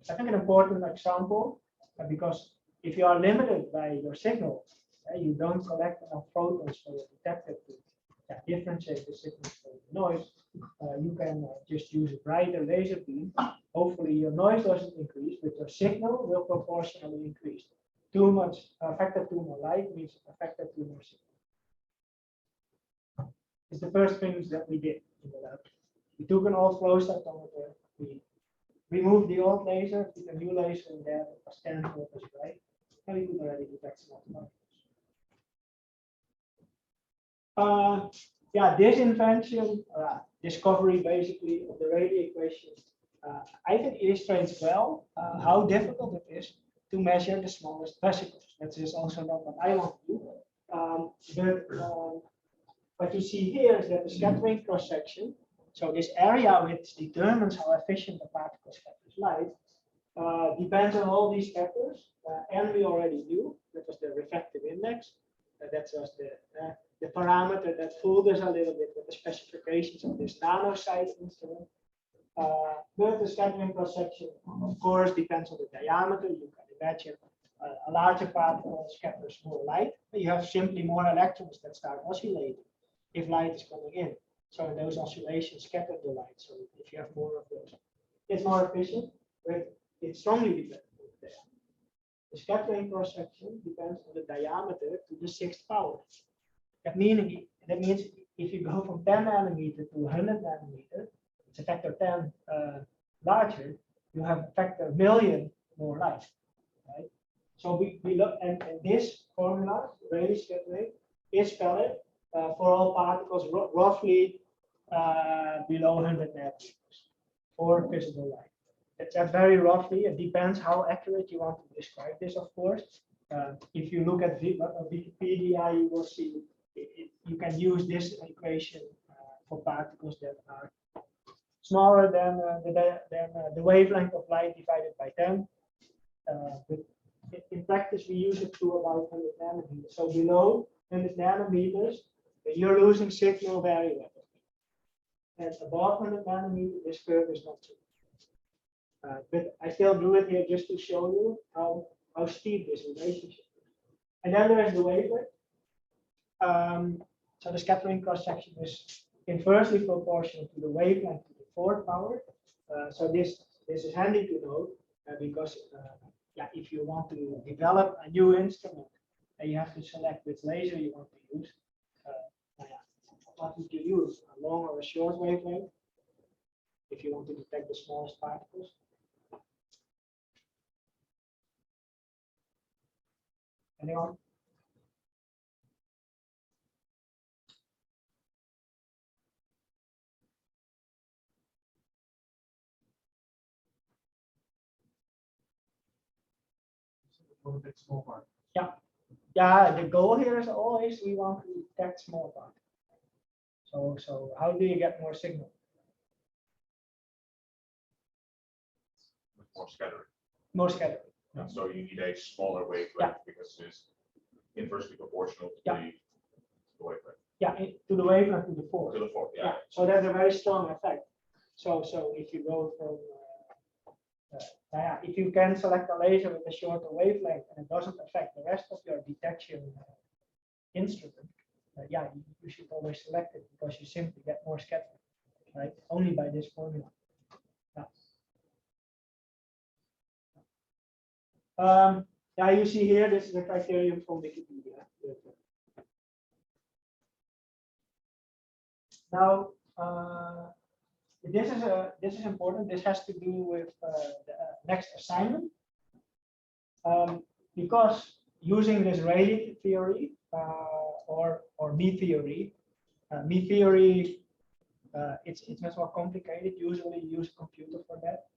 I think an important example because if you are limited by your signal, you don't collect enough photons for your detector to differentiate the signals from the noise. You can just use a brighter laser beam. Hopefully, your noise doesn't increase, but your signal will proportionally increase. Too much factor 2 more light means a factor 2 more signal. It's the first things that we did in the lab. We took an old flow cytometer. We removed the old laser, put a new laser in there that was 10 volts bright, and we could already detect small particles. Yeah, this invention, discovery basically of the Rayleigh equation, I think illustrates well how difficult it is to measure the smallest vesicles. That is also not what I want to do. What you see here is that the scattering cross-section, so this area which determines how efficient the particle scatters light, depends on all these factors, and we already knew that was the refractive index. That was the parameter that fooled us a little bit with the specifications of this nano-sized instrument. But the scattering cross-section, of course, depends on the diameter. You can imagine a larger particle scatters more light. You have simply more electrons that start oscillating if light is coming in. So in those oscillations, scatter the light. So if you have more of those, it's more efficient, but it strongly depends on the diameter. The scattering cross-section depends on the diameter to the 6th power. That means if you go from 10 nanometer to 100 nanometer, it's a factor 10 larger, you have a factor million more light, right? So we look, and this formula, Rayleigh scattering, is valid for all particles roughly below 100 nanometers for visible light. That's very roughly. It depends how accurate you want to describe this, of course. If you look at Wikipedia, you will see you can use this equation for particles that are smaller than the wavelength of light divided by 10. But in practice, we use it to about 100 nanometers. So below 100 nanometers, you're losing signal very rapidly. And above 100 nanometers, this curve is not true. But I still do it here just to show you how steep this relationship is. And then there is the wavelength. So the scattering cross-section is inversely proportional to the wavelength to the fourth power. So this is handy to know because if you want to develop a new instrument, you have to select which laser you want to use. What would you use? A long or a short wavelength? If you want to detect the smallest particles. Anyone? Small part. Yeah, the goal here is always we want to detect small particles. So how do you get more signal? With more scattering. More scattering. And so you need a smaller wavelength because it's inversely proportional to the wavelength. Yeah, to the wavelength to the fourth. To the fourth, Yeah, so that's a very strong effect. So if you go from if you can select a laser with a shorter wavelength and it doesn't affect the rest of your detection instrument, you should always select it because you simply get more scattering, right? Only by this formula. You see here, this is the criterion from Wikipedia. Now, this is important. This has to do with the next assignment, because using this radiative theory or me theory, it's much more complicated. Usually, you use a computer for that.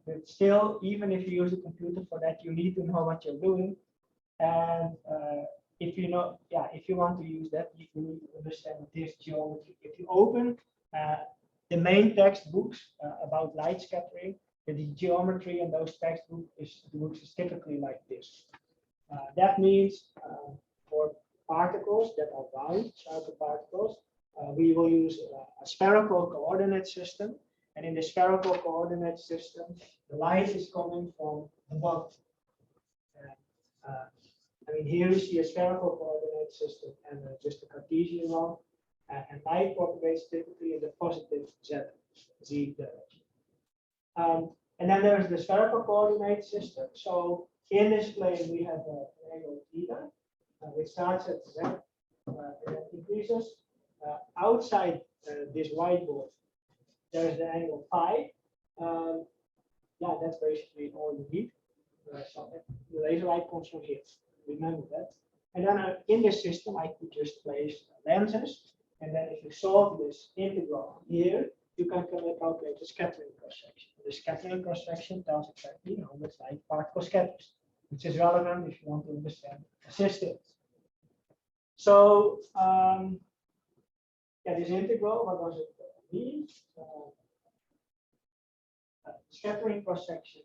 But still, even if you use a computer for that, you need to know what you're doing. And if you know, if you want to use that, you need to understand this geometry. If you open the main textbooks about light scattering, the geometry in those textbooks is typically like this. That means for particles that are round, sharper particles, we will use a spherical coordinate system. And in the spherical coordinate system, the light is coming from above. Here you see a spherical coordinate system and just a Cartesian one. And light propagates typically in the positive z direction. And then there's the spherical coordinate system. So in this plane, we have an angle theta, which starts at z and increases. Outside this whiteboard, there's the angle phi. That's basically all you need. So the laser light comes from here. Remember that. And then in this system, I could just place lenses. And then if you solve this integral here, you can calculate the scattering cross-section. The scattering cross-section tells exactly how much light particle scatters, which is relevant if you want to understand the system. So this integral, what does it mean? Scattering cross-section.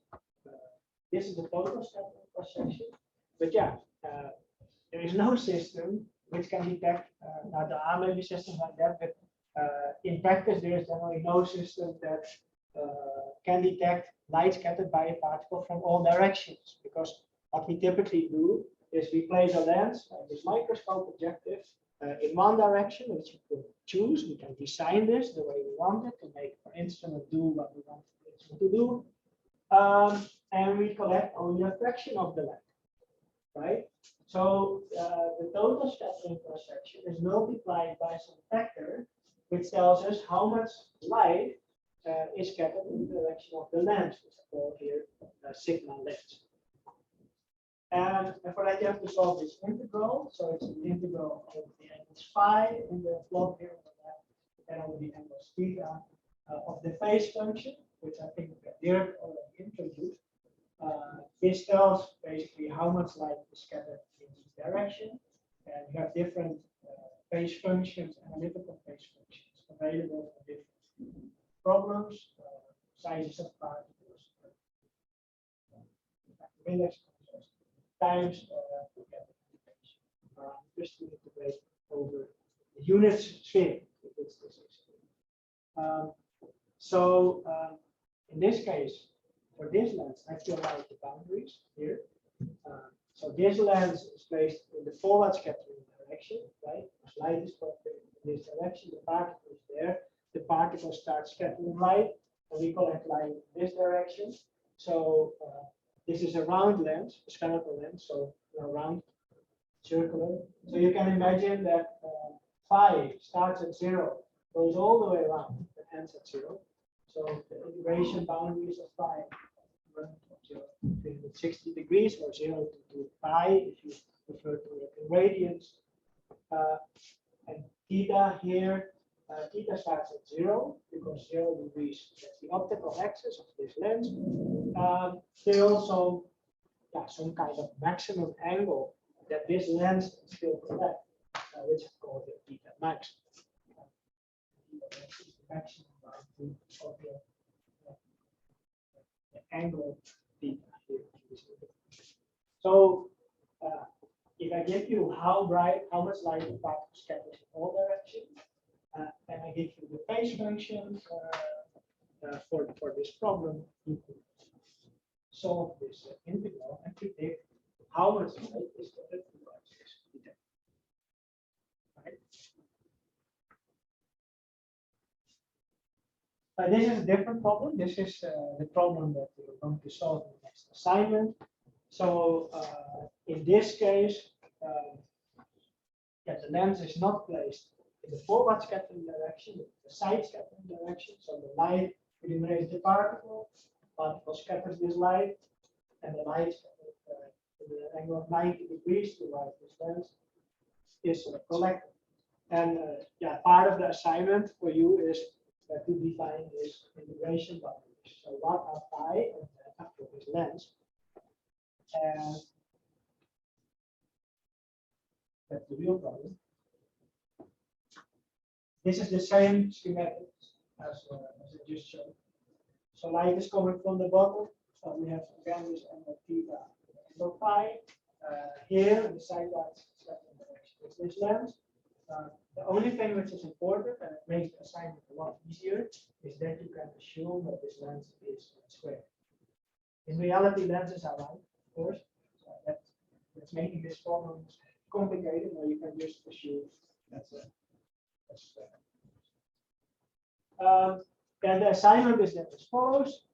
This is the total scattering cross-section. But there is no system which can detect, now there are maybe systems like that, but in practice there is generally no system that can detect light scattered by a particle from all directions, because what we typically do is we place a lens, this microscope objective, in one direction, which you can choose. We can design this the way we want it to make our instrument do what we want the instrument to do. And we collect only a fraction of the light, right? So the total scattering cross-section is multiplied by some factor, which tells us how much light is scattered in the direction of the lens, which is called here sigma lens. And for that, you have to solve this integral. So it's an integral of the angles phi in the plot here on the left, and over the angles theta of the phase function, which I think Dirk already introduced. This tells basically how much light is scattered in each direction. And you have different phase functions, analytical phase functions available for different problems, sizes of particles, times to get the information. Just to integrate over the unit sphere. If it's this in this case, for this lens, I fill out the boundaries here. So this lens is placed in the forward scattering direction, right? As light is in this direction, the particle is there. The particle starts scattering light, and we collect light in this direction. So this is a round lens, a spherical lens, so round, circular. So you can imagine that phi starts at 0, goes all the way around, and ends at 0. So the integration boundaries of phi run from 0 to 360 degrees, or 0 to pi if you prefer to work in radians. And theta here, theta starts at 0 because 0 degrees, that's the optical axis of this lens. They also some kind of maximum angle that this lens can still collect, which is called the theta max. Maximum of the angle theta here. So if I give you how much light the particle scatters in all directions, and I give you the phase function for this problem, you could solve this integral and predict how much light is scattered through this theta. Right? This is a different problem. This is the problem that we're going to solve in the next assignment. So in this case, the lens is not placed in the forward scattering direction, the side scattering direction. So the light illuminates the particle scatters this light, and the light in the angle of 90 degrees towards this lens is collected. And part of the assignment for you is to define this integration boundaries. So what are phi and after this lens? And that's the real problem. This is the same schematic as I just showed. So light is coming from the bottom. So we have again this angle theta, angle phi. Here in the sideways direction is this lens. The only thing which is important, and it makes the assignment a lot easier, is that you can assume that this lens is square. In reality, lenses are round, of course. So that's making this problem complicated, or you can just assume that's square. And the assignment is that as follows.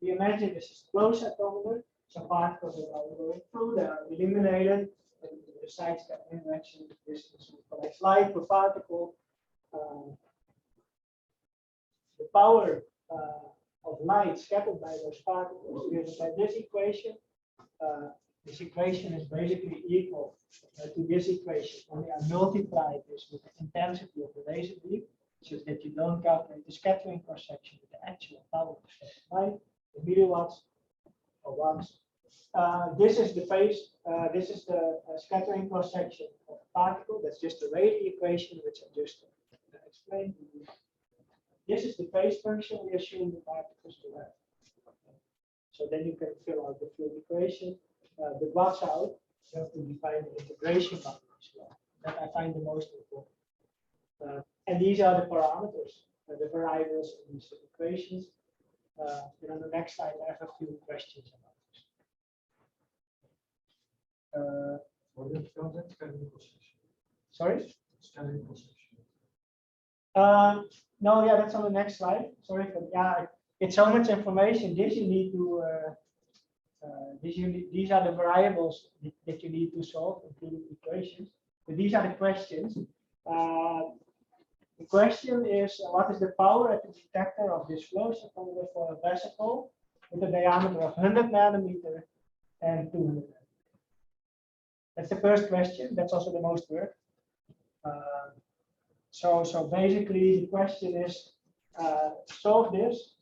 We imagine this is closed atomic, so particles that are going through, they are eliminated. The side scattering direction, this collects light per particle. The power of light scattered by those particles given by this equation. This equation is basically equal to this equation. Only I multiply this with the intensity of the laser beam, so that you don't calculate the scattering cross section with the actual power of scattered light, the milliwatts or watts. This is the phase. This is the scattering cross section of a particle. That's just the Rayleigh equation, which I just explained. This is the phase function we assume the particles to have. So then you can fill out the full equation. The watts out, you have to define the integration boundaries. That I find the most important. And these are the parameters, the variables in these equations. And on the next slide, I have a few questions about this. For this concept, scattering cross section. Sorry? Scattering cross section. No, that's on the next slide. Sorry for it's so much information. This you need to. These are the variables that you need to solve, including equations. But these are the questions. The question is, what is the power at the detector of this flow cytometer for a vesicle with a diameter of 100 nanometer and 200 nanometer? That's the first question. That's also the most work. So basically, the question is, solve this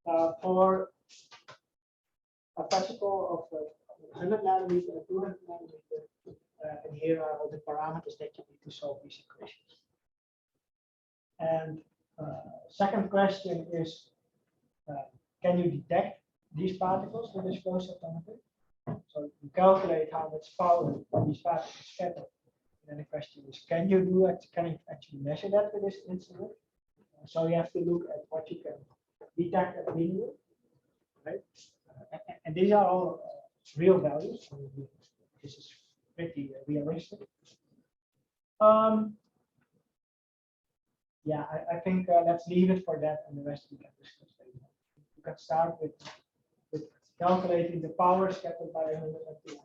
for a vesicle of 100 nanometer and 200 nanometer. And here are all the parameters that you need to solve these equations. And second question is, can you detect these particles with this flow cytometry? So you calculate how much power these particles scatter. And then the question is, can you do it? Can you actually measure that with this instrument? So you have to look at what you can detect at minimum, right? And these are all real values. So this is pretty realistic. Yeah, I think let's leave it for that, and the rest we can discuss later. You can start with calculating the power scattered by 102.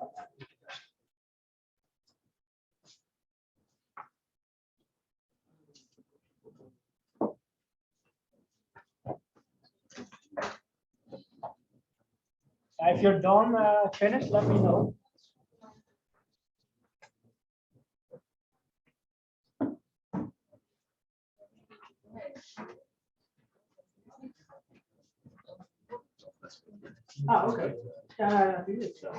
If you're done, finished, let me know. Okay. Yeah, do it. So.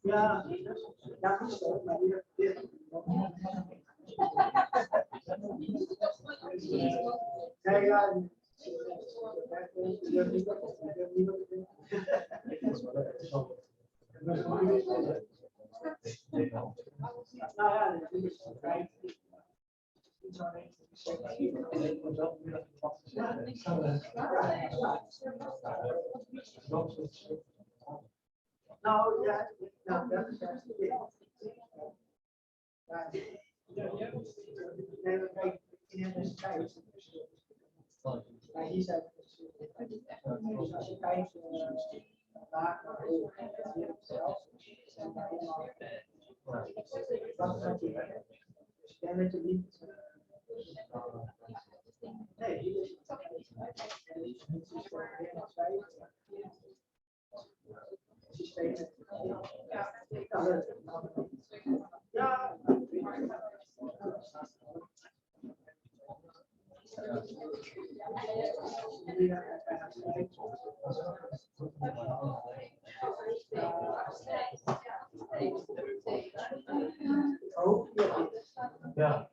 Ja, dat is zo, maar dit. Ja, ja. Nou ja, nou dat is juist het ding. Nee, kijk, in de universiteit. Maar hier zijn dus als je kijkt naar hier op zelf, zijn daar allemaal dat is natuurlijk. Dus jij bent er niet. Nee, hier is het voor als wij. Systeem. Ja, Oh, yeah.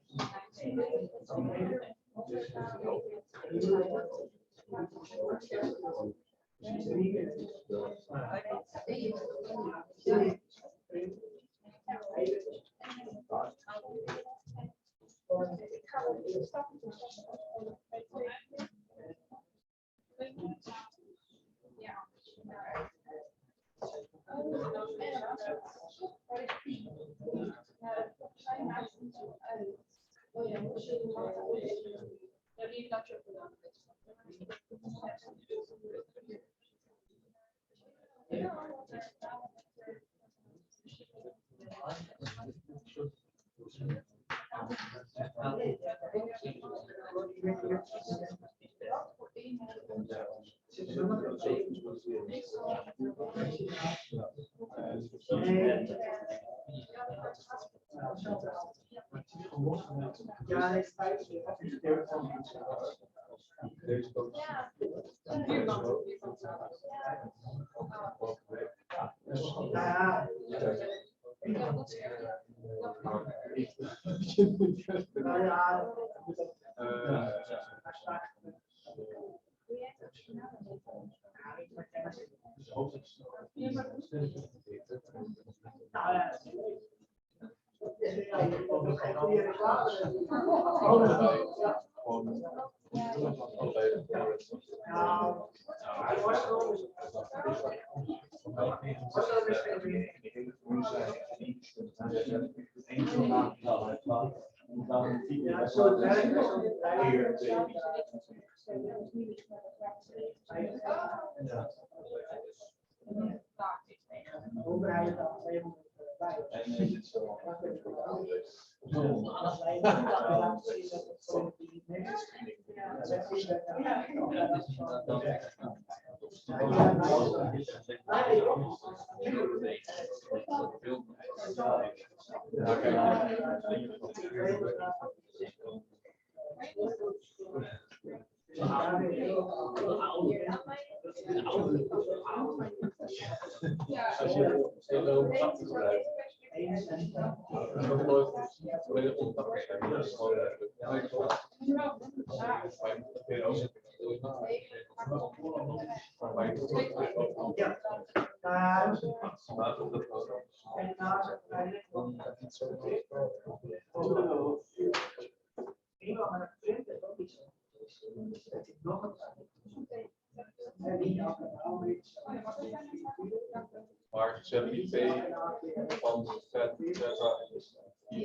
Maar EvdP van vet, die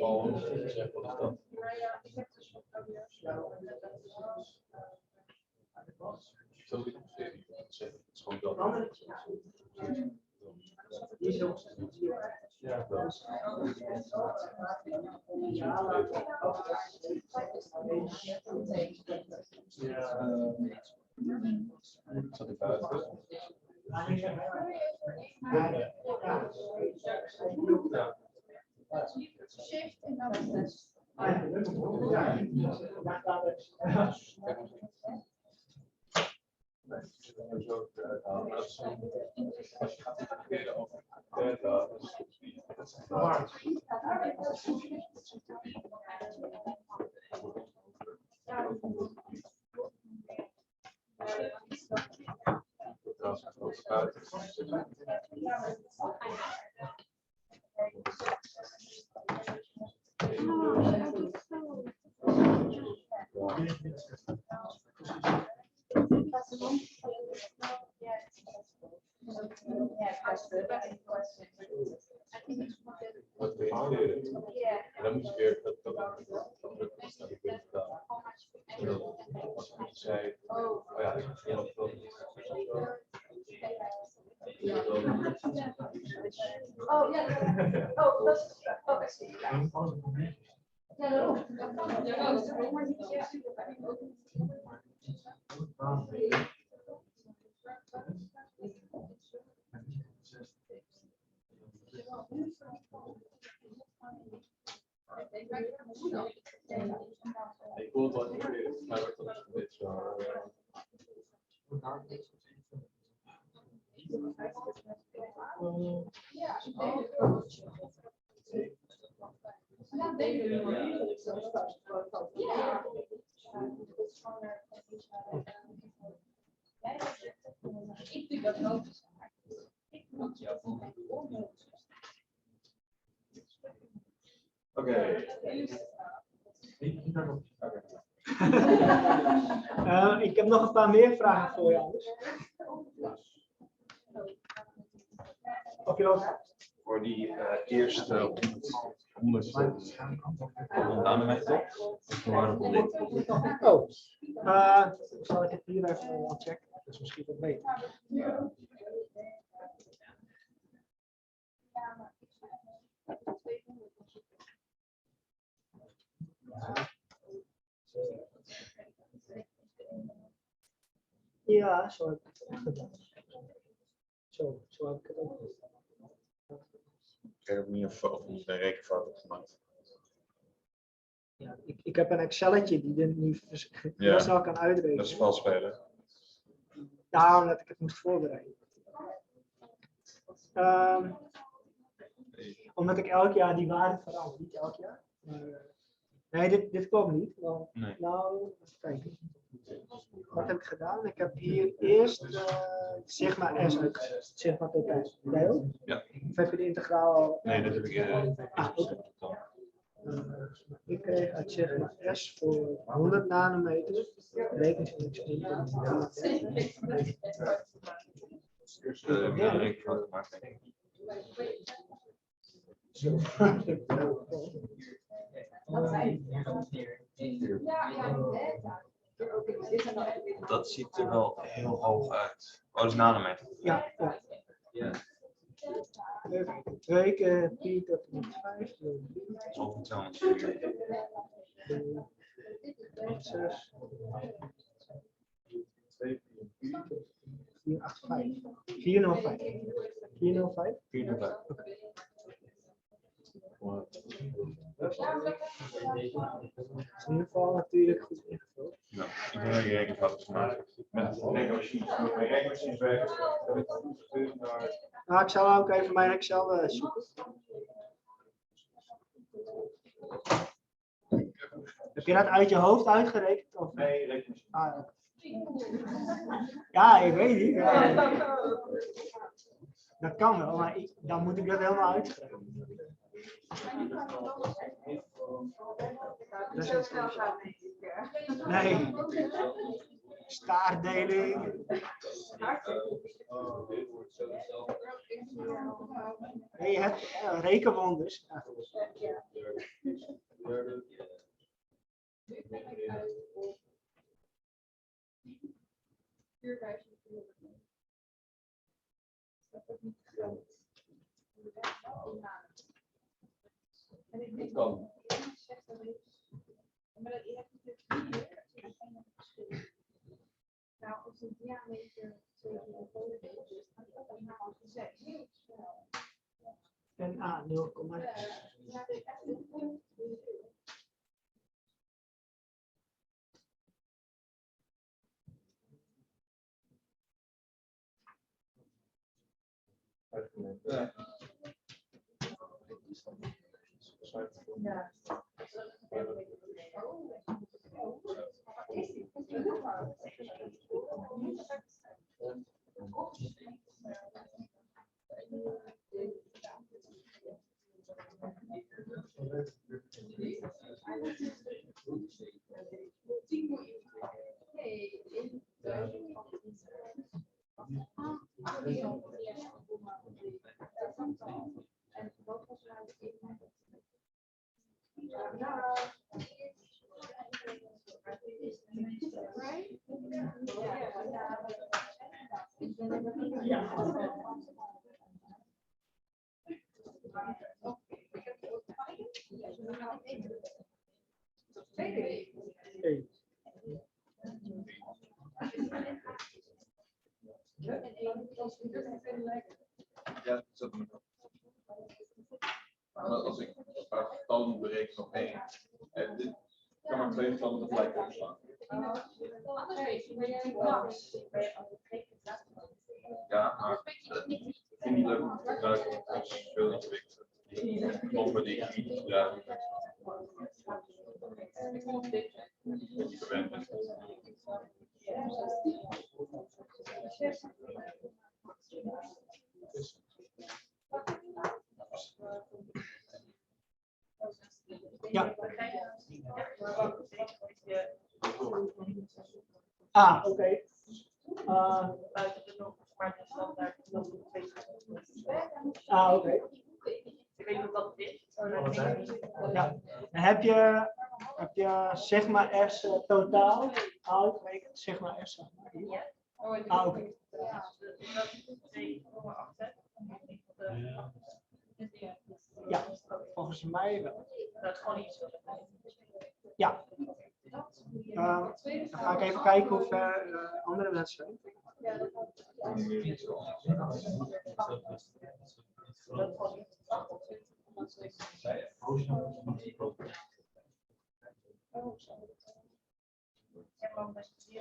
al zegt wat is dat? Zo is het is gewoon dat. Ja, dat. Zat ik buiten? Shift en dan Als je gaat discussiëren over data, wat ben je en dan moet je weer zei, oh ja, oh ja, oh dat is oh ik zie ja daarom ja dat is maar niet Ik voel het wel niet, maar het is wel. Ik doe dat ook. Oké. Ik heb nog een paar meer vragen voor je anders. Of je wel? Voor die eerste 100 nanometer. Oh, zal ik het hier even checken? Dat is misschien wat beter. Ja, zo heb ik het ook gedaan. Zo heb ik het ook gedaan. Ik heb niet een rekenfout gemaakt. Ja, ik heb een Excelletje die er nu heel Ja. snel kan uitrekenen. Dat is vals spelen. Ja, omdat ik het moest voorbereiden. Omdat ik elk jaar die waarde verander. Niet elk jaar. Maar, nee, dit klopt niet. Want, Nee. nou, even kijken. Wat heb ik gedaan? Ik heb hier eerst sigma S uitgezet. Sigma pp. Jij ook? Ja. Of heb je de integraal al? Nee, dat heb ik eerder. Oké. Ik kreeg uit sigma S voor 100 nanometer. Rekeningsniks 1,3. Eerst een rekenfout gemaakt. Dat ziet er wel heel hoog uit. Oh, dat is nanometer. Ja. Reken pi tot en met 5. Dat is ongeveer 204. 6. 485. 405. 405? 405. In ieder geval natuurlijk goed ingevuld. Nou, ik heb een rekenfout gemaakt. Met rekenmachines werken. Nou, ik zal ook even mijn Excel zoeken. Heb je dat uit je hoofd uitgerekend? Of? Nee, rekenmachine. Ah, ja, ik weet niet. Ja. Dat kan wel, maar dan moet ik dat helemaal uitschrijven. Dat is het. Nee. Staartdeling. Nee, je hebt rekenwonders. Ja. Dat kan. Nou, als een diameter 2 is, dan dat gezegd. En A 0,6. Ja. Ja. Hey. Ja, zet hem. Als ik een paar getallen reeks nog één. Dit kan maar 2 klanten tegelijk opslaan. Ja, maar ik vind niet leuk om te gebruiken, want het is veel ingewikkelder. Die knoppen die ik niet gebruik. Niet gewend ben. Ja. Ah, oké. Oké. Ik weet niet wat het is. Ja. Dan heb je sigma S totaal uitgerekend, sigma S. Oké. Ja, volgens mij wel. Ja. Dan ga ik even kijken hoe ver andere mensen zijn.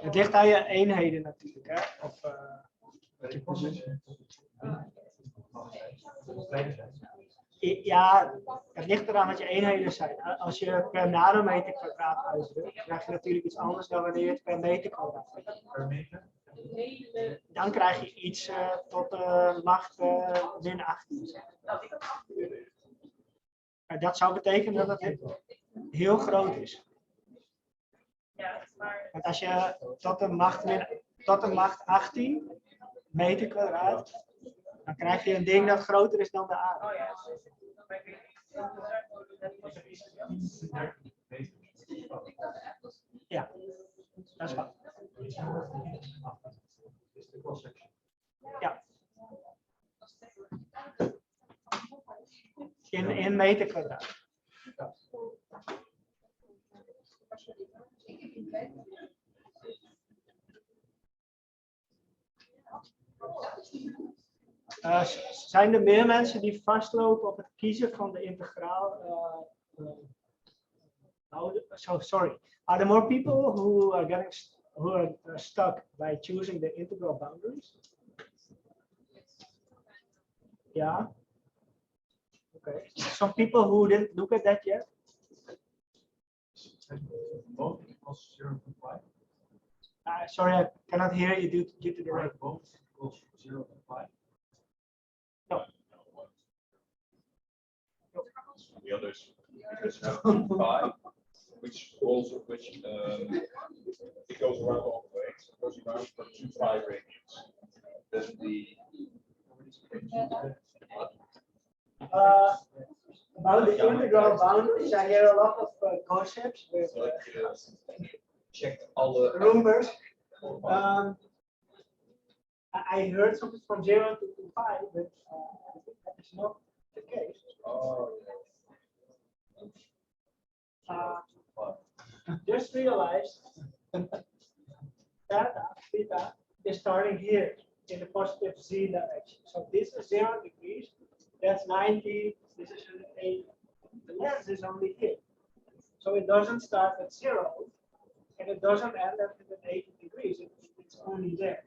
Het ligt aan je eenheden natuurlijk, hè? Of, ja, het ligt eraan wat je eenheden zijn. Als je per nanometer kwadraat uitdrukt, krijg je natuurlijk iets anders dan wanneer je het per meter kwadraat uitdrukt. Dan krijg je iets tot macht min 18. Dat zou betekenen dat het heel groot is. Want als je tot de macht 18 meter kwadraat, dan krijg je een ding dat groter is dan de aarde. Ja, dat is waar. Ja. In meter kwadraat. Zijn er meer mensen die vastlopen op het kiezen van de integraal? Sorry. Are there more people who are stuck by choosing the integral boundaries? Yeah. Okay. Some people who didn't look at that yet. Both equals 0.5. Sorry, I cannot hear you due to the rain. Both equals 0.5. No. The others, because you have 5, which it goes around all the way. So it goes around for 2 5 radians. Then the about the integral boundaries, I hear a lot of concepts with check all the rumors. I heard something from 0 to 5, but I think that is not the case. Just realize theta is starting here in the positive z direction. So this is 0 degrees, that's 90, this is 180. The lens is only here. So it doesn't start at 0 and it doesn't end at 180 degrees. It's only there.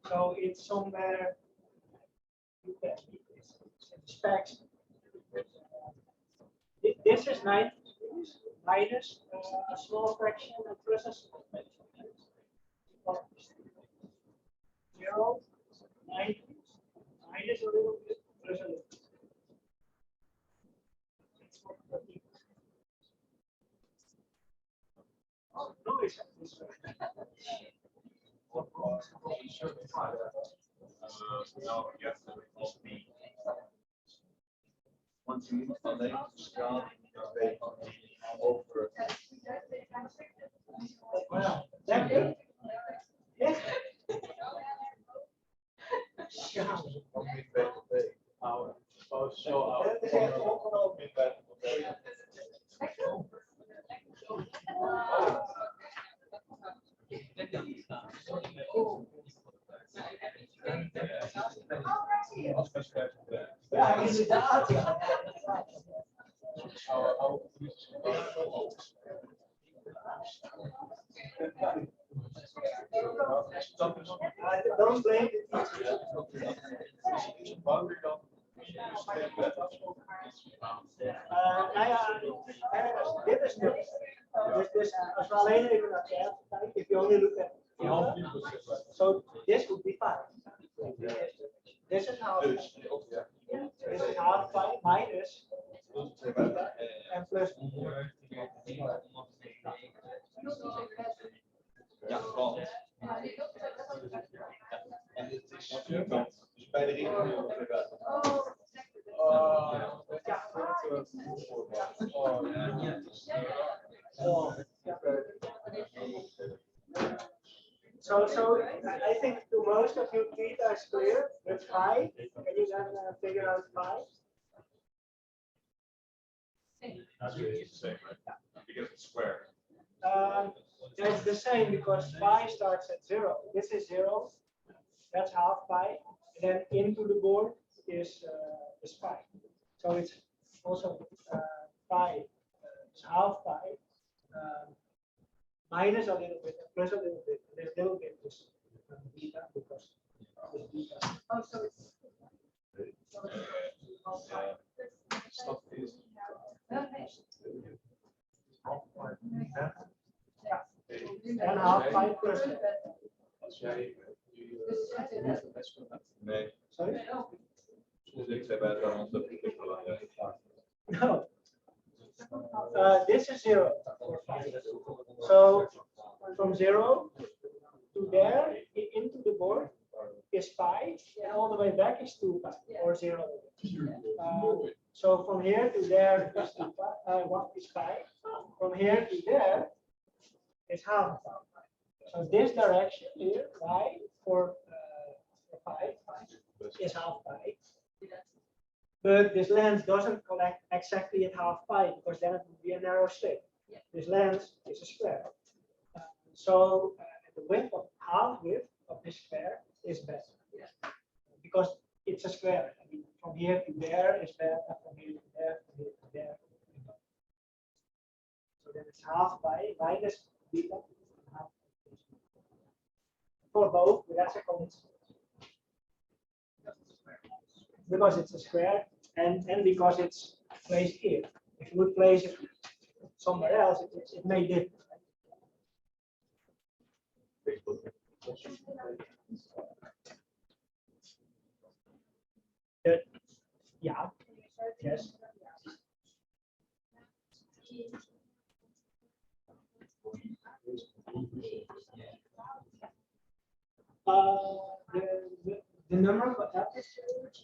So it's somewhere in the specs. This is 90 degrees minus a small fraction and plus a small fraction. 0, 90, minus a little bit, plus a little bit. Oh, no, it's this way. now you have to involve me. Once you move on the straal, you're over. Wow, that good? Yes. Ja, inderdaad. Ja. Don't blame it. Nou ja, dit is dus als we alleen even naar het erf kijken, if you only look at so this would be fine. This is half. This is half pi minus and plus. Ja, klopt. En het is vierkant, dus bij de richting ongeveer wel. So I think to most of you theta is clear. That's pi. Can you then figure out pi? That's really the same, right? Because it's square. It's the same because pi starts at 0. This is 0. That's half pi. And then into the board is pi. So it's also pi. It's half pi. Minus a little bit, plus a little bit. There's a little bit is beta because it's beta. Oh, so it's. Stuff is. Okay. And half pi plus. Als jij nee, Sorry? dus ik zei bij het dan dat ik belangrijk. No. This is 0. So from 0 to there into the board is pi, and all the way back is 2 pi or 0. So from here to there is 2 pi. What is pi? From here to there is half pi. So this direction here, y for pi is half pi. But this lens doesn't collect exactly at half pi because then it would be a narrow slit. This lens is a square. So the width of half width of this square is better because it's a square. I mean, from here to there is better, from here to there, from here to there. So then it's half pi minus beta. For both, but that's a coincidence. Because it's a square and because it's placed here. If you would place it somewhere else, it may differ. Yeah. Yes. The number of episodes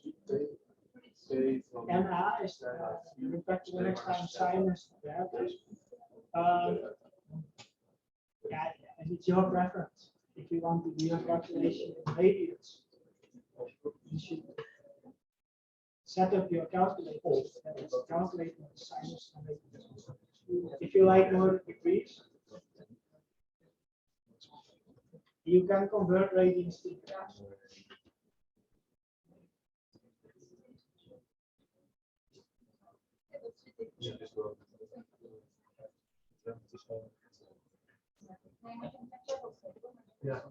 NA is back to the next time sinus. Yeah, it's your preference. If you want to do a calculation in radians, you should set up your calculator. Calculate the sinus and radians. If you like more degrees, you can convert radians to grams. Ja.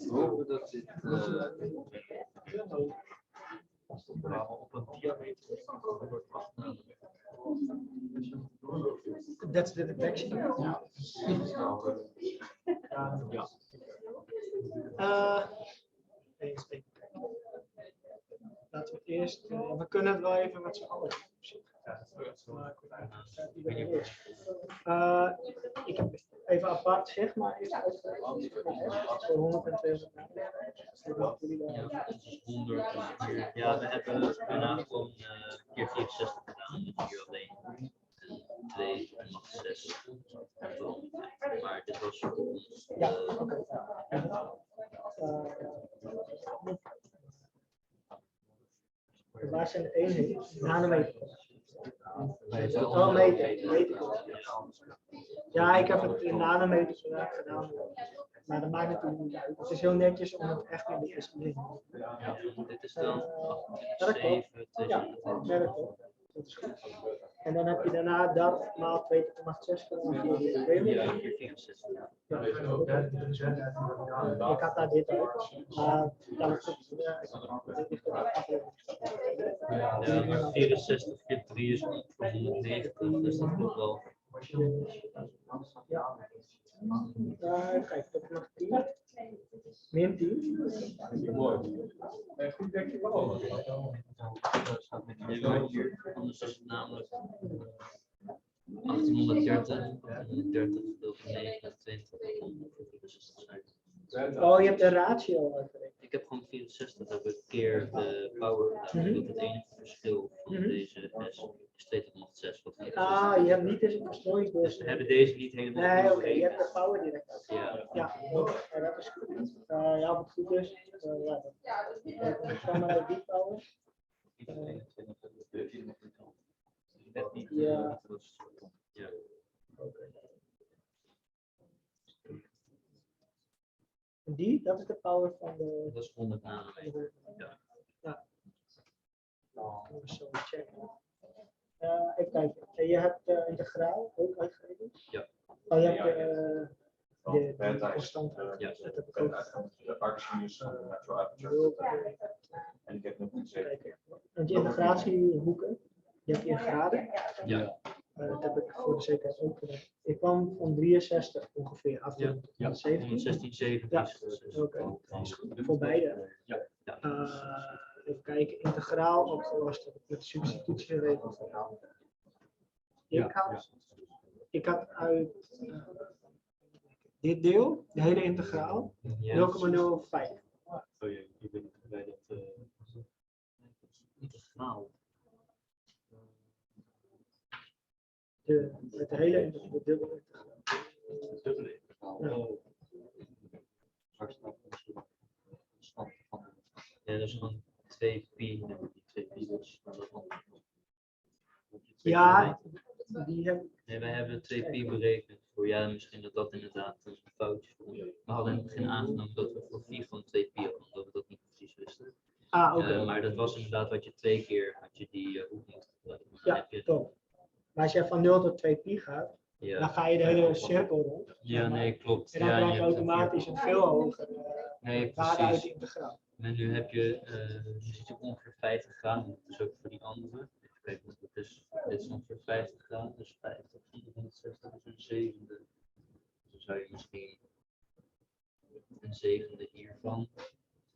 hopen dat dit op een diameter wordt afgenomen. That's the detection. Even kijken. Laten we eerst, we kunnen het wel even met z'n allen doen. Ik heb even apart zeg maar eerst uitgerekend. Voor 100 en 200 Ja, we hebben daarna gewoon keer 64 gedaan. Dus hier alleen 2 max 6. Maar dit was voor ons. Ja, oké. Waar zijn de eenheden? Nanometer. Oh, meter. Ja, ik heb het in nanometers gedaan. Maar dat maakt natuurlijk niet uit. Het is heel netjes om het echt in de eerste te zien. Ja, dit is dan 7. Ja, dat klopt. Dat is goed. En dan heb je daarna dat maal 2,6 gedaan. Ja, keer 64. Ik had daar dit uit. Maar dan ja, 64 keer 3 is voor 190, dus dat klopt wel. Ja. Kijk, dat mag 10. Min 10. Mooi. Goed, denk je wel. Anders is het namelijk 1830, 130 gedeeld door 29, Oh, je hebt de ratio uitgerekend. Ik heb gewoon 64 heb ik keer de power. Dat het enige verschil van deze is 2,6. Ah, je hebt niet eens een versnellingsbus. Dus we hebben deze niet helemaal. Nee, oké, je hebt de power direct uit. Ja. Ja, dat is goed. Ja, wat goed is. Van die power. Ja. Ja. Die, dat is de power van de. Dat is 100 nanometer. Ja. Ja. Zo checken. Even kijken. Je hebt integraal ook uitgerekend? Ja. Oh, je hebt de constante. Ja. Dat heb ik ook. De arcsinus van de natural aperture. En ik heb nog niet gezegd. Want je integratiehoeken, je hebt in graden. Ja. Dat heb ik voor de zekerheid ook gedaan. Ik kwam van 63 ongeveer af Ja, tot ja. 17. 16, 17 Ja, is dus oké. Is goed. Voor beide. Ja. Even kijken, integraal opgelost heb ik met substitutie en rekenverhaal. Ik had uit dit deel, de hele integraal, 0,05. Oh jee, ik ben bij dat Integraal. Met de hele integraal, de dubbele integraal. dubbele integraal. Ja. Oh. Waar staat dat? Stand van Ja, dat is gewoon 2pi. Die 2pi dus. Ja, die heb Nee, wij hebben 2pi berekend voor, ja, misschien dat dat inderdaad een foutje is. We hadden in het begin aangenomen dat we voor 4 van 2pi hadden, omdat we dat niet precies wisten. oké. Maar dat was inderdaad wat je 2 keer had je die hoek moeten gebruiken. Dan Ja, heb je, top. Maar als je van 0 tot 2 pi gaat, dan ja. ga je de hele cirkel rond. Ja, nee, klopt. En dan Ja, krijg je hebt een automatisch vier- een veel hoger Nee, waarde uit de precies. integraal. En nu heb je, nu zit je ongeveer 50 graden, dus ook voor die andere. Even kijken, dit is ongeveer 50 graden, dus 50 van de 160 is een zevende. Dus dan zou je misschien een zevende hiervan,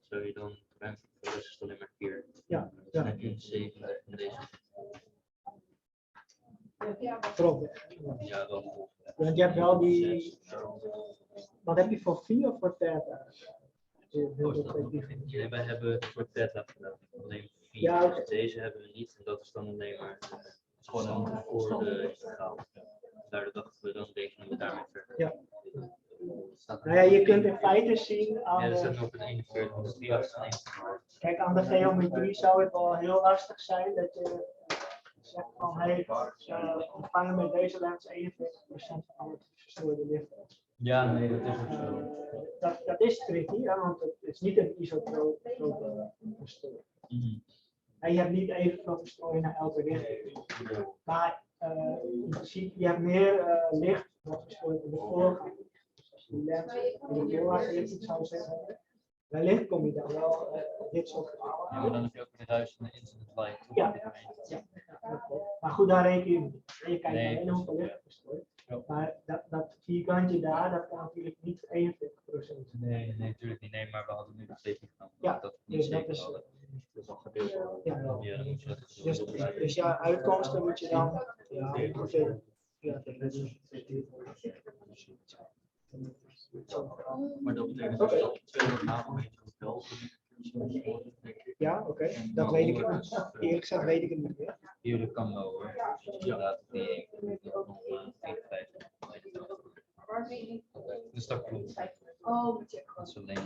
zou je dan ruim voor de rest is het alleen maar keer. Ja, Dus ja. dan heb je een zevende van deze. Grofweg. Ja, wel goed. Want je hebt wel die. Wat heb je voor phi of voor theta? Nee, wij hebben voor theta gedaan. Alleen 4. Ja, oké. Deze hebben we niet en dat is dan alleen maar gewoon voor de integraal. Daar dachten we dan rekenen we daarmee verder. Ja. Nou ja, je kunt in feite zien Ja, aan er de, staat nog een 41, dus die was een 1. kijk, aan de geometrie zou het wel heel lastig zijn dat je zegt van hey, ontvangen met deze lens 41% van het verstoorde licht. Ja, nee, dat is ook zo. Dat is tricky, hè, want het is niet een isotrope verstoring. En je hebt niet evenveel verstoring naar elke richting. Maar in principe, je hebt meer licht dat verstoort in de voorgang. Dus als je die lens in de voorwaartse richting zou zetten, wellicht kom je dan wel dit soort gevallen. Ja, maar dan heb je ook de ruisende incident light. Toch? Ja. Dat klopt. Maar goed, daar reken je niet. Je kijkt Nee, alleen hoeveel licht verstoort. Maar dat vierkantje daar, dat kan natuurlijk niet 41%. Nee, natuurlijk niet. Nee, maar we hadden nu de 2 genomen. Ja, dat we niet dus dat zeker is. hadden. Dat is al gedeeld. Ja, Ja, dan moet je dat dus ja, uitkomsten moet je dan. Ja, ongeveer. Ja, Maar dat betekent Oké. dat 200 nanometer wel. Ja, oké. Dat weet ik niet. Eerlijk gezegd weet ik het niet meer. Hier, dat kan wel hoor. Dus inderdaad, die nog 54. Dus dat klopt. Dat is alleen.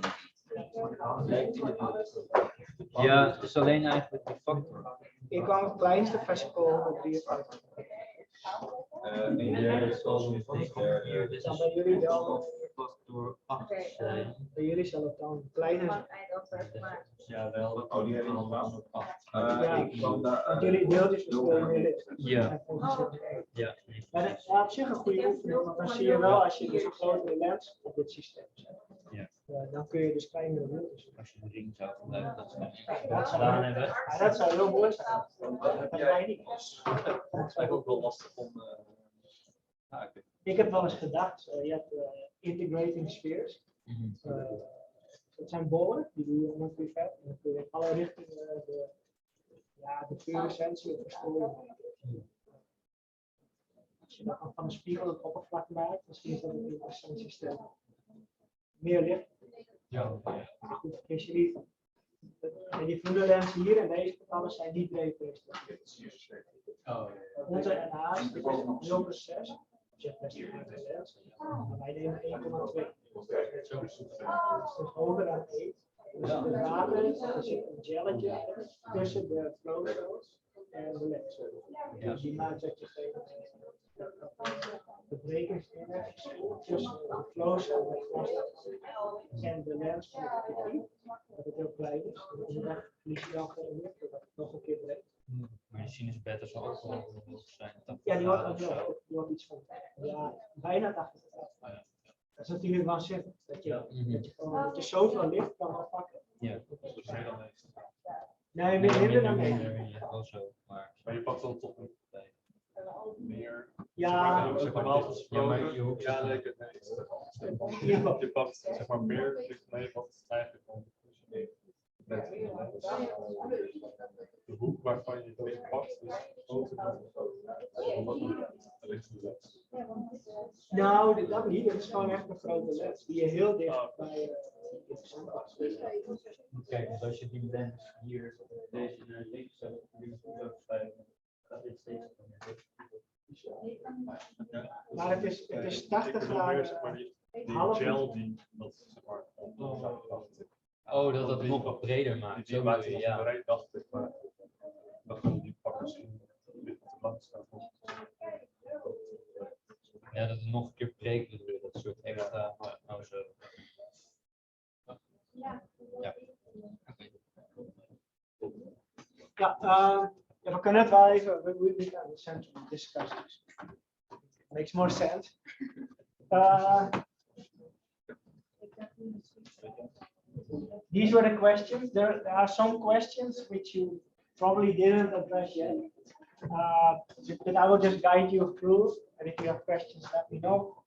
Ja, het is alleen eigenlijk die factor. Ik kwam het kleinste versicle op 53. Ja, dat zal niet hier. Dit Dan is bij jullie wel. factor 8 zijn. Bij jullie zal het dan kleiner zijn. Ja, wel. Oh, die hebben we nog. Ja. Ik kwam daar. Want jullie deeltjes verstoren meer licht. Ja. Ja, Maar dat is op zich een goede oefening, want dan zie je wel als je dus een grotere lens op dit systeem zet. Ja. Dan kun je dus kleinere deeltjes. Als je een ring zou gebruiken, dat zou Dat gedaan hebben. Ja, dat zou heel mooi zijn. Dat kan jij niet. Dat is eigenlijk ook wel lastig om. Ik heb wel eens gedacht, je hebt integrating spheres. Dat zijn bollen, die doe je ongeveer vet. En dan kun je in alle richtingen de fluorescentie of verstoring maken. Als je dan van een spiegel het oppervlak maakt, misschien is dat een interessant systeem. Meer licht. Ja. Maar goed, vergis je niet. En die groene lens hier en deze getallen zijn niet breedterechtstrekking. Oh, Onze NA's is 0,6. Zegt best een harde lens. Maar wij nemen 1,2. Dus hoger dan 1. Dus de water, er zit een gelletje tussen de flow cells en de lens. Dus die maakt dat je geen verbrekingsenergie tussen de flow cell met glas en de lens van de kopie. Dat het heel klein is. En onderweg verlies je dan geen licht, dat het nog een keer breekt. Maar je sinusbeta zal ook wel zijn. Ja, die wordt ook wel. Die wordt iets van bijna 80 graden. Dat is natuurlijk waanzinnig. Dat je zoveel licht kan afpakken. Ja. Nee, minder dan 1. Ja, wel zo. Maar Maar je pakt dan toch niet bij. Meer. Ja, Zeg maar, normaal gesproken, ja, lekker. Nee, je pakt zeg maar meer ligt mee wat eigenlijk onfunctioneert. Met de hoek waarvan je het licht pakt, is groter dan de ligt de led. nou, dat niet. Het is gewoon echt een grote led die je heel dicht bij Kijk, dus als je die lens hier deze naar links zou schuiven, gaat dit steeds meer. Maar het is 80 Ik bedoel meer, zeg maar, graden. die gel die dat zeg maar Oh, dat dat nog wat breder maakt. die Zo maakt bedoel het je, nog ja. breed, dacht ik, maar dat kan die pakken misschien te lang staan. Ja, dat is nog een keer breed bedoel je, dat soort extra. Nou zo. Ja. Ja, we kunnen het wel even. We can essentially discuss this. Makes more sense. These were the questions. There are some questions which you probably didn't address yet. But I will just guide you through. And if you have questions, let me know.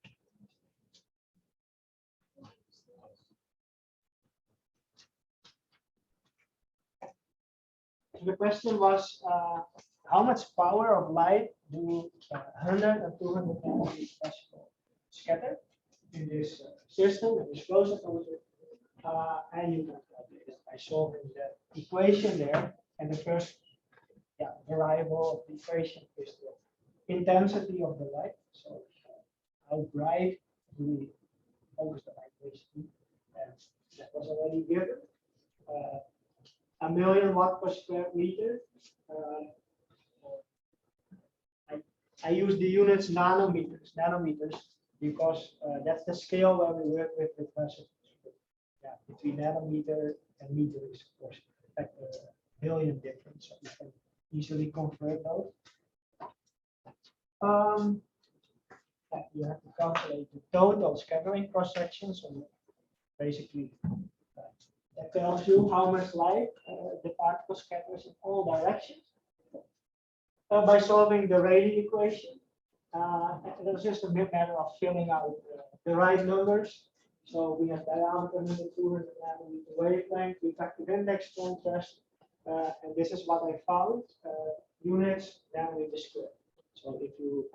So the question was, how much power of light do 100 and 200 nanometers scatter in this system, in this closure project? And you can calculate it by solving the equation there. And the first variable of the equation is the intensity of the light. So how bright do we focus the light basically? And that was already given. 1,000,000 watt per square meter. I use the units nanometers, because that's the scale where we work with vesicles. Yeah, between nanometer and meter is of course a billion difference, so you can easily convert those. You have to calculate the total scattering cross section. So basically, that tells you how much light the particle scatters in all directions. By solving the Rayleigh equation, it was just a matter of filling out the right numbers. So we have diameter, 200 nanometer wavelength, refractive index contrast, and this is what I found. Units, nanometer squared. So if you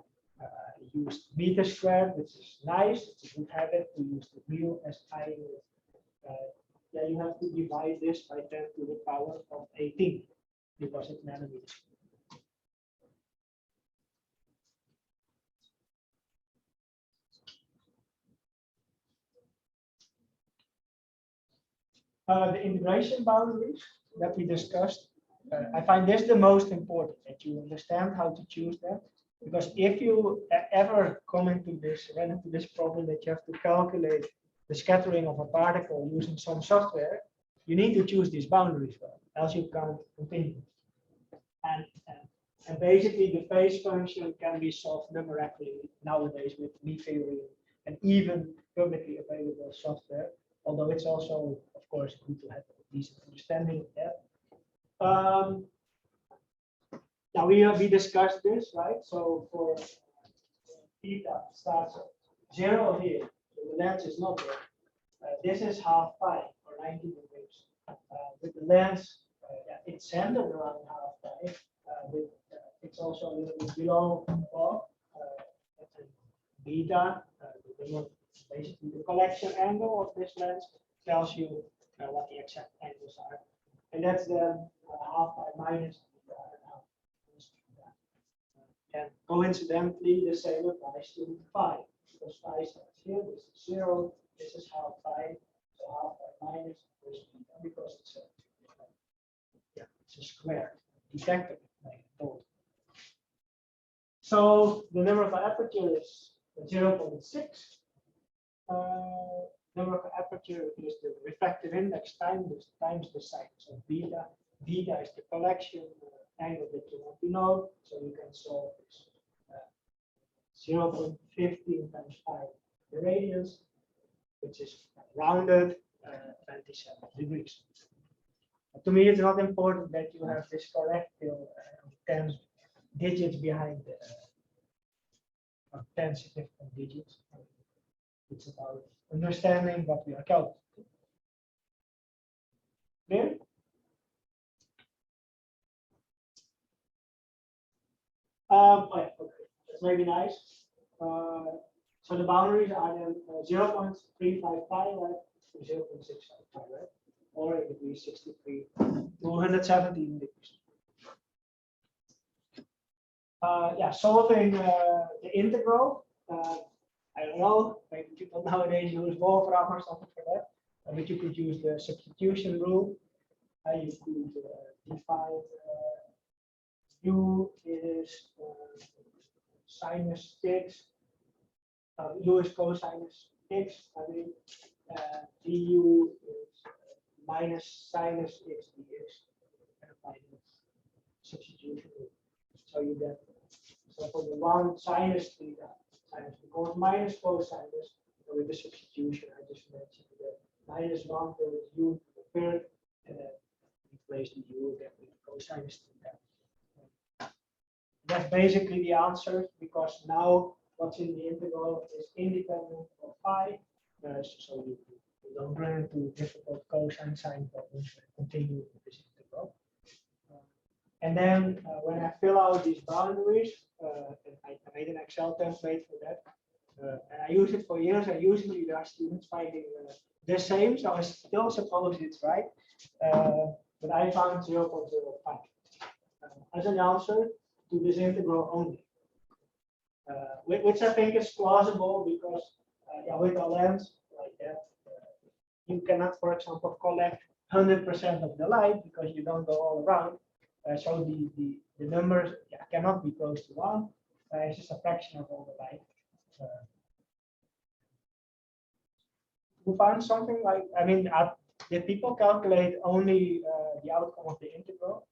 use meter squared, which is nice, it's a good habit to use the real SI unit. Yeah, you have to divide this by 10 to the power of 18 because it's nanometers. The integration boundaries that we discussed, I find this the most important, that you understand how to choose that. Because if you ever run into this problem that you have to calculate the scattering of a particle using some software, you need to choose these boundaries well, else you can't continue. And basically the phase function can be solved numerically nowadays with mean theory and even publicly available software, although it's also, of course, good to have a decent understanding of that. Now we discussed this, right? So for theta starts at 0 here, so the lens is not there. This is half pi or 90 degrees. With the lens, it's centered around half pi. It's also a little bit below beta. Basically, the collection angle of this lens tells you what the exact angles are, and that's the half pi minus. And coincidentally, the same applies to phi, because phi starts here. This is 0. This is half pi. So half pi minus is beta because it's a square detector. So the number of aperture is 0.6. Number of aperture is the refractive index times the size. So beta is the collection angle that you want to know. So you can solve this 0.15 times pi the radius, which is rounded 27 degrees. But to me, it's not important that you have this correct till 10 digits behind 10 significant digits. It's about understanding what we are calculating. Clear? Okay, that's maybe nice. So the boundaries are then 0.355, right, to 0.655, right? Or it could be 63 to 117 degrees. Yeah, solving the integral. I don't know, maybe people nowadays use Wolfram or something for that. But you could use the substitution rule. You could define u is sinus x, u is cosinus x, I mean, du is minus sinus x dx, and apply the substitution rule. So you get, so for the one sinus theta, sinus becomes minus cosinus, and with the substitution I just mentioned that minus 1 over u to the third, and then replace the u again with cosinus theta. That's basically the answer, because now what's in the integral is independent of phi, so you don't run into difficult cosine sine problems when you continue with this integral. And then when I fill out these boundaries, and I made an Excel template for that, and I use it for years, and usually there are students finding the same, so I still suppose it's right, but I found 0.05 as an answer to this integral only, which I think is plausible because yeah, with a lens like that, you cannot, for example, collect 100% of the light because you don't go all around. So the numbers cannot be close to 1. It's just a fraction of all the light. You found something like, I mean, did people calculate only the outcome of the integral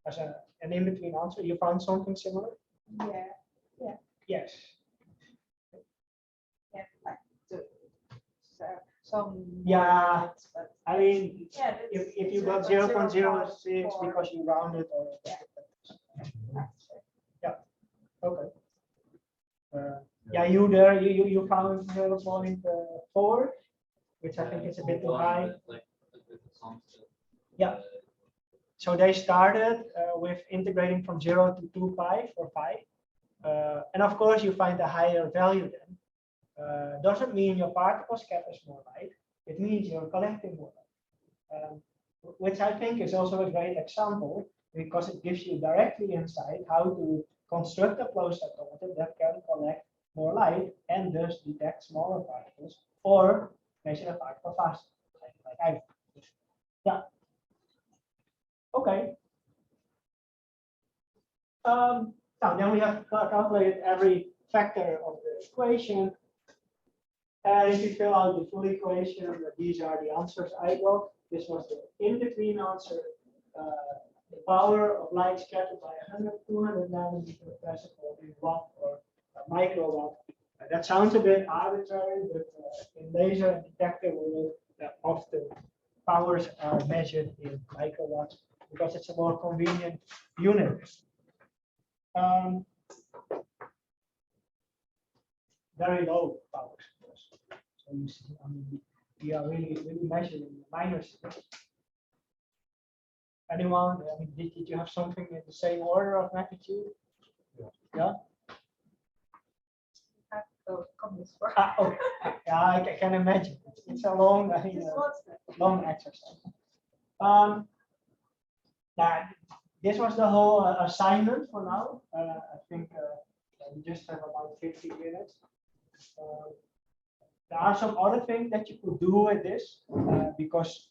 as an in-between answer? You found something similar? Yeah, yeah, Yes. yeah, like some. Yeah, But I mean, yeah, if you got 0.06 because you rounded or yeah, okay. Yeah, you found 0.4, which I think is a bit too high. Yeah. So they started with integrating from 0 to 2 pi for phi. And of course, you find a higher value then. Doesn't mean your particle scatters more light. It means you're collecting more light. Which I think is also a great example because it gives you directly insight how to construct a flow cytometer that can collect more light and thus detect smaller particles or measure a particle faster, like I do. Yeah. Okay. Now then we have calculated every factor of the equation. And if you fill out the full equation, these are the answers I got. This was the in-between answer. The power of light scattered by 100, 200 nanometer per second in watt or microwatt. That sounds a bit arbitrary, but in laser and detector world, often powers are measured in microwatts because it's a more convenient unit. Very low powers. So you see, I mean, we are really measuring the minor scale. Anyone? I mean, did you have something in the same order of magnitude? Yeah. Oh, yeah, I can imagine. It's a long, long exercise. Now, this was the whole assignment for now. I think we just have about 50 minutes. There are some other things that you could do with this because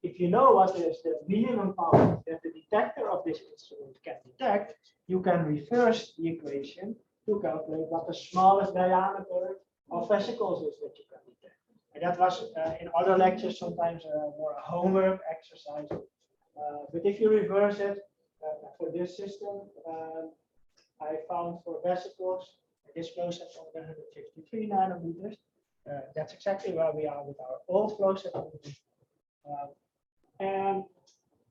if you know what is the minimum power that the detector of this instrument can detect, you can reverse the equation to calculate what the smallest diameter of vesicles is that you can detect. And that was in other lectures sometimes more a homework exercise. But if you reverse it for this system, I found for vesicles, this flow set of 153 nanometers. That's exactly where we are with our old flow set. And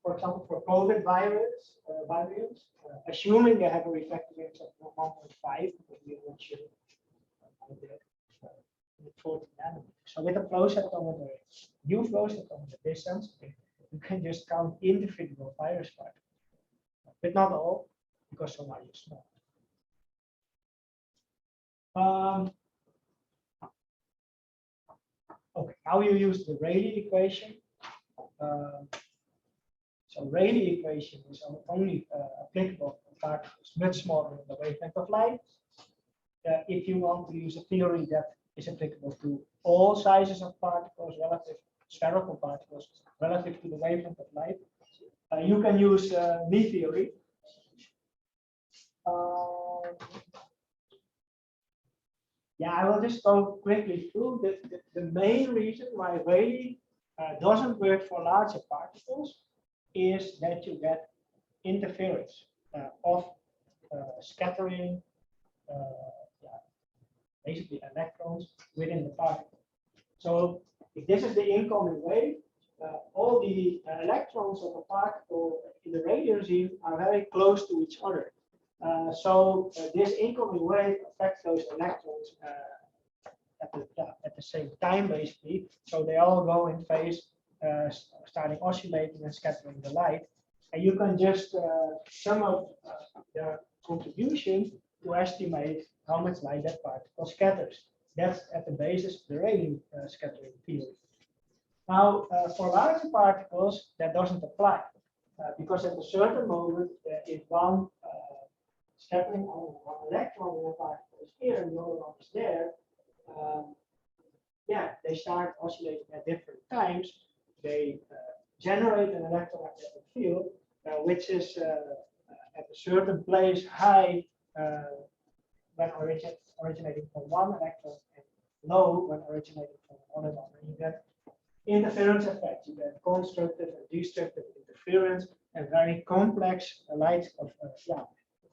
for example, for COVID variants, assuming they have a refractive index of 1.5, we are not sure about that, 40 nanometers. So with a flow cytometer, new flow cytometer, this sensitive, you can just count individual virus particles, but not all, because some are just small. Okay, now you use the Rayleigh equation. So Rayleigh equation is only applicable for particles much smaller than the wavelength of light. If you want to use a theory that is applicable to all sizes of particles, relative spherical particles, relative to the wavelength of light, you can use Lie theory. Yeah, I will just go quickly through the main reason why Rayleigh doesn't work for larger particles is that you get interference of scattering, basically electrons within the particle. So if this is the incoming wave, all the electrons of a particle in the Rayleigh regime are very close to each other. So this incoming wave affects those electrons at the same time, basically. So they all go in phase, starting oscillating and scattering the light. And you can just sum up their contribution to estimate how much light that particle scatters. That's at the basis of the Rayleigh scattering theory. Now, for larger particles, that doesn't apply because at a certain moment, if one scattering on one electron in a particle is here and the other one is there, they start oscillating at different times. They generate an electromagnetic field, which is at a certain place high when originating from one electron and low when originating from another one. And you get interference effects, you get constructive and destructive interference and very complex light of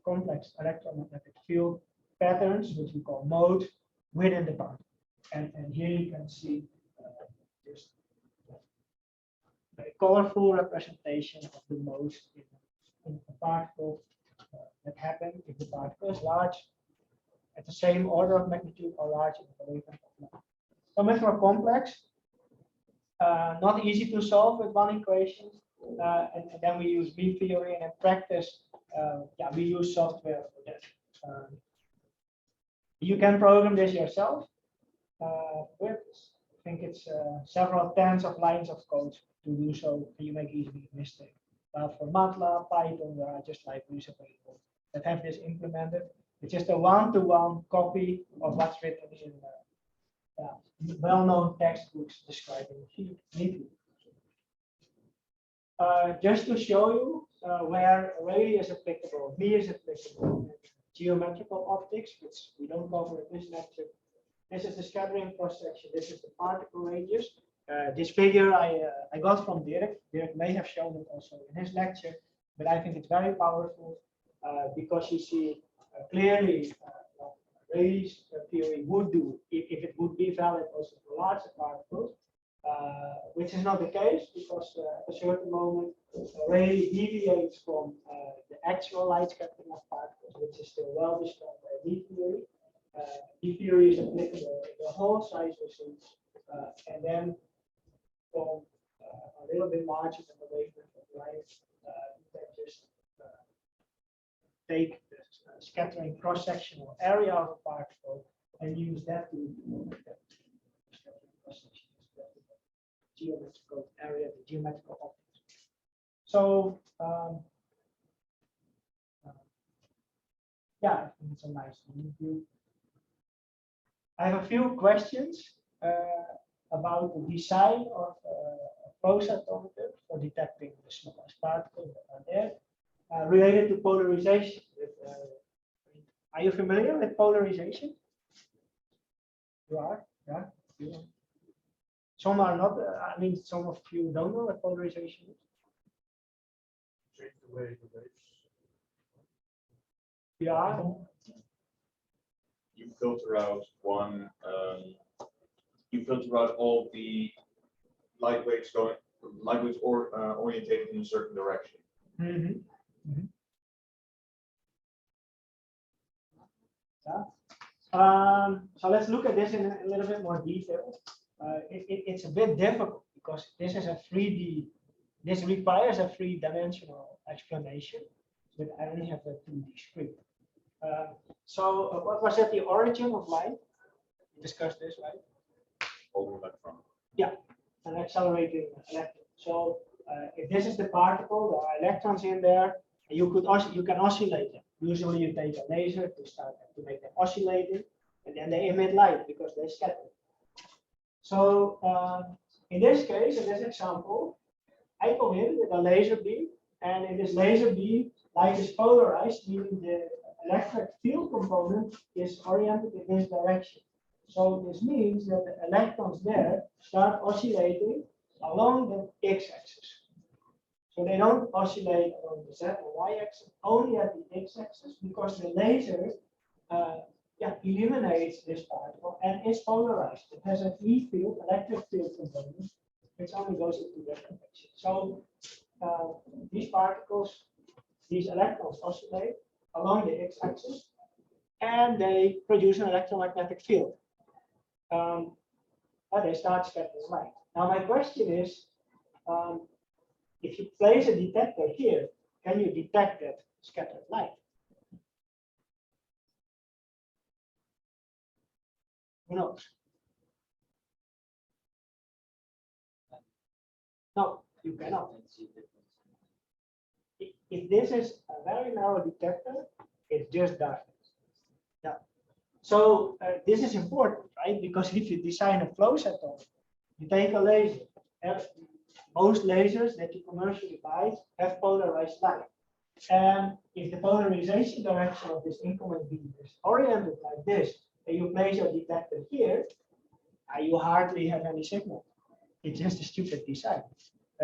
complex electromagnetic field patterns, which we call modes, within the particle. And here you can see this very colorful representation of the modes in the particle that happen if the particle is large, at the same order of magnitude or large in the wavelength of light. So much more complex, not easy to solve with one equation, and then we use Lie theory, and in practice, we use software for that. You can program this yourself with, I think it's several tens of lines of code to do so, and you make easily a mistake. For MATLAB, Python, there are just libraries available that have this implemented. It's just a one-to-one copy of what's written in well-known textbooks describing Lie theory. Just to show you where Rayleigh is applicable, Lie is applicable, geometrical optics, which we don't cover in this lecture. This is the scattering cross-section. This is the particle radius. This figure I got from Dirk. Dirk may have shown it also in his lecture, but I think it's very powerful because you see clearly what Rayleigh's theory would do if it would be valid also for larger particles, which is not the case because at a certain moment Rayleigh deviates from the actual light scattering of particles, which is still well described by Lie theory. Lie theory is applicable in the whole size regime, and then from a little bit larger than the wavelength of light, you can just take the scattering cross-sectional area of a particle and use that to scattering cross-section, geometrical area, the geometrical optics. So I think it's a nice overview. I have a few questions about the design of a flow cytometer for detecting the smallest particles that are there, related to polarization. Are you familiar with polarization? You are, yeah. You are. Some are not. I mean, some of you don't know what polarization is. Change the way the waves. Yeah. You filter out one. You filter out all the light waves going light was orientated in a certain direction. So let's look at this in a little bit more detail. It's a bit difficult because this is a 3D. This requires a 3-dimensional explanation, but I only have a 2D script. What was at the origin of light? We discussed this, right? Over electron. Yeah, an accelerating electron. So if this is the particle, there are electrons in there. You can oscillate them. Usually, you take a laser to make them oscillating, and then they emit light because they scatter. So in this case, in this example, I go in with a laser beam, and in this laser beam, light is polarized, meaning the electric field component is oriented in this direction. So this means that the electrons there start oscillating along the x-axis. So they don't oscillate along the z or y-axis, only at the x-axis, because the laser eliminates this particle and is polarized. It has an E field, electric field component, which only goes into that direction. So these particles, these electrons oscillate along the x-axis, and they produce an electromagnetic field. They start scattering light. Now my question is, if you place a detector here, can you detect that scattered light? Who knows? No, you cannot. If this is a very narrow detector, it's just darkness. Yeah. So this is important, right? Because if you design a flow cytometer, you take a laser. Most lasers that you commercially buy have polarized light. And if the polarization direction of this incoming beam is oriented like this, and you place your detector here, you hardly have any signal. It's just a stupid design.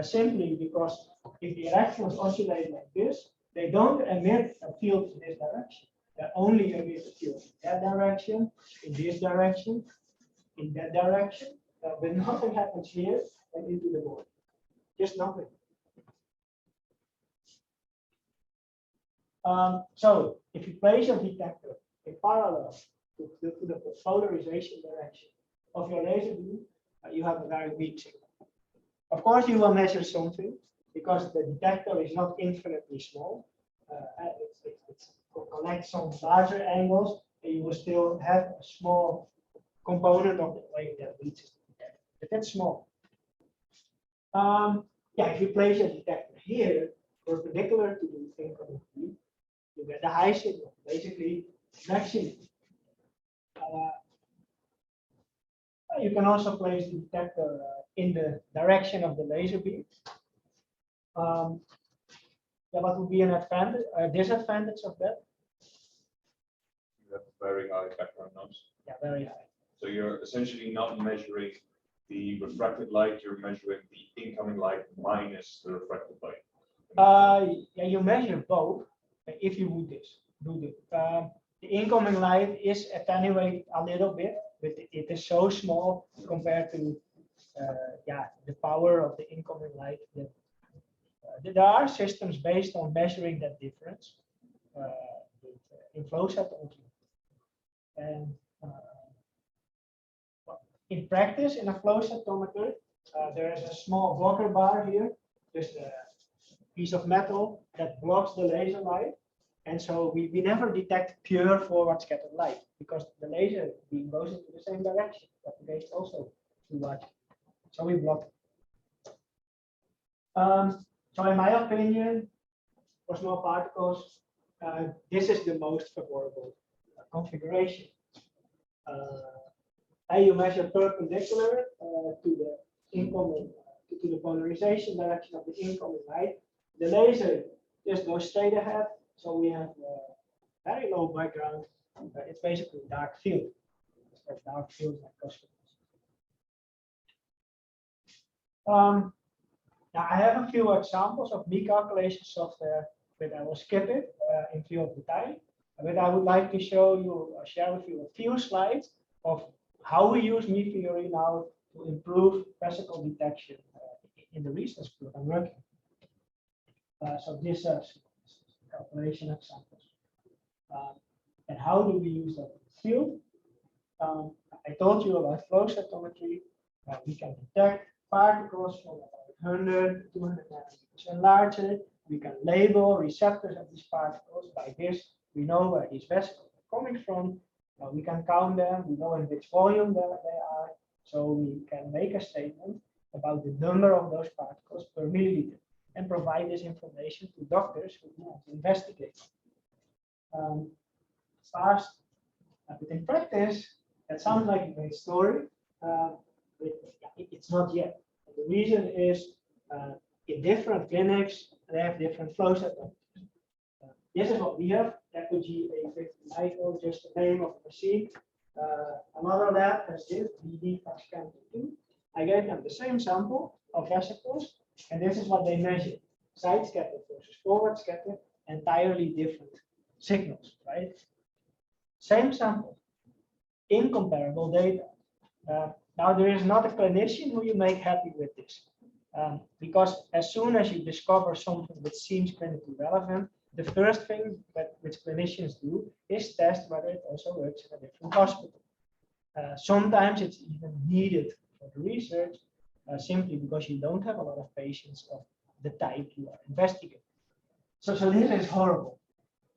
Simply because if the electrons oscillate like this, they don't emit a field in this direction. They only emit a field in that direction, in this direction, in that direction. But nothing happens here and into the board. Just nothing. So if you place your detector in parallel to the polarization direction of your laser beam, you have a very weak signal. Of course, you will measure something because the detector is not infinitely small. It collects some larger angles, and you will still have a small component of the wave that reaches the detector. But that's small. If you place your detector here, perpendicular to the incoming beam, you get the high signal, basically maximum. You can also place the detector in the direction of the laser beam. What would be an advantage, a disadvantage of that? You have very high background noise. Yeah, very high. So you're essentially not measuring the refracted light, you're measuring the incoming light minus the refracted light. You measure both if you would do this. The incoming light is attenuated a little bit, but it is so small compared to the power of the incoming light. There are systems based on measuring that difference in flow cytometry. And in practice, in a flow cytometer, there is a small blocker bar here, just a piece of metal that blocks the laser light. And so we never detect pure forward scattered light because the laser beam goes into the same direction, but the is also too large. So we block it. So in my opinion, for small particles, this is the most favorable configuration. You measure perpendicular to the incoming, to the polarization direction of the incoming light. The laser just goes straight ahead. So we have very low background. It's basically a dark field. It's a dark field like cosmos. Now I have a few examples of B calculation software, but I will skip it in view of the time. But I would like to show you, share with you a few slides of how we use ME theory now to improve vesicle detection in the research group I'm working. So these are calculation examples. And how do we use that in the field? I told you about flow cytometry. We can detect particles from about 100 to 200 nanometers and larger. We can label receptors of these particles. By this, we know where these vesicles are coming from. We can count them. We know in which volume they are. So we can make a statement about the number of those particles per milliliter and provide this information to doctors who want to investigate. Fast, but in practice, that sounds like a great story. It's not yet. And the reason is in different clinics, they have different flow cytometers. This is what we have, Apogee A50 just the name of the machine. Another lab has this, BD-2. I gave them the same sample of vesicles, and this is what they measured. Side scatter versus forward scatter, entirely different signals, right? Same sample, incomparable data. Now, there is not a clinician who you make happy with this. Because as soon as you discover something that seems clinically relevant, the first thing that which clinicians do is test whether it also works in a different hospital. Sometimes it's even needed for the research, simply because you don't have a lot of patients of the type you are investigating. So this is horrible.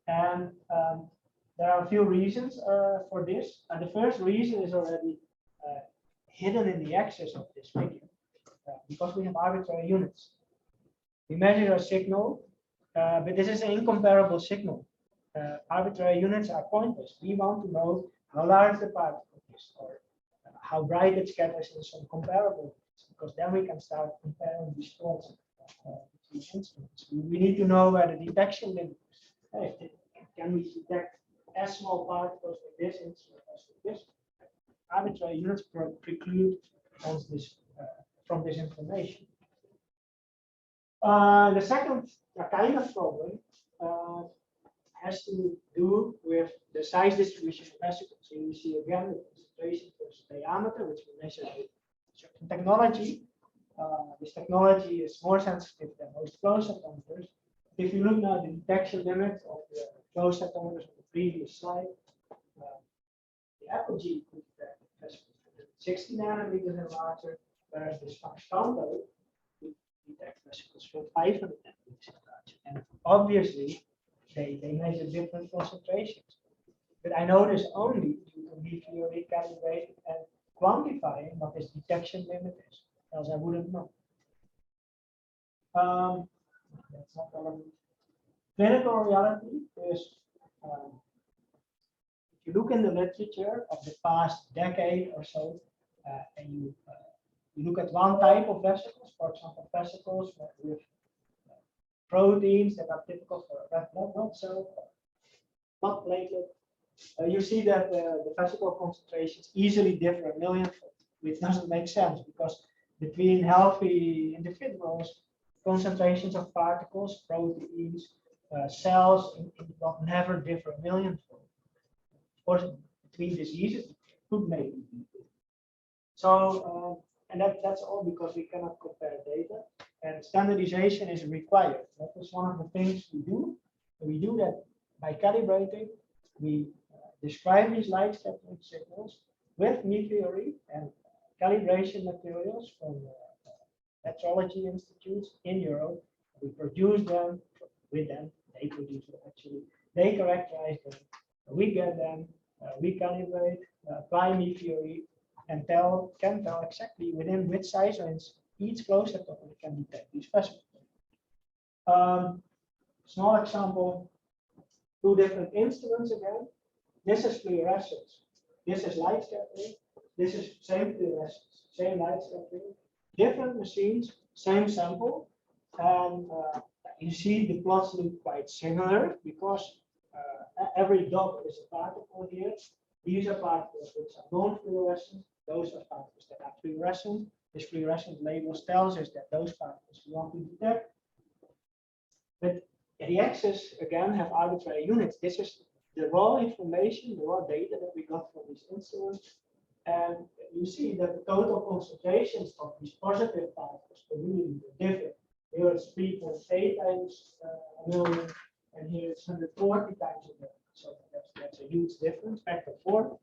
And there are a few reasons for this. And the first reason is already hidden in the axis of this figure, because we have arbitrary units. We measure a signal, but this is an incomparable signal. Arbitrary units are pointless. We want to know how large the particle is, or how bright it scatters in some comparable, because then we can start comparing these plots between instruments. We need to know where the detection limit is. Can we detect as small particles with this instrument as with this? Arbitrary units preclude from this information. The second kind of problem has to do with the size distribution of vesicles. So you see again the concentration versus diameter, which we measure with certain technology. This technology is more sensitive than most flow cytometers. If you look now at the detection limit of the flow cytometers on the previous slide, the Apogee could detect vesicles 60 nanometers and larger, whereas the Vesicles could detect vesicles from 500 nanometers and larger. And obviously, they measure different concentrations. But I know this only due to meteorite calibrating and quantifying what this detection limit is, else I wouldn't know. That's not relevant. Clinical reality is, if you look in the literature of the past decade or so, and you look at one type of vesicles, for example, vesicles with proteins that are typical for a red blood cell, not platelet, you see that the vesicle concentrations easily differ a millionfold, which doesn't make sense because between healthy individuals, concentrations of particles, proteins, cells in the blood never differ a millionfold. Of course, between diseases, it could maybe be. So, and that's all because we cannot compare data, and standardization is required. That is one of the things we do. We do that by calibrating. We describe these light scattering signals with meteorite and calibration materials from metrology institutes in Europe. We produce them with them. They produce them actually. They characterize them. We get them. We calibrate, apply meteorite, and can tell exactly within which size range each flow cytometer can detect these vesicles. Small example, two different instruments again. This is fluorescence. This is light scattering. This is same fluorescence, same light scattering. Different machines, same sample. And you see the plots look quite similar because every dot is a particle here. These are particles which are non-fluorescent. Those are particles that are fluorescent. This fluorescent labels tells us that those particles we want to detect. But the axes again have arbitrary units. This is the raw information, the raw data that we got from these instruments. And you see that the total concentrations of these positive particles per milliliter differ. Here it's 3.8 times a million, and here it's 140 times a million. So that's a huge difference, factor 4.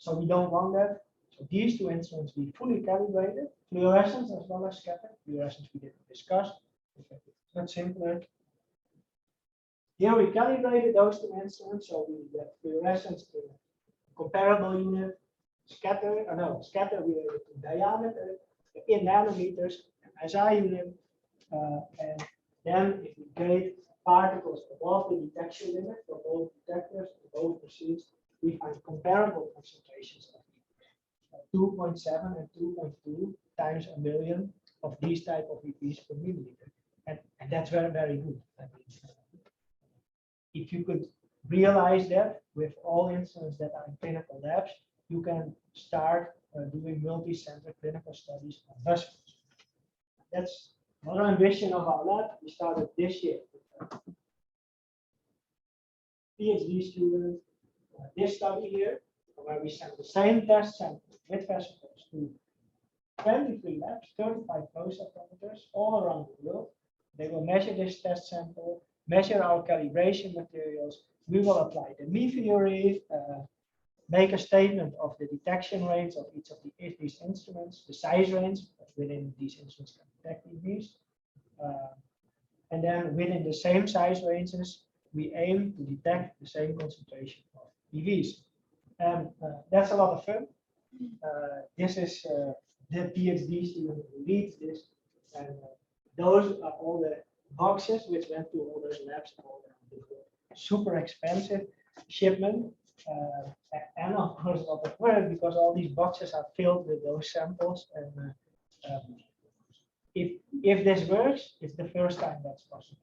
So we don't want that. So these two instruments we fully calibrated, fluorescence as well as scatter. Fluorescence we didn't discuss. It's much simpler. Here we calibrated those two instruments, so we get fluorescence in comparable unit, scatter we are to diameter in nanometers, and SI unit, and then if we grade particles above the detection limit for both detectors, for both machines, we find comparable concentrations of 2.7 and 2.2 times a million of these type of EPs per milliliter, and that's very, very good. I mean, if you could realize that with all instruments that are in clinical labs, you can start doing multi-center clinical studies on vesicles. That's another ambition of our lab. We started this year. PhD student, this study here, where we send the same test sample with vesicles to 23 labs, 35 flow cytometers all around the world. They will measure this test sample, measure our calibration materials. We will apply the me theory, make a statement of the detection range of each of these instruments, the size range within these instruments can detect EVs. And then within the same size ranges, we aim to detect the same concentration of EVs. And that's a lot of fun. This is the PhD student who leads this. And those are all the boxes which went to all those labs all around the world. Super expensive shipment. And of course a lot of work because all these boxes are filled with those samples. And if this works, it's the first time that's possible.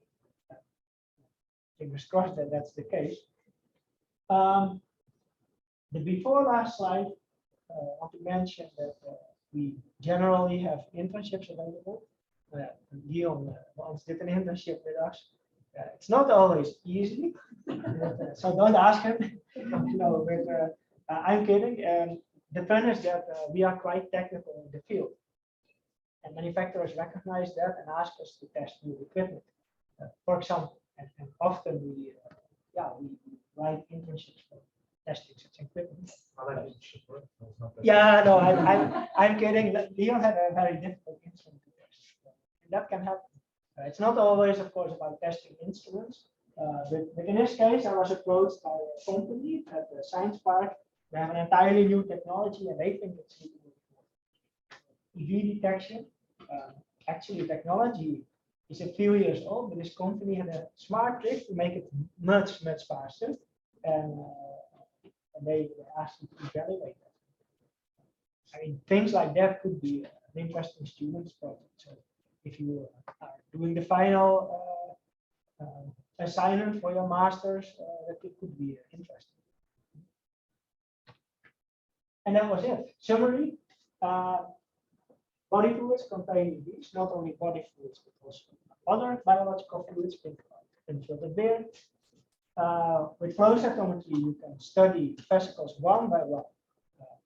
Fingers crossed that that's the case. The before last slide, I want to mention that we generally have internships available. Guillaume once did an internship with us. It's not always easy, so don't ask him. No, but I'm kidding. The fun is that we are quite technical in the field, and manufacturers recognize that and ask us to test new equipment. For example, and often we write internships for testing such equipment. Yeah, no, I'm kidding. Leon had a very difficult instrument to test. That can happen. It's not always, of course, about testing instruments. But in this case, I was approached by a company at the Science Park. They have an entirely new technology, and they think it's suitable for EV detection. Actually, technology is a few years old, but this company had a smart trick to make it much, much faster. And they asked me to evaluate that. I mean, things like that could be an interesting students project. So if you are doing the final assignment for your masters, that it could be interesting. And that was it. Summary: body fluids contain EVs, not only body fluids but also other biological fluids, infiltrated beer. With flow cytometry, you can study vesicles one by one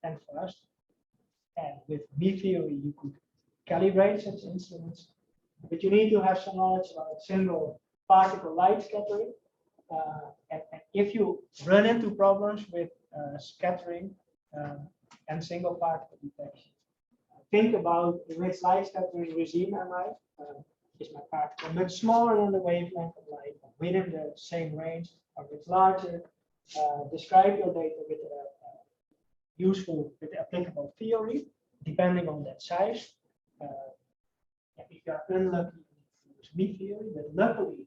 and fast. And with me theory, you could calibrate such instruments. But you need to have some knowledge about single particle light scattering. And if you run into problems with scattering and single particle detection, think about which light scattering regime am I? Is my particle much smaller than the wavelength of light, within the same range, or it's larger? Describe your data with with the applicable theory, depending on that size. If you are unlucky, use me theory, but luckily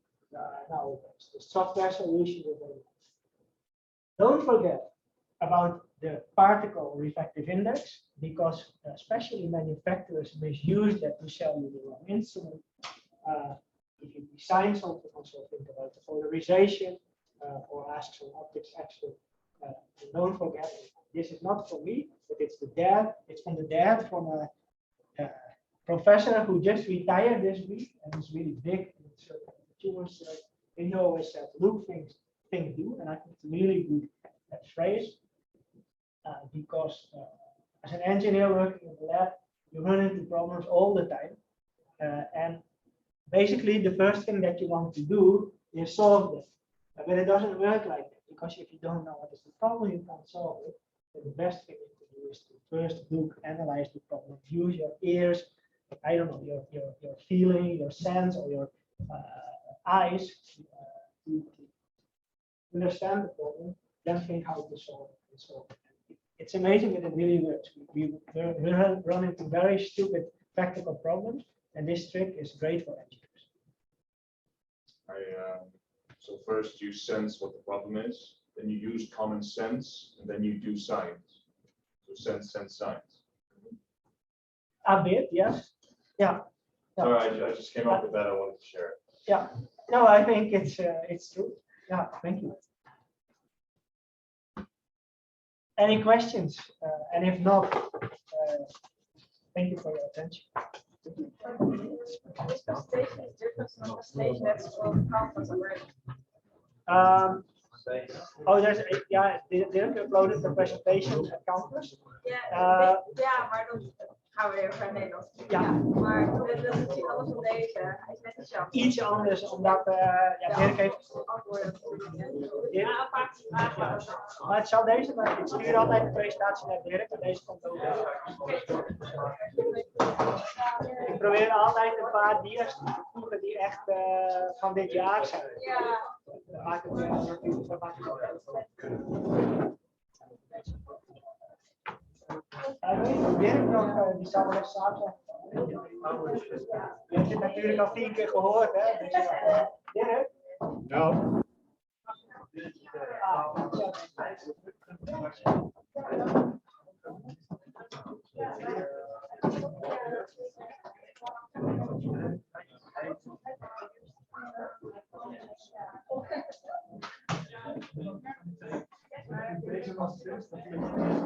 now the software solution is available. Don't forget about the particle refractive index, because especially manufacturers misuse that to sell you the wrong instrument. If you design something, also think about the polarization or ask some optics expert. Don't forget, this is not for me, but it's the dad. It's from the dad from a professor who just retired this week and is really big in certain tumors. And he always said, "Look, things do," and I think it's really good that phrase. because as an engineer working in the lab, you run into problems all the time. And basically, the first thing that you want to do is solve them. But it doesn't work like that, because if you don't know what is the problem, you can't solve it. So the best thing you can do is to first look, analyze the problem, use your ears, I don't know, your feeling, your sense, or your eyes to understand the problem, then think how to solve it. And solve it. It's amazing that it really works. We run into very stupid practical problems, and this trick is great for engineers. So first you sense what the problem is, then you use common sense, and then you do science. So sense, science. A bit, yes. Yeah. Sorry, I just came up with that. I wanted to share it. Yeah. No, I think it's true. Yeah. Thank you. Any questions? And if not, thank you for your attention. This presentation is different from the presentation that's on campus already. Oh, there's Dirk uploaded the presentation at campus. Ja, maar dan gaan we even naar Nederland. Ja. Maar dat is natuurlijk alles van deze. Hij is net een chef. Iets anders, omdat Dirk heeft. Antwoorden. Ja, apart vragen. Maar het zal deze, maar ik stuur altijd de presentatie naar Dirk en deze komt ook. Ik probeer altijd een paar dia's te voegen die echt van dit jaar zijn. Ja. Dan maak ik het natuurlijk verwacht. Dirk nog, die zal wel eens samen. Je hebt het natuurlijk al 4 keer gehoord, hè? Dus, Dirk? Ja. Ja.